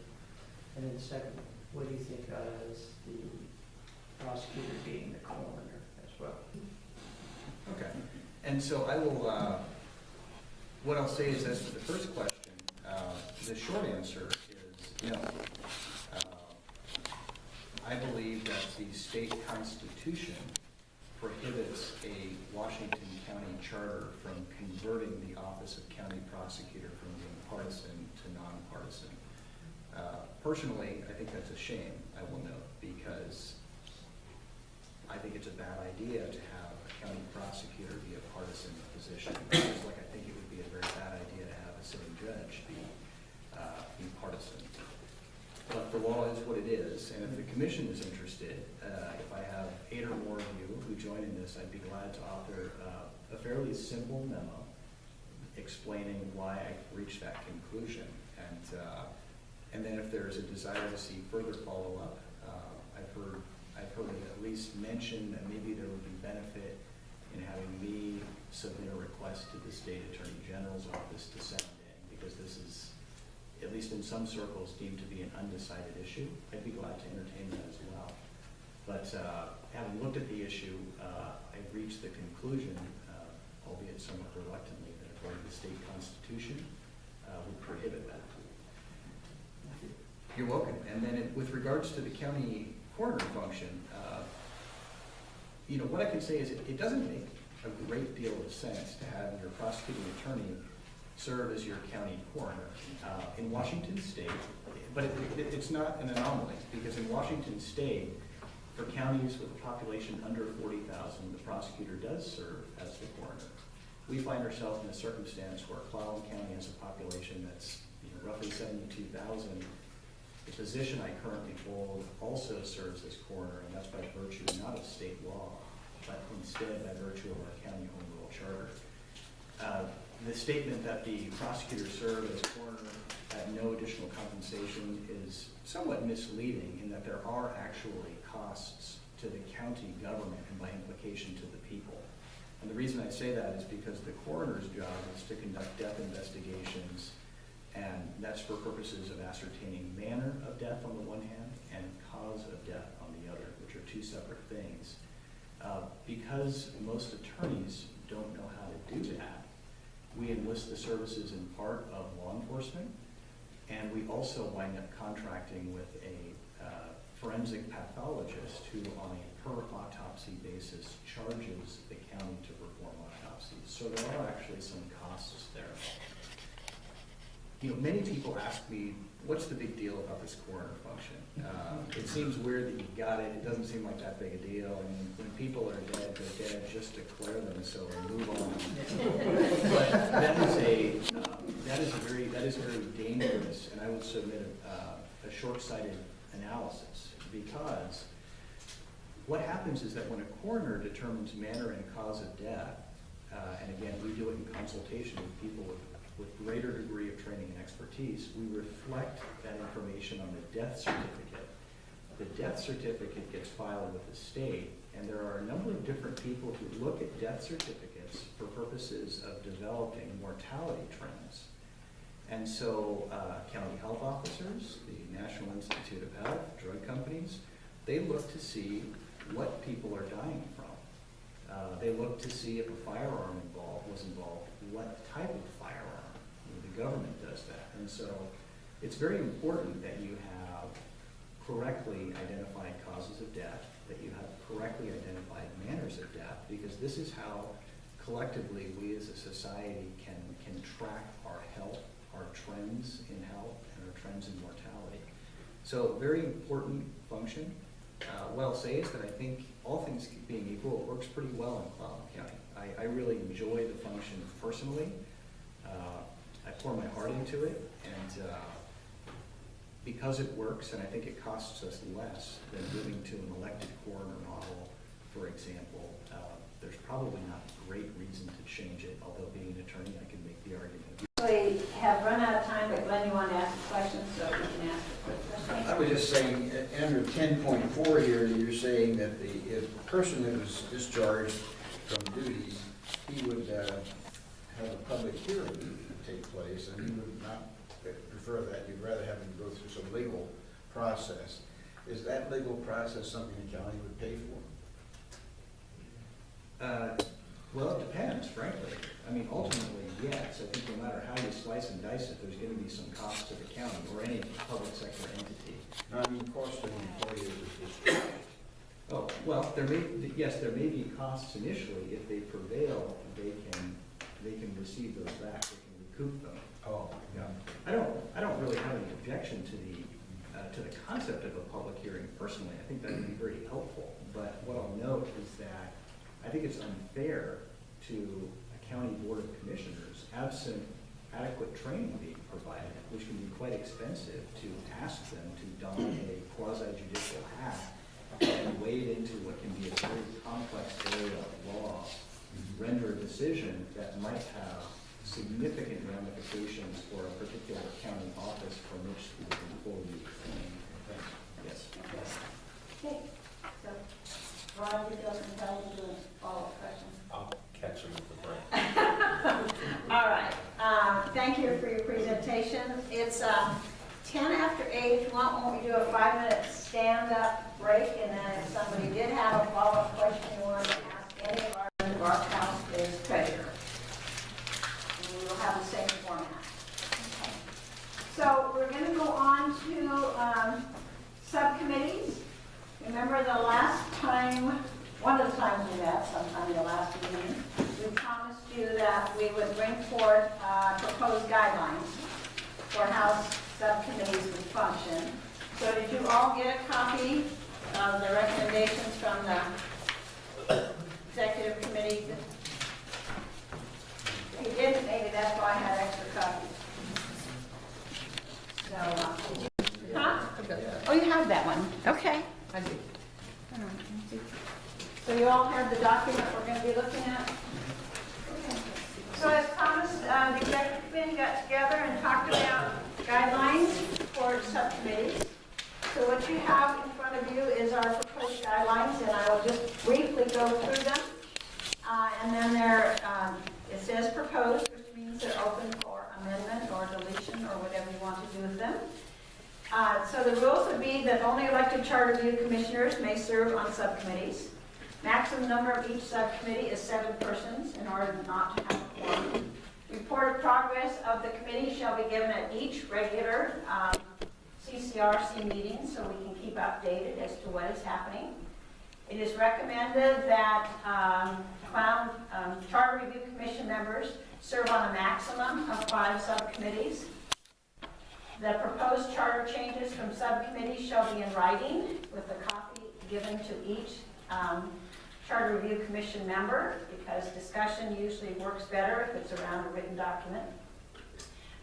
And then second, what do you think as the prosecutor being the coroner as well? Okay. And so I will, what I'll say is as to the first question, the short answer is no. I believe that the state constitution prohibits a Washington County charter from converting the office of county prosecutor from being partisan to nonpartisan. Personally, I think that's a shame, I will note, because I think it's a bad idea to have a county prosecutor be a partisan position. Just like I think it would be a very bad idea to have a sitting judge be partisan. But the law is what it is, and if the commission is interested, if I have 8 or more of you who join in this, I'd be glad to author a fairly simple memo explaining why I reached that conclusion. And then if there's a desire to see further follow-up, I've heard it at least mentioned that maybe there would be benefit in having me submit a request to the state attorney general's office to send in, because this is, at least in some circles, deemed to be an undecided issue. I'd be glad to entertain that as well. But having looked at the issue, I've reached the conclusion, albeit somewhat reluctantly, that according to the state constitution, would prohibit that. You're welcome. And then with regards to the county coroner function, what I can say is it doesn't make a great deal of sense to have your prosecuting attorney serve as your county coroner. In Washington State, but it's not an anomaly, because in Washington State, for counties with a population under 40,000, the prosecutor does serve as the coroner. We find ourselves in a circumstance where Clallam County has a population that's roughly 72,000. The position I currently hold also serves as coroner, and that's by virtue not of state law, but instead by virtue of our county home rule charter. The statement that the prosecutor served as coroner at no additional compensation is somewhat misleading in that there are actually costs to the county government and by implication to the people. And the reason I say that is because the coroner's job is to conduct death investigations, and that's for purposes of ascertaining manner of death on the one hand and cause of death on the other, which are two separate things. Because most attorneys don't know how to do that, we enlist the services in part of law enforcement, and we also wind up contracting with a forensic pathologist who, on a per autopsy basis, charges the county to perform autopsies. So there are actually some costs there. Many people ask me, what's the big deal about this coroner function? It seems weird that you got it. It doesn't seem like that big a deal. I mean, when people are dead, they're dead. Just declare them so and move on. But that is very dangerous, and I would submit a short-sighted analysis, because what happens is that when a coroner determines manner and cause of death, and again, we do it in consultation with people with greater degree of training and expertise, we reflect that information on the death certificate. The death certificate gets filed with the state, and there are a number of different people who look at death certificates for purposes of developing mortality trends. And so county health officers, the National Institute of Health, drug companies, they look to see what people are dying from. They look to see if a firearm was involved, what type of firearm. The government does that. And so it's very important that you have correctly identified causes of death, that you have correctly identified manners of death, because this is how collectively we as a society can track our health, our trends in health, and our trends in mortality. So very important function. What I'll say is that I think all things being equal, it works pretty well in Clallam County. I really enjoy the function personally. I pour my heart into it, and because it works, and I think it costs us less than moving to an elected coroner model, for example, there's probably not great reason to change it, although being an attorney, I can make the argument. We have run out of time, but Glenn, you want to ask a question, so we can ask a quick question. I was just saying, under 10.4 here, you're saying that the person that was discharged from duties, he would have a public hearing take place, and you would not prefer that. You'd rather have him go through some legal process. Is that legal process something the county would pay for? Well, it depends, frankly. I mean, ultimately, yes. I think no matter how you slice and dice it, there's going to be some cost to the county or any public sector entity. No, I mean, cost to the employee of the district. Oh, well, yes, there may be costs initially. If they prevail, they can receive those back. They can recoup them. Oh, yeah. I don't really have any objection to the concept of a public hearing personally. I think that would be very helpful. But what I'll note is that I think it's unfair to a county board of commissioners, absent adequate training being provided, which can be quite expensive, to ask them to don a quasi-judicial hat and wade into what can be a very complex area of law, render a decision that might have significant ramifications for a particular county office from which the employee. Yes. Okay, so Ron, you feel compelled to do a follow-up question? I'll catch him with the break. All right. Thank you for your presentation. It's 10 after 8. If you want, won't we do a 5-minute stand-up break? And then if somebody did have a follow-up question you wanted to ask any of our house is treasurer. And we will have the same format. Okay. So we're going to go on to subcommittees. Remember the last time, one of the times we met, sometime in the last meeting, we promised you that we would bring forth proposed guidelines for how subcommittees would function. So did you all get a copy of the recommendations from the executive committee? If you didn't, maybe that's why I had extra copies. So, huh? Oh, you have that one. Okay. I do. So you all have the document we're going to be looking at? Okay. So as promised, the executive committee got together and talked about guidelines for subcommittees. So what you have in front of you is our proposed guidelines, and I will just briefly go through them. And then it says proposed, which means they're open for amendment or deletion or whatever you want to do with them. So the rules would be that only elected charter review commissioners may serve on subcommittees. Maximum number of each subcommittee is 7 persons in order not to have a quorum. Report of progress of the committee shall be given at each regular CCRC meeting so we can keep updated as to what is happening. It is recommended that Charter Review Commission members serve on a maximum of 5 subcommittees. The proposed charter changes from subcommittees shall be in writing with a copy given to each Charter Review Commission member, because discussion usually works better if it's around a written document.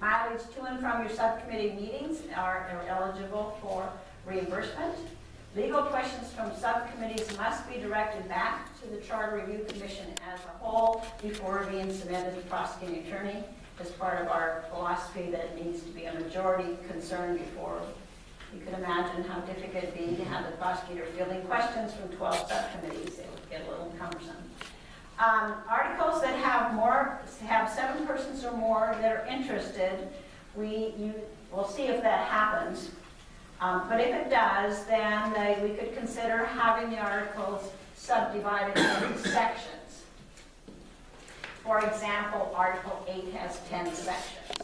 Mileage to and from your subcommittee meetings are eligible for reimbursement. Legal questions from subcommittees must be directed back to the Charter Review Commission as a whole before being submitted to the prosecuting attorney, as part of our philosophy that it needs to be a majority concern before. You can imagine how difficult it would be to have the prosecutor fielding questions from 12 subcommittees. It would get a little cumbersome. Articles that have 7 persons or more that are interested, we'll see if that happens. But if it does, then we could consider having the articles subdivided into sections. For example, Article 8 has 10 sections.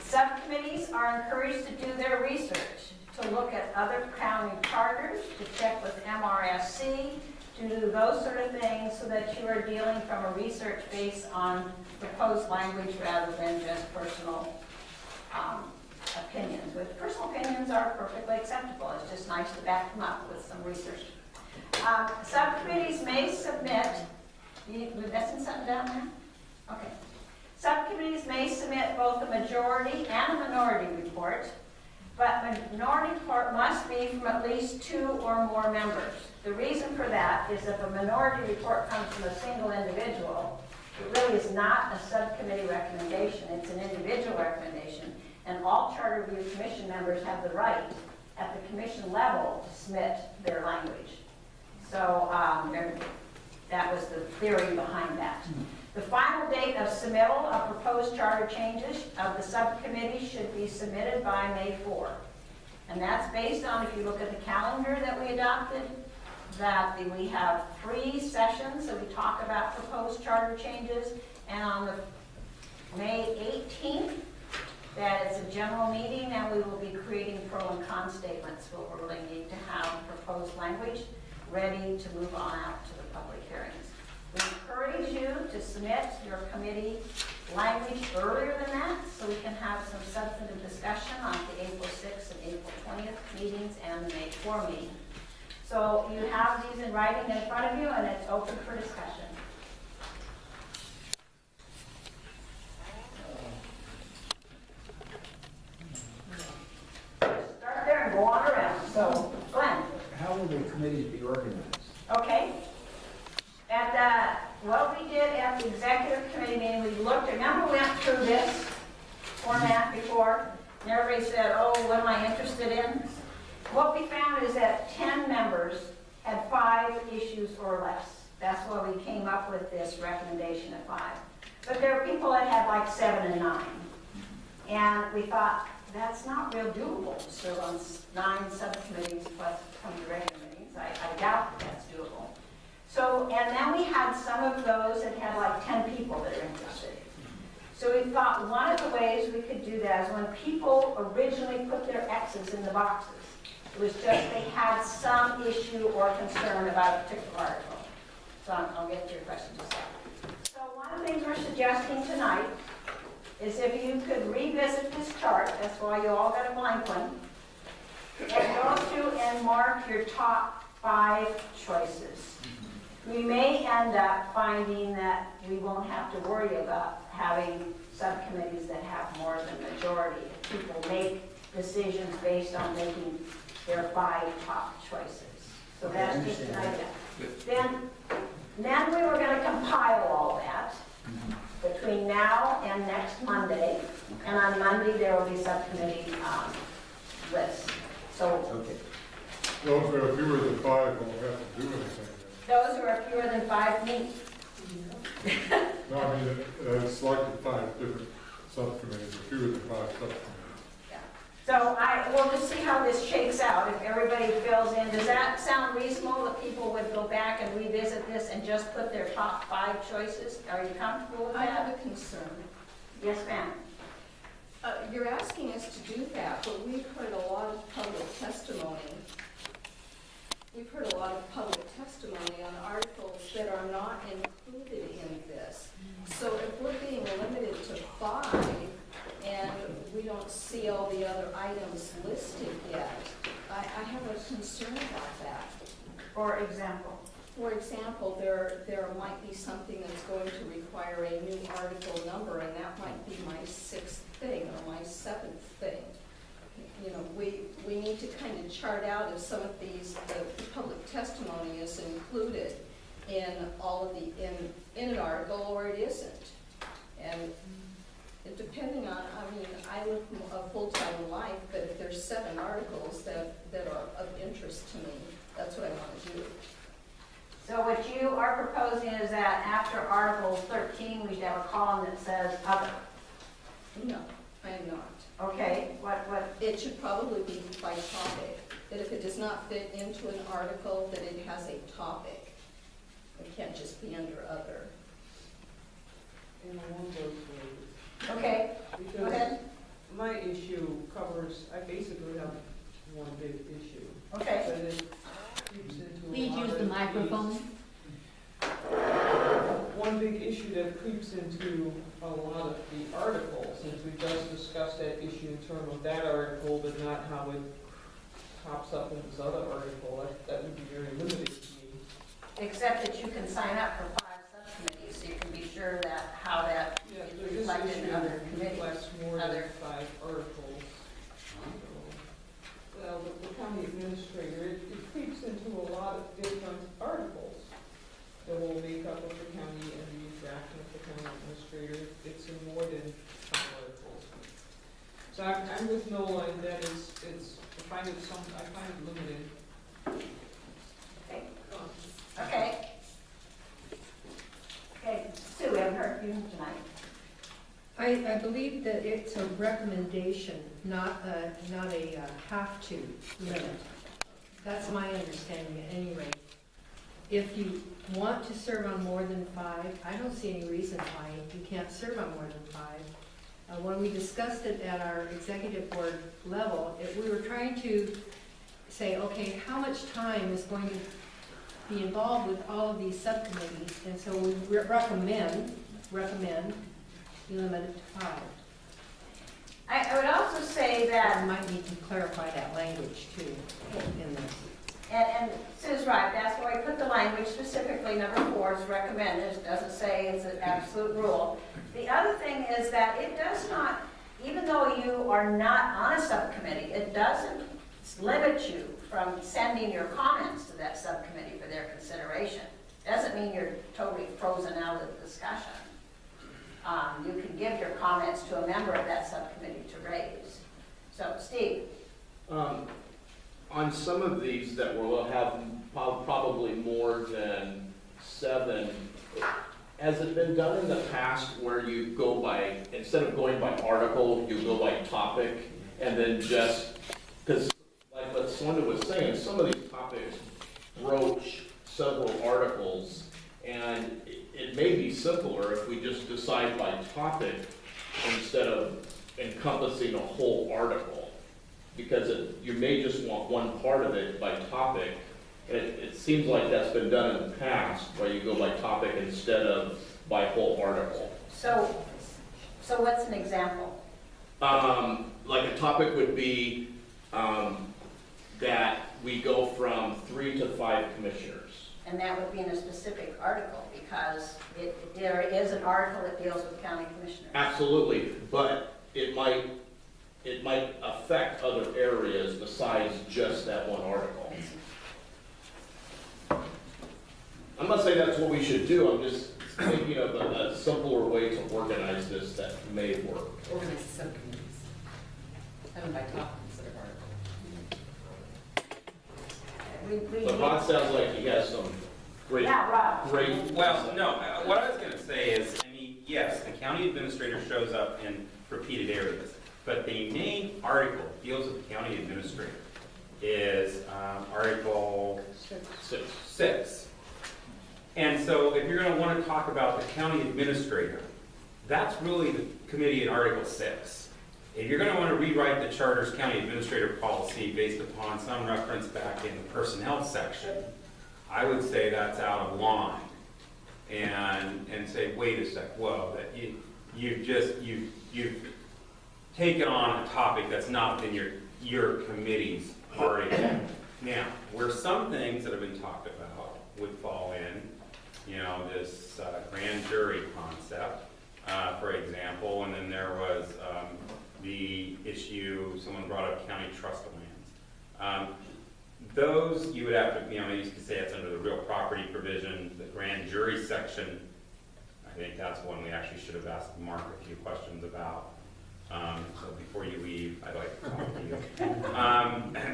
Subcommittees are encouraged to do their research. to look at other county charters, to check with MRSC, to do those sort of things so that you are dealing from a research base on proposed language rather than just personal opinions. Which personal opinions are perfectly acceptable. It's just nice to back them up with some research. Subcommittees may submit, we're missing something down there? Okay. Subcommittees may submit both a majority and a minority report, but minority report must be from at least 2 or more members. The reason for that is if a minority report comes from a single individual, it really is not a subcommittee recommendation, it's an individual recommendation, and all Charter Review Commission members have the right at the commission level to submit their language. So that was the theory behind that. The final date of submittal of proposed charter changes of the subcommittee should be submitted by May 4. And that's based on, if you look at the calendar that we adopted, that we have 3 sessions that we talk about proposed charter changes, and on the May 18th, that it's a general meeting, and we will be creating pro and con statements. We'll really need to have proposed language ready to move on out to the public hearings. We encourage you to submit your committee language earlier than that so we can have some substantive discussion on the April 6th and April 20th meetings and the May 4 meeting. So you have these in writing in front of you, and it's open for discussion. Start there and go on around. So, Glenn. How will the committees be organized? Okay. What we did at the executive committee meeting, we looked, remember we went through this format before, and everybody said, oh, what am I interested in? What we found is that 10 members had 5 issues or less. That's why we came up with this recommendation of 5. But there are people that had like 7 and 9. And we thought, that's not real doable. So on 9 subcommittees plus 20 regular meetings, I doubt that's doable. So, and then we had some of those that had like 10 people that are interested. So we thought one of the ways we could do that is when people originally put their X's in the boxes, it was just they had some issue or concern about a particular article. So I'll get to your question just a second. So one of the things we're suggesting tonight is if you could revisit this chart, that's why you all got a blank one, and go through and mark your top 5 choices. We may end up finding that we won't have to worry about having subcommittees that have more than majority. If people make decisions based on making their 5 top choices. So that's just an idea. Then we were going to compile all that between now and next Monday. And on Monday there will be subcommittee lists. So Okay. Those who are fewer than 5 won't have to do anything. Those who are fewer than 5 meet. No, I mean, it's like the 5 different subcommittees, or fewer than 5 subcommittees. So we'll just see how this shakes out. If everybody fills in, does that sound reasonable that people would go back and revisit this and just put their top 5 choices? Are you comfortable with that? I have a concern. Yes, ma'am. You're asking us to do that, but we've heard a lot of public testimony. We've heard a lot of public testimony on articles that are not included in this. So if we're being limited to 5 and we don't see all the other items listed yet, I have a concern about that. For example? For example, there might be something that's going to require a new article number, and that might be my 6th thing or my 7th thing. You know, we need to kind of chart out if some of these, the public testimony is included in all of the, in an article or it isn't. And depending on, I mean, I live a full-time life, but if there's 7 articles that are of interest to me, that's what I want to do. So what you are proposing is that after Article 13, we should have a column that says other. No, I am not. Okay, what? It should probably be by topic, that if it does not fit into an article, that it has a topic. It can't just be under other. And I won't go through. Okay, Because go ahead. my issue covers, I basically have one big issue. Okay. But it creeps into a Please lot use of the these- microphone. One big issue that creeps into a lot of the articles, since we just discussed that issue in terms of that article, but not how it pops up in this other article, that would be very limited to me. Except that you can sign up for 5 subcommittees, so you can be sure that how that Yeah, is but this reflected in issue other committees. reflects more than Other- 5 articles. Well, the county administrator, it creeps into a lot of different articles that will make up of the county and the interaction of the county administrator. It's in more than 5 articles. So I'm with Nola in that I find it limited. Okay. Okay. Okay, Sue, we haven't heard you tonight. I believe that it's a recommendation, not a have-to limit. That's my understanding at any rate. If you want to serve on more than 5, I don't see any reason why you can't serve on more than 5. When we discussed it at our executive board level, we were trying to say, okay, how much time is going to be involved with all of these subcommittees? And so we recommend you limit it to 5. I would also say that, I might need to clarify that language too in this. and Sue's right, that's why we put the language specifically, number 4 is recommended, it doesn't say it's an absolute rule. The other thing is that it does not, even though you are not on a subcommittee, it doesn't limit you from sending your comments to that subcommittee for their consideration. Doesn't mean you're totally frozen out of the discussion. You can give your comments to a member of that subcommittee to raise. So, Steve? On some of these that will have probably more than 7, has it been done in the past where you go by, instead of going by article, you go by topic, and then just, because like what Linda was saying, some of these topics broach several articles, and it may be simpler if we just decide by topic instead of encompassing a whole article, because you may just want one part of it by topic. It seems like that's been done in the past, where you go by topic instead of by whole article. So what's an example? Like a topic would be that we go from 3 to 5 commissioners. And that would be in a specific article, because there is an article that deals with county commissioners. Absolutely, but it might affect other areas besides just that one article. I'm not saying that's what we should do, I'm just thinking of a simpler way to organize this that may work. Organize the subcommittees. Have them by topic instead of article. But Ron sounds like he has some great, great. Well, no, what I was going to say is, I mean, yes, the county administrator shows up in repeated areas, but the main article deals with the county administrator is Article 6. And so if you're going to want to talk about the county administrator, that's really the committee in Article 6. If you're going to want to rewrite the charter's county administrator policy based upon some reference back in the personnel section, I would say that's out of line. And say, wait a sec, whoa, that you've taken on a topic that's not within your committee's article. Now, where some things that have been talked about would fall in, this grand jury concept, for example, and then there was the issue, someone brought up county trust lands. Those, you would have to, I used to say it's under the real property provision, the grand jury section. I think that's one we actually should have asked Mark a few questions about. So before you leave, I'd like to talk to you.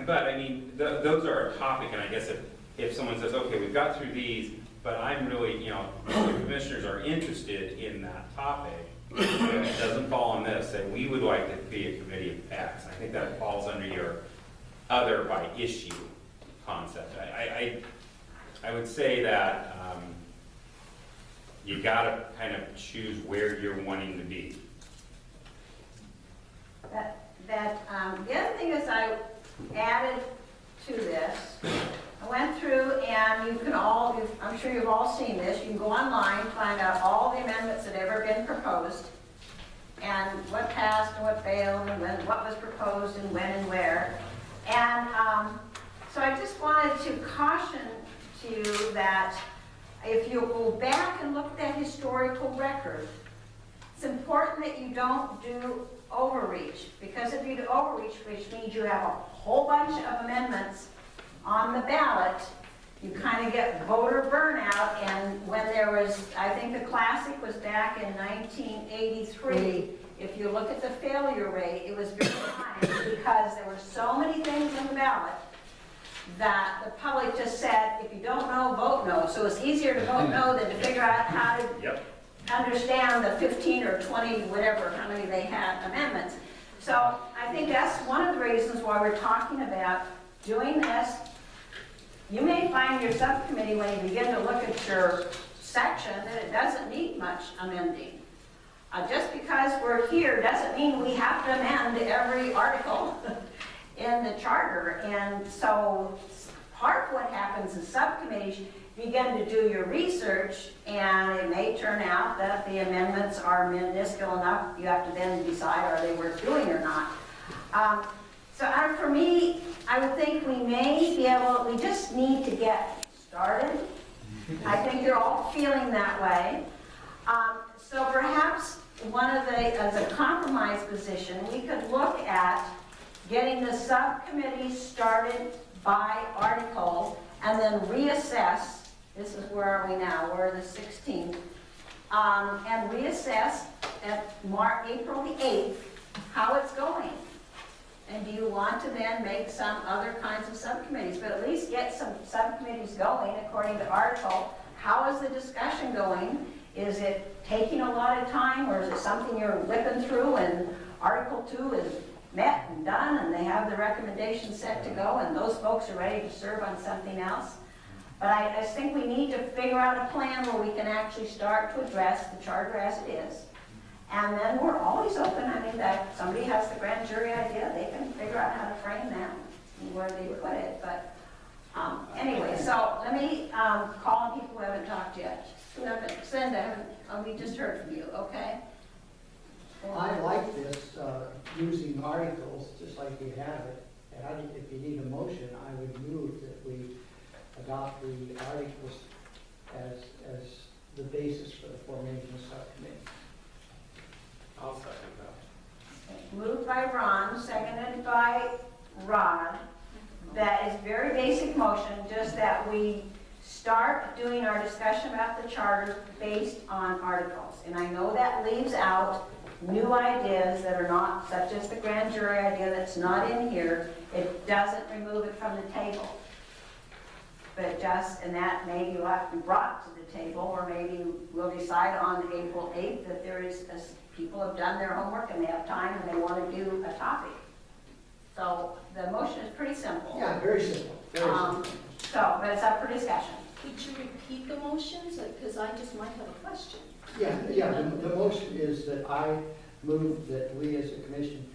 But I mean, those are a topic, and I guess if someone says, okay, we've got through these, but I'm really, the commissioners are interested in that topic, it doesn't fall on this, say we would like to be a committee of X. I think that falls under your other by issue concept. I would say that you got to kind of choose where you're wanting to be. The other thing is added to this. I went through and you can all, I'm sure you've all seen this, you can go online, find out all the amendments that have ever been proposed, and what passed and what failed, and when, what was proposed and when and where. And so I just wanted to caution to you that if you go back and look at that historical record, it's important that you don't do overreach, because if you do overreach, which means you have a whole bunch of amendments on the ballot, you kind of get voter burnout. And when there was, I think the classic was back in 1983, if you look at the failure rate, it was very high because there were so many things on the ballot that the public just said, if you don't know, vote no. So it's easier to vote no than to figure out how to understand the 15 or 20, whatever, how many they had amendments. So I think that's one of the reasons why we're talking about doing this. You may find your subcommittee, when you begin to look at your section, that it doesn't need much amending. Just because we're here doesn't mean we have to amend every article in the charter. And so part of what happens is subcommittees begin to do your research, and it may turn out that the amendments are minuscule enough you have to then decide are they worth doing or not. For me, I would think we may be able, we just need to get started. I think you're all feeling that way. So perhaps one of the, as a compromise position, we could look at getting the subcommittee started by article and then reassess. This is where are we now? We're the 16th. And reassess at April the 8th how it's going. And do you want to then make some other kinds of subcommittees? But at least get some subcommittees going according to article. How is the discussion going? Is it taking a lot of time, or is it something you're whipping through and Article 2 is met and done and they have the recommendations set to go and those folks are ready to serve on something else? But I just think we need to figure out a plan where we can actually start to address the charter as it is. And then we're always open. I mean, that somebody has the grand jury idea, they can figure out how to frame that and where they put it. But anyway, so let me call on people who haven't talked yet. Who haven't? Cinda, we just heard from you, okay? I like this, using articles just like we have it. And if you need a motion, I would move that we adopt the articles as the basis for the formation of subcommittee. I'll second that. Moved by Ron, seconded by Rod. That is very basic motion, just that we start doing our discussion about the charter based on articles. And I know that leaves out new ideas that are not, such as the grand jury idea that's not in here. It doesn't remove it from the table. But just, and that maybe will have to be brought to the table, or maybe we'll decide on April 8th that there is, people have done their homework and they have time and they want to do a topic. So the motion is pretty simple. Yeah, very simple. Very simple. But it's up for discussion. Could you repeat the motions? Because I just might have a question. Yeah, the motion is that I move that we as a commission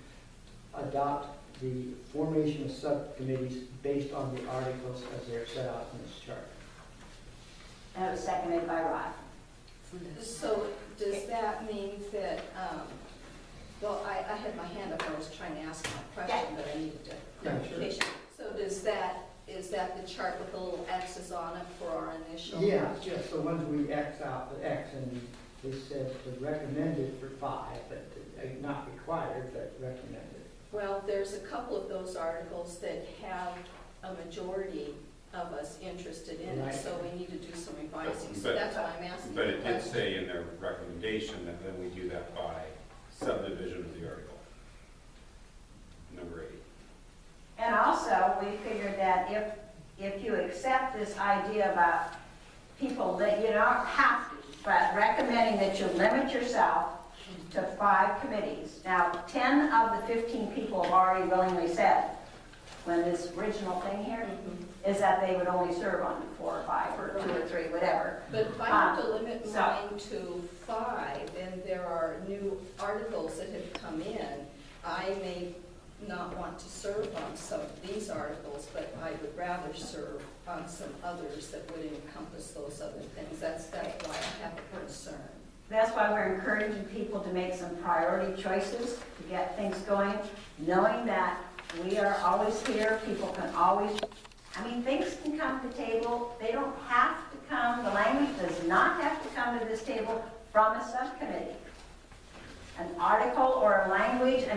adopt the formation of subcommittees based on the articles as they're set out in this chart. And it was seconded by Rod. So does that mean that, well, I had my hand up, I was trying to ask my question, but I needed to clarification. So is that the chart with the little X's on it for our initial? Yeah, just the ones we X out, the X, and this says recommended for 5, but not required, but recommended. Well, there's a couple of those articles that have a majority of us interested in it, so we need to do some revising. So that's why I'm asking. But it did say in their recommendation that then we do that by subdivision of the article. Number 8. And also, we figured that if you accept this idea about people that you don't have to, but recommending that you limit yourself to 5 committees. Now, 10 of the 15 people have already willingly said, when this original thing here, is that they would only serve on 4 or 5 or 2 or 3, whatever. But if I have to limit mine to 5, and there are new articles that have come in, I may not want to serve on some of these articles, but I would rather serve on some others that would encompass those other things. That's why I have a concern. That's why we're encouraging people to make some priority choices to get things going, knowing that we are always here, people can always, things can come to the table. They don't have to come, the language does not have to come to this table from a subcommittee. An article or a language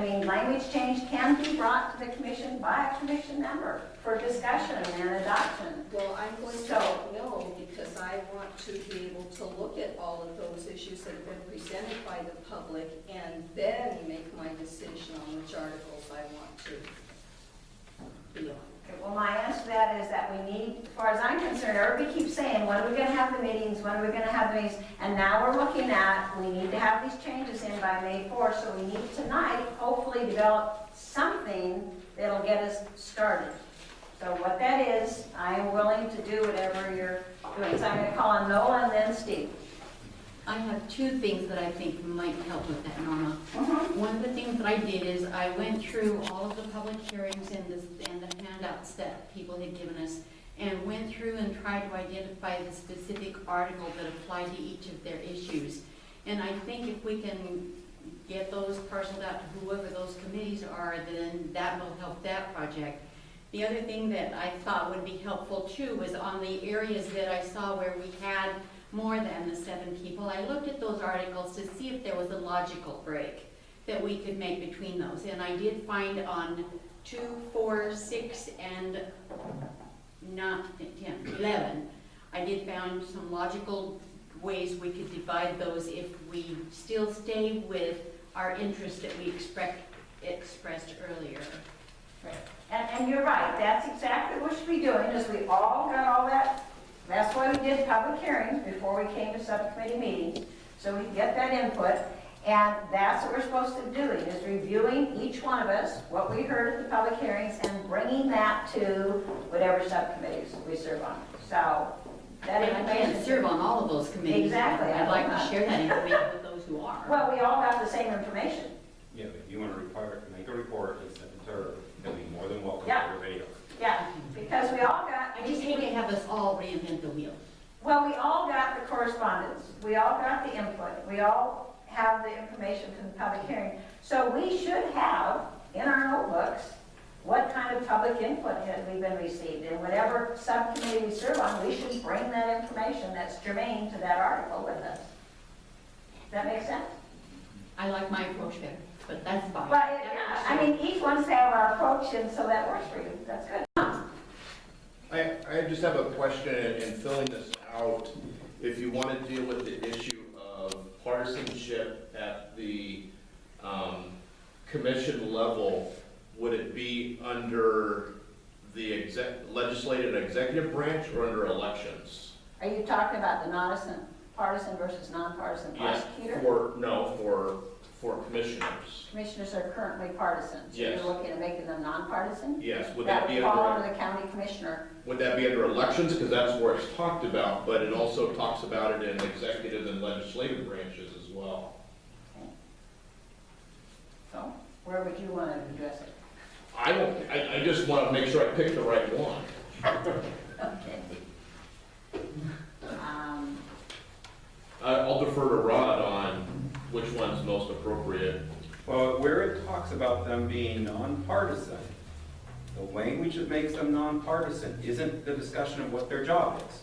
change can be brought to the commission by a commission member for discussion and adoption. Well, I'm going to vote no, because I want to be able to look at all of those issues that have been presented by the public and then make my decision on which articles I want to be on. Okay, well, my answer to that is that we need, as far as I'm concerned, everybody keeps saying, when are we going to have the meetings, when are we going to have the meetings? And now we're looking at, we need to have these changes in by May 4th, so we need tonight, hopefully, develop something that'll get us started. So what that is, I am willing to do whatever you're doing. So I'm going to call on Noah and then Steve. I have two things that I think might help with that, Norma. One of the things that I did is I went through all of the public hearings and the handouts that people had given us, and went through and tried to identify the specific article that applied to each of their issues. And I think if we can get those parceled out to whoever those committees are, then that will help that project. The other thing that I thought would be helpful too was on the areas that I saw where we had more than the 7 people, I looked at those articles to see if there was a logical break that we could make between those. And I did find on 2, 4, 6, and 11, I did found some logical ways we could divide those if we still stay with our interests that we expressed earlier. Right. And you're right, that's exactly what we should be doing, is we all got all that. That's why we did public hearings before we came to subcommittee meetings, so we get that input. And that's what we're supposed to be doing, is reviewing each one of us, what we heard at the public hearings, and bringing that to whatever subcommittees we serve on. So that I can't serve on all of those committees. Exactly. I'd like to share that information with those who are. Well, we all got the same information. Yeah, but if you want to make a report and send it to her, they'll be more than welcome Yeah. to everybody else. Yeah, because we all got. I just hate to have us all reinvent the wheel. Well, we all got the correspondence. We all got the input. We all have the information from the public hearing. So we should have in our notebooks what kind of public input has we been received. And whatever subcommittee we serve on, we should bring that information that's germane to that article with us. Does that make sense? I like my approach better, but that's fine. Well, yeah, each one's have our approach, and so that works for you. That's good. I just have a question in filling this out. If you want to deal with the issue of partisanship at the commission level, would it be under the legislative and executive branch or under elections? Are you talking about the partisan versus nonpartisan prosecutor? For commissioners. Commissioners are currently partisan. So Yes. you're looking at making them nonpartisan? Yes, would That that be would fall under, under the county commissioner. would that be under elections? Because that's where it's talked about, but it also talks about it in executive and legislative branches as well. So where would you want to address it? I just want to make sure I pick the right one. Okay. I'll defer to Rod on which one's most appropriate. Well, where it talks about them being nonpartisan, the language that makes them nonpartisan isn't the discussion of what their job is.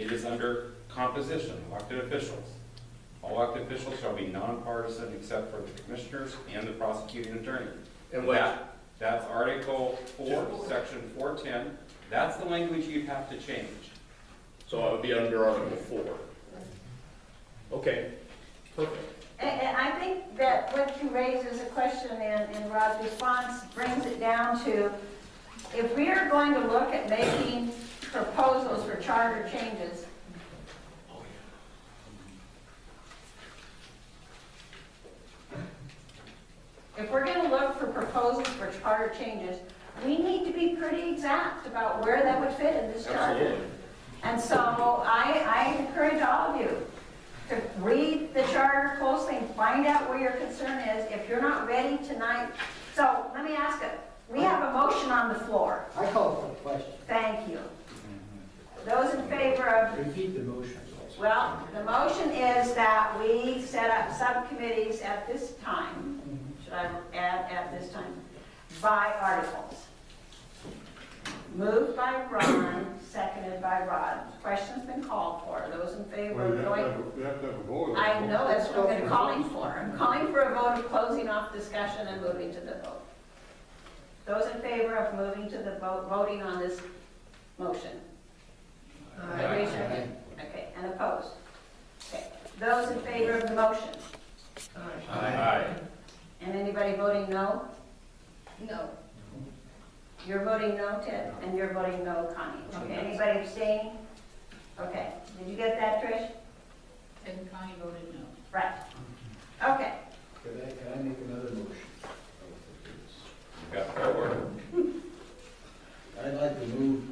It is under composition, elected officials. All elected officials shall be nonpartisan except for the commissioners and the prosecuting attorney. And that's Article 4, Section 410. That's the language you'd have to change. So it would be under Article 4. Okay, perfect. And I think that what you raise as a question and Rod's response brings it down to, if we are going to look at making proposals for charter changes, if we're going to look for proposals for charter changes, we need to be pretty exact about where that would fit in this charter. Absolutely. And so I encourage all of you to read the charter closely and find out where your concern is. If you're not ready tonight, so let me ask it, We have a motion on the floor. I call for the question. Thank you. Those in favor of, Repeat the motion. well, the motion is that we set up subcommittees at this time. Should I add at this time? By articles. Moved by Ron, seconded by Rod. Question's been called for. Those in favor Well, of going? you have to have a vote. I know, that's what I'm calling for. I'm calling for a vote of closing off discussion and moving to the vote. Those in favor of moving to the vote, voting on this motion? Raise your hand. Okay, and opposed? Okay. Those in favor of the motion? Aye. And anybody voting no? No. You're voting no, Ted, and you're voting no, Connie. Okay, anybody abstaining? Okay, did you get that, Trish? And Connie voted no. Right. Okay. Could I make another motion? Got forward. I'd like to move,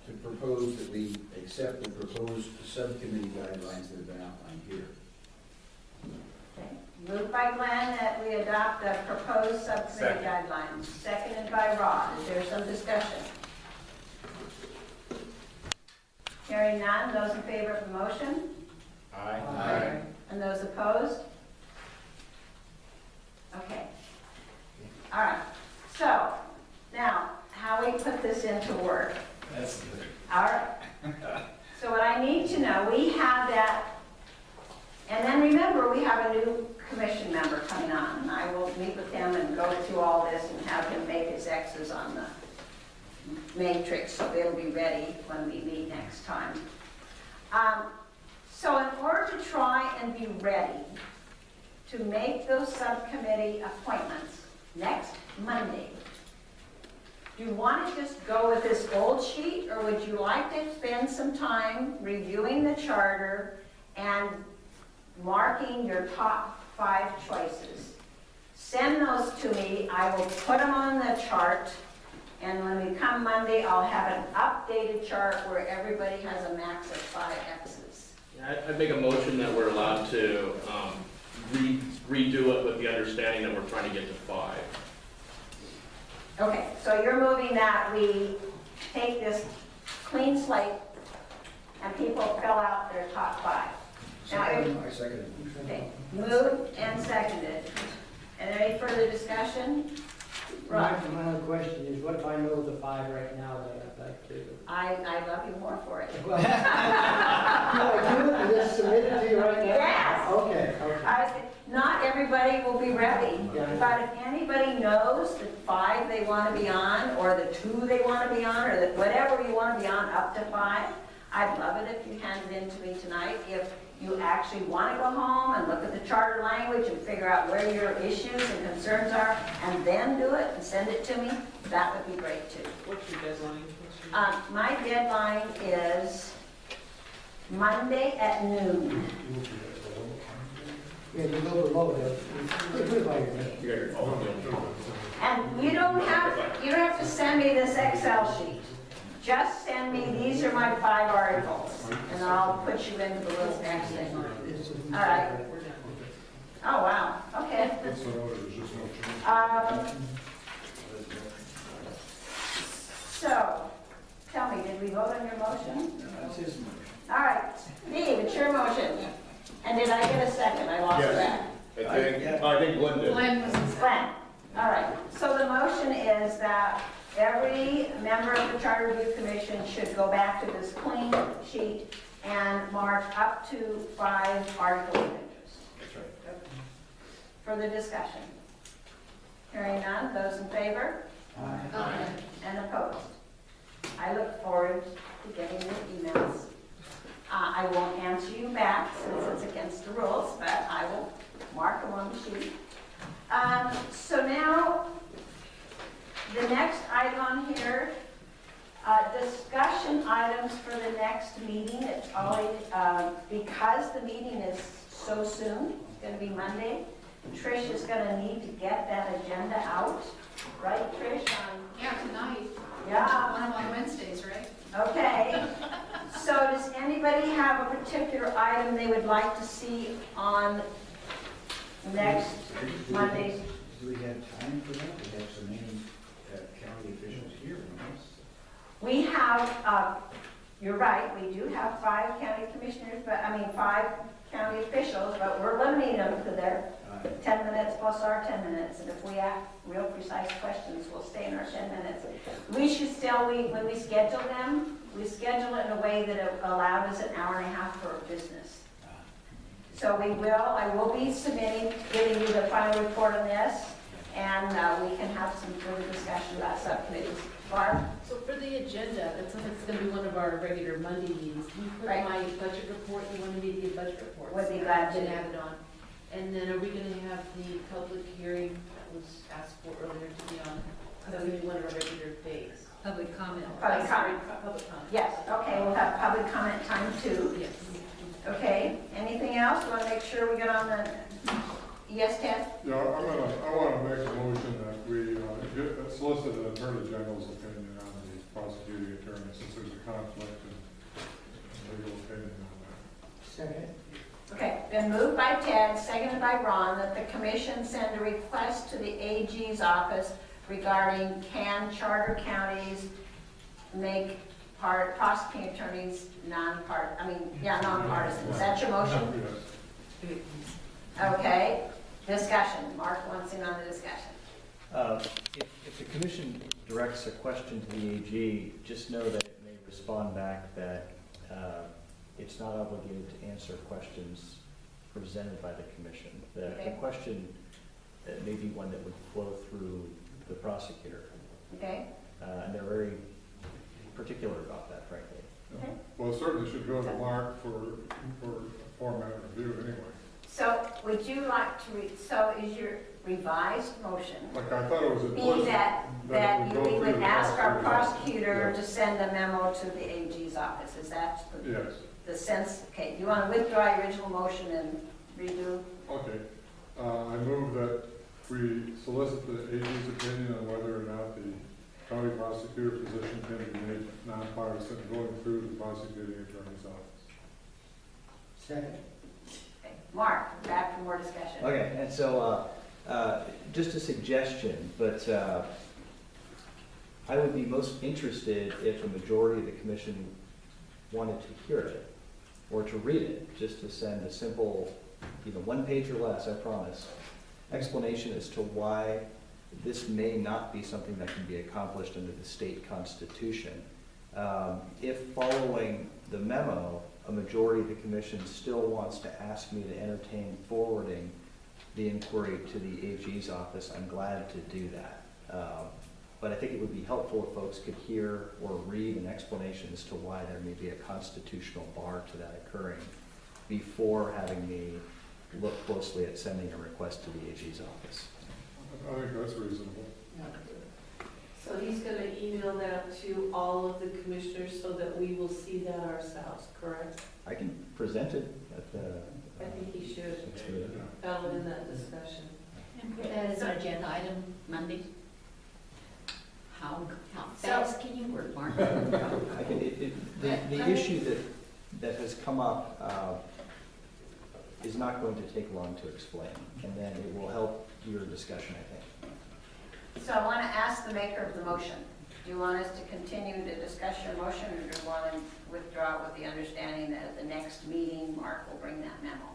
to propose that we accept the proposed subcommittee guidelines that have been outlined here. Okay. Moved by Glenn that we adopt the proposed subcommittee Second. guidelines. Seconded by Rod. Is there some discussion? Hearing none, those in favor of the motion? Aye. And those opposed? Okay. All right. So, now, how we put this into work. That's good. All right. So what I need to know, we have that, and then remember, we have a new commission member coming on, and I will meet with him and go through all this and have him make his X's on the matrix, so it'll be ready when we meet next time. So in order to try and be ready to make those subcommittee appointments next Monday, do you want to just go with this old sheet, or would you like to spend some time reviewing the charter and marking your top 5 choices? Send those to me. I will put them on the chart, and when we come Monday, I'll have an updated chart where everybody has a max of 5 X's. Yeah, I'd make a motion that we're allowed to redo it with the understanding that we're trying to get to 5. Okay, so you're moving that we take this clean slate and people fill out their top 5. Now, I second it. okay, moved and seconded. And any further discussion? Right. My other question is, what if I know the 5 right now that I'd like to? I love you more for it. Well, can I do it and just submit it to you right now? Yes. Okay, okay. Not everybody will be ready, Yeah. but if anybody knows the 5 they want to be on, or the 2 they want to be on, or whatever you want to be on up to 5, I'd love it if you handed it in to me tonight. If you actually want to go home and look at the charter language and figure out where your issues and concerns are, and then do it and send it to me, that would be great too. What's your deadline? My deadline is Monday at noon. Yeah, you go below that. Put it by your name. You got your phone. And you don't have to send me this Excel sheet. Just send me, these are my 5 articles, and I'll put you into the little next thing. All right. Oh, wow, okay. That's what I was just no change. So, tell me, did we vote on your motion? That's his motion. All right, Steve, it's your motion. And did I get a second? I lost Yes. track. I think Glenn did. Glenn was Glenn. All right, so the motion is that every member of the Charter Review Commission should go back to this clean sheet and mark up to 5 articles of interest. That's right. Further discussion? Hearing none, those in favor? Aye. And opposed? I look forward to getting your emails. I won't answer you back since it's against the rules, but I will mark them on the sheet. So now, the next item on here, discussion items for the next meeting. It's always, because the meeting is so soon, it's going to be Monday, Trish is going to need to get that agenda out. Right, Trish? Yeah, tonight. Yeah. One of on Wednesdays, right? Okay. So does anybody have a particular item they would like to see on next Monday's? Do we have time for that? We have so many have county officials here, no? We have, you're right, we do have 5 county commissioners, 5 county officials, but we're limiting them to their 10 minutes plus our 10 minutes. And if we ask real precise questions, we'll stay in our 10 minutes. We should still, when we schedule them, we schedule it in a way that it allowed us an hour and a half for business. So I will be giving you the final report on this, and we can have some further discussion about subcommittees. Barb? So for the agenda, that sounds like it's going to be one of our regular Monday meetings. You put Right. my budget report, you wanted me to give budget reports. Would be glad to. Then add it on. And then are we going to have the public hearing that was asked for earlier to be on? That's going to be one of our regular days. Public comment. Public comment. Public comment. Yes, okay, we'll have public comment time too. Yes. Okay, anything else? We want to make sure we get on the, yes, Ted? Yeah, I want to make a motion that we solicit the Attorney General's opinion on the prosecuting attorney, since there's a conflict in legal opinion on that. Second. Okay, been moved by Ted, seconded by Ron, that the commission send a request to the AG's office regarding can charter counties make prosecuting attorneys nonpartisan. Is that your motion? Okay, discussion. Mark wants in on the discussion. If the commission directs a question to the AG, just know that it may respond back that it's not obligated to answer questions presented by the commission. The question may be one that would flow through the prosecutor. Okay. And they're very particular about that, frankly. Okay. Well, it certainly should go to Mark for format review anyway. So would you like to, so is your revised motion? Like I thought it was Mean that we would ask our prosecutor Yes. to send a memo to the AG's office, is that Yes. the sense? Okay, you want to withdraw your original motion and redo? Okay. I move that we solicit the AG's opinion on whether or not the county prosecutor position can be made nonpartisan going through the prosecuting attorney's office. Second. Okay. Mark, back for more discussion. Okay, and so just a suggestion, but I would be most interested if a majority of the commission wanted to hear it or to read it, just to send a simple, 1 page or less, I promise, explanation as to why this may not be something that can be accomplished under the state constitution. If following the memo, a majority of the commission still wants to ask me to entertain forwarding the inquiry to the AG's office, I'm glad to do that. But I think it would be helpful if folks could hear or read an explanation as to why there may be a constitutional bar to that occurring before having me look closely at sending a request to the AG's office. I think that's reasonable. So he's going to email that to all of the commissioners so that we will see that ourselves, correct? I can present it at the I think he should. next meeting. Follow in that discussion. And put that as an agenda item Monday. How fast can you work, Mark? I can, the issue that has come up is not going to take long to explain, and then it will help your discussion, I think. So I want to ask the maker of the motion. Do you want us to continue to discuss your motion, or do you want to withdraw with the understanding that at the next meeting, Mark will bring that memo?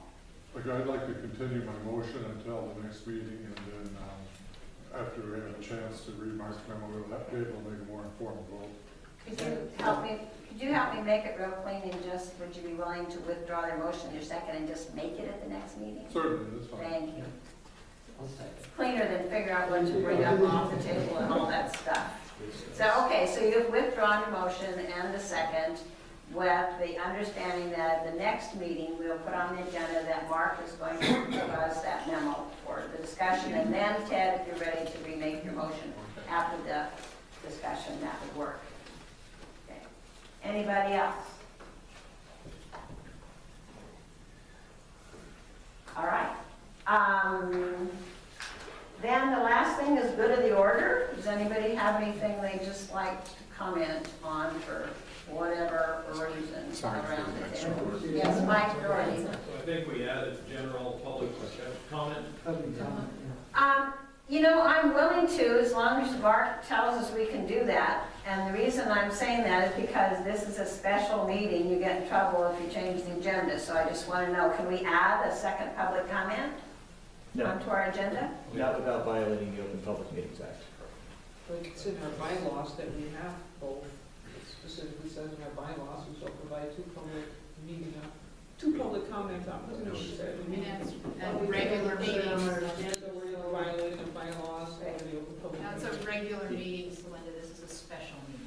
Okay, I'd like to continue my motion until the next meeting, and then after we have a chance to read Mark's memo, we'll be able to make a more informed vote. Could you help me make it real clean and just, would you be willing to withdraw their motion, your second, and just make it at the next meeting? Certainly, that's fine. Thank you. It's cleaner than figure out what to bring up off the table and all that stuff. So, okay, so you've withdrawn your motion and the second with the understanding that at the next meeting, we'll put on the agenda that Mark is going to give us that memo for the discussion. And then, Ted, if you're ready to remake your motion after the discussion, that would work. Okay. Anybody else? All right. Then the last thing is good of the order. Does anybody have anything they just like to comment on for whatever reason around the table? Yes, Mike, Doherty. I think we added general public comment. You know, I'm willing to, as long as Mark tells us we can do that. And the reason I'm saying that is because this is a special meeting. You get in trouble if you change the agenda. So I just want to know, can we add a second public comment No, onto our agenda? not without violating the Open Public Meetings Act. But it's in our bylaws that we have both. It specifically says in our bylaws, we shall provide two public comment opportunities. Minutes and regular meetings. So we're violating the bylaws of the open public. That's a regular meeting, so Linda, this is a special meeting.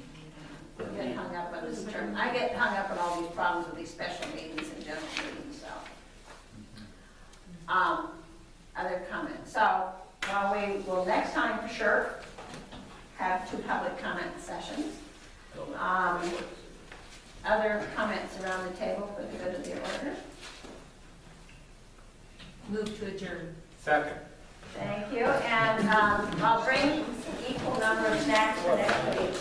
I get hung up on this term. I get hung up on all these problems with these special meetings and general meetings, so. Other comments? So, well, we will next time for sure have 2 public comment sessions. Other comments around the table for the good of the order? Move to adjourn. Second. Thank you, and I'll bring equal number of snacks for next week.